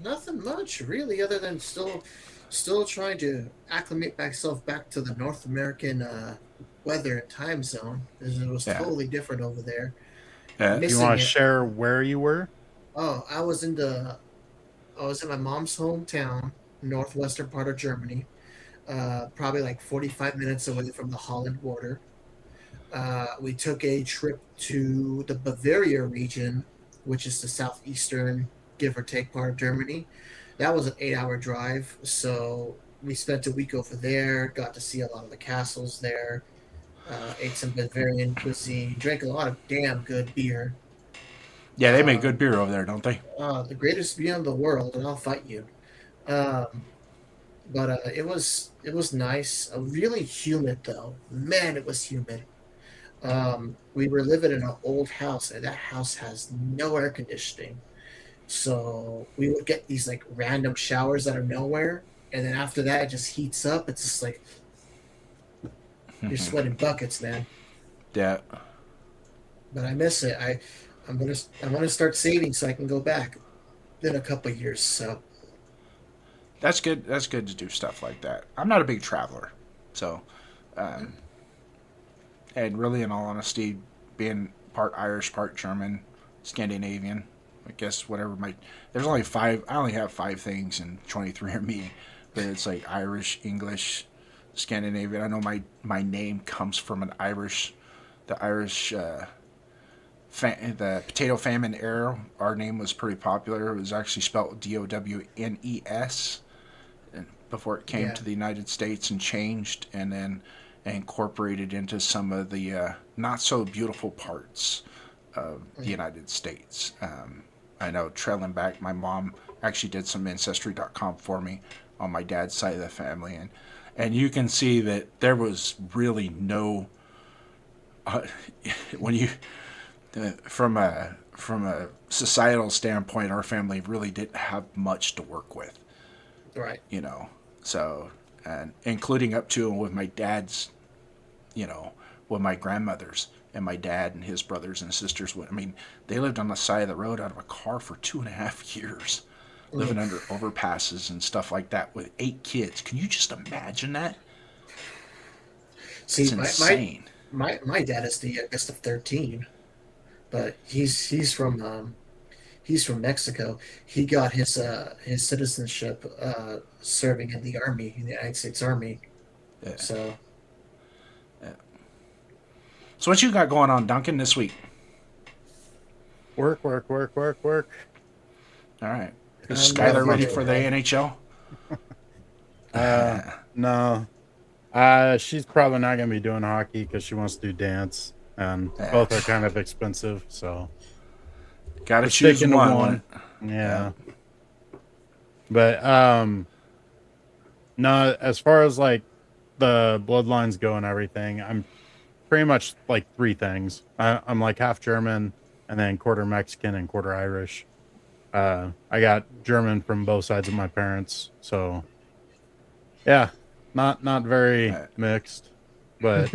Nothing much, really, other than still trying to acclimate myself back to the North American weather and time zone, because it was totally different over there. You want to share where you were? Oh, I was in my mom's hometown, northwestern part of Germany. Probably like 45 minutes away from the Holland border. We took a trip to the Bavaria region, which is the southeastern, give or take, part of Germany. That was an 8-hour drive, so we spent a week over there, got to see a lot of the castles there, ate some Bavarian cuisine, drank a lot of damn good beer. Yeah, they make good beer over there, don't they? The greatest beer in the world, and I'll fight you. But it was nice. Really humid though. Man, it was humid. We were living in an old house, and that house has no air conditioning. So we would get these like random showers out of nowhere, and then after that, it just heats up. It's just like you're sweating buckets, man. Yeah. But I miss it. I want to start saving so I can go back in a couple of years. So That's good. That's good to do stuff like that. I'm not a big traveler, so, and really, in all honesty, being part Irish, part German, Scandinavian, I guess whatever my there's only five. I only have five things in 23andMe, but it's like Irish, English, Scandinavian. I know my name comes from the Irish. The potato famine era, our name was pretty popular. It was actually spelled Downes before it came yeah, to the United States and changed, and then incorporated into some of the not so beautiful parts of the United States. I know, trailing back, my mom actually did some Ancestry.com for me on my dad's side of the family, and you can see that there was really no when you from a societal standpoint, our family really didn't have much to work with, right. you know. So, and including up to with my dad's, you know, with my grandmothers and my dad and his brothers and sisters. I mean, they lived on the side of the road out of a car for 2.5 years, living under overpasses and stuff like that with 8 kids. Can you just imagine that? See, It's insane. my dad is the youngest of 13, but he's from Mexico. He got his citizenship serving in the army, in the United States Army. Yeah. So So what you got going on, Duncan, this week? Work, work, work, work, work. All right. Is not Skylar ready really, for the right? NHL? No. She's probably not going to be doing hockey because she wants to do dance, and both are kind of expensive. So Got to we're choose sticking to one. Yeah. But no, as far as like the bloodlines go and everything, I'm pretty much like 3 things. I'm like half German and then quarter Mexican and quarter Irish. I got German from both sides of my parents, so yeah, not very mixed. But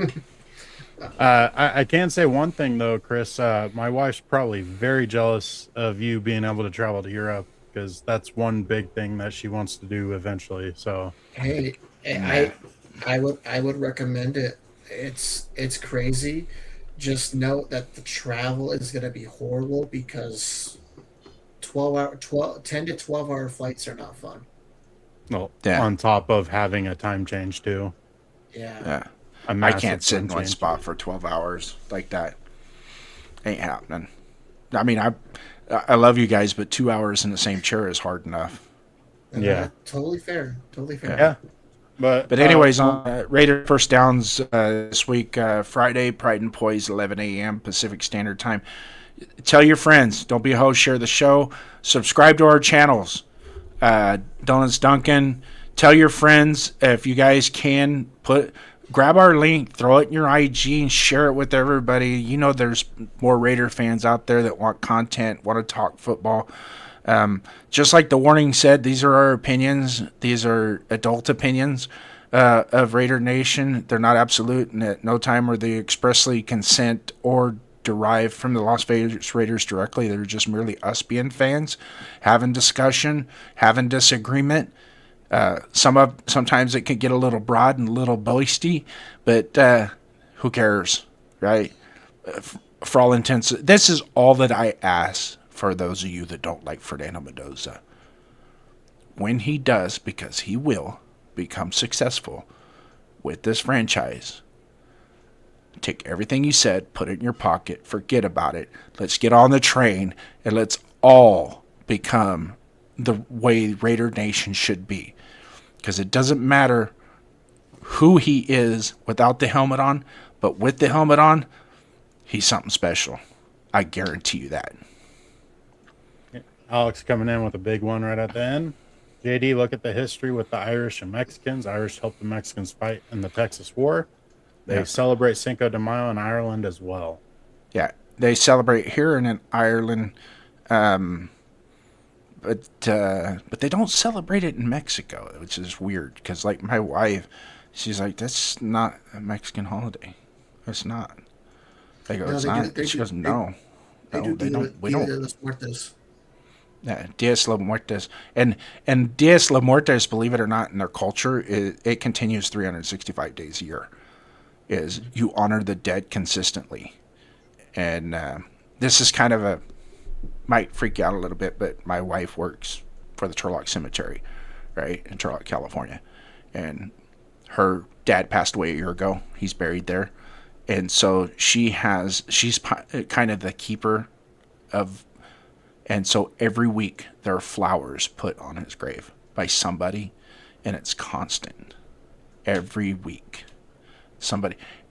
I can say one thing though, Chris. My wife's probably very jealous of you being able to travel to Europe because that's one big thing that she wants to do eventually. So hey, I would recommend it. It's crazy. Just note that the travel is going to be horrible because 10 to 12 hour flights are not fun. well, Yeah. on top of having a time change too. Yeah. Yeah. A I massive can't sit in time one change. spot for 12 hours like that. Ain't happening. I mean, I love you guys, but 2 hours in the same chair is hard enough. Yeah. Totally fair. Totally fair. Yeah. But But anyways, on Raider first downs this week, Friday, Pride and Poise, 11 a.m. Pacific Standard Time. Tell your friends. Don't be a host. Share the show. Subscribe to our channels. Donuts Duncan. Tell your friends if you guys can grab our link, throw it in your IG, and share it with everybody. You know, there's more Raider fans out there that want content, want to talk football. Just like the warning said, these are our opinions. These are adult opinions of Raider Nation. They're not absolute, and at no time are they expressly consent or derived from the Las Vegas Raiders directly. They're just merely us being fans, having discussion, having disagreement. Sometimes it can get a little broad and a little boasty, but who cares, right? For all intents, this is all that I ask for those of you that don't like Fernando Mendoza. When he does, because he will become successful with this franchise, take everything you said, put it in your pocket, forget about it. Let's get on the train, and let's all become the way Raider Nation should be. Because it doesn't matter who he is without the helmet on, but with the helmet on, he's something special. I guarantee you that. Alex coming in with a big one right at the end. JD, look at the history with the Irish and Mexicans. Irish helped the Mexicans fight in the Texas War. They Yeah. celebrate Cinco de Mayo in Ireland as well. Yeah, they celebrate here and in Ireland, but they don't celebrate it in Mexico, which is weird. Because like my wife, she's like, "That's not a Mexican holiday. It's not." I go, No, "It's they not." do. She goes, "No, They no, do they don't. We Dia don't." de los Muertos. Yeah, Dias de Muertos, and Dias de Muertos, believe it or not, in their culture, it continues 365 days a year. Is you honor the dead consistently, and this is kind of might freak you out a little bit, but my wife works for the Turlock Cemetery, right, in Turlock, California. And her dad passed away a year ago. He's buried there. And so she's kind of the keeper of, and so every week there are flowers put on his grave by somebody, and it's constant. Every week.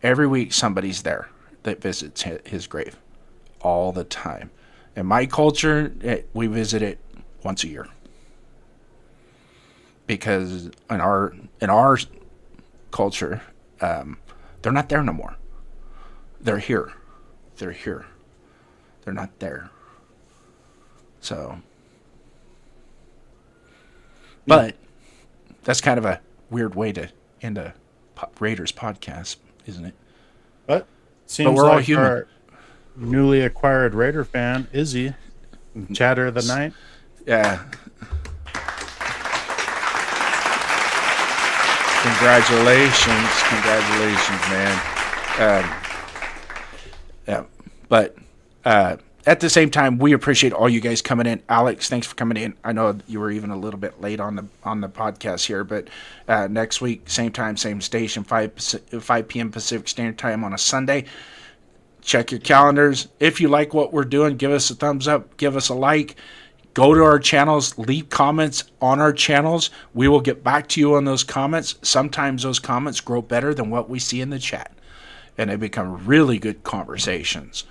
Every week somebody's there that visits his grave all the time. In my culture, we visit it once a year because in our culture, they're not there no more. They're here. They're here. They're not there. So, but that's kind of a weird way to end a Raiders podcast, isn't it? But seems we're all like human. our newly acquired Raider fan, Izzy, chatter of the night. Yeah. Congratulations, man. Yeah, but at the same time, we appreciate all you guys coming in. Alex, thanks for coming in. I know you were even a little bit late on the podcast here, but next week, same time, same station, 5 p.m. Pacific Standard Time on a Sunday. Check your calendars. If you like what we're doing, give us a thumbs up, give us a like. Go to our channels, leave comments on our channels. We will get back to you on those comments. Sometimes those comments grow better than what we see in the chat, and they become really good conversations.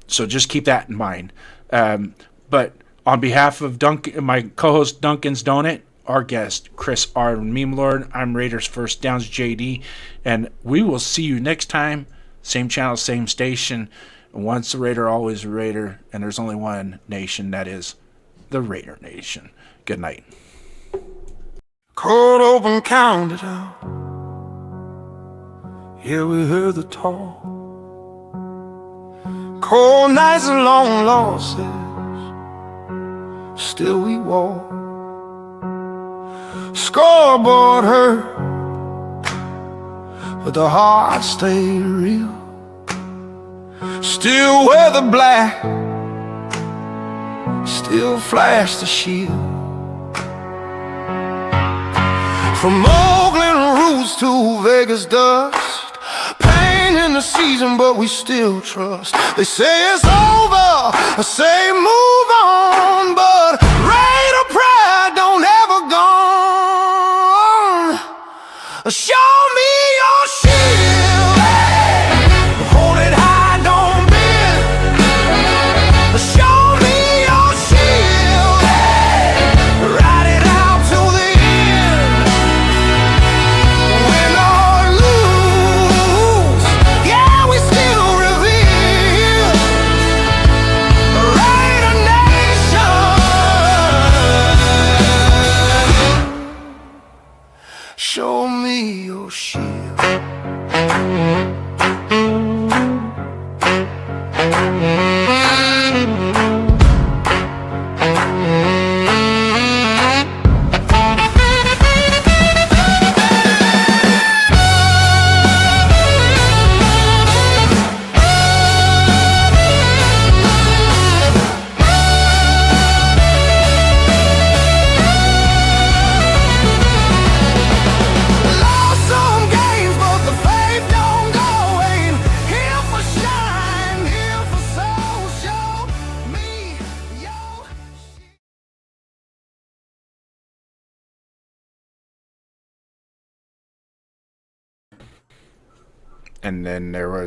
So just keep that in mind. But on behalf of Duncan, my co-host Duncan's Donut, our guest Chris R. Meme Lord, I'm Raiders First Downs JD, and we will see you next time. Same channel, same station. Once a Raider, always a Raider, and there's only one nation, that is the Raider Nation. Good night. Cold open, counted out. Yeah, we heard the talk. Cold nights and long losses, still we walk. Scoreboard hurt, but the heart stayed real. Still wear the black, still flash the shield. From Oakland roots to Vegas dust, pain in the season, but we still trust. They say it's over, I say move on, but Raider pride don't ever gone. Show me your shield, hold it high, don't bend. Show me your shield, ride it out to the end. Win or lose, yeah, we still reveal Raider Nation. Show me your shield. Lost some games, but the faith don't go. Ain't here for shine, here for soul. Show me your. And then there was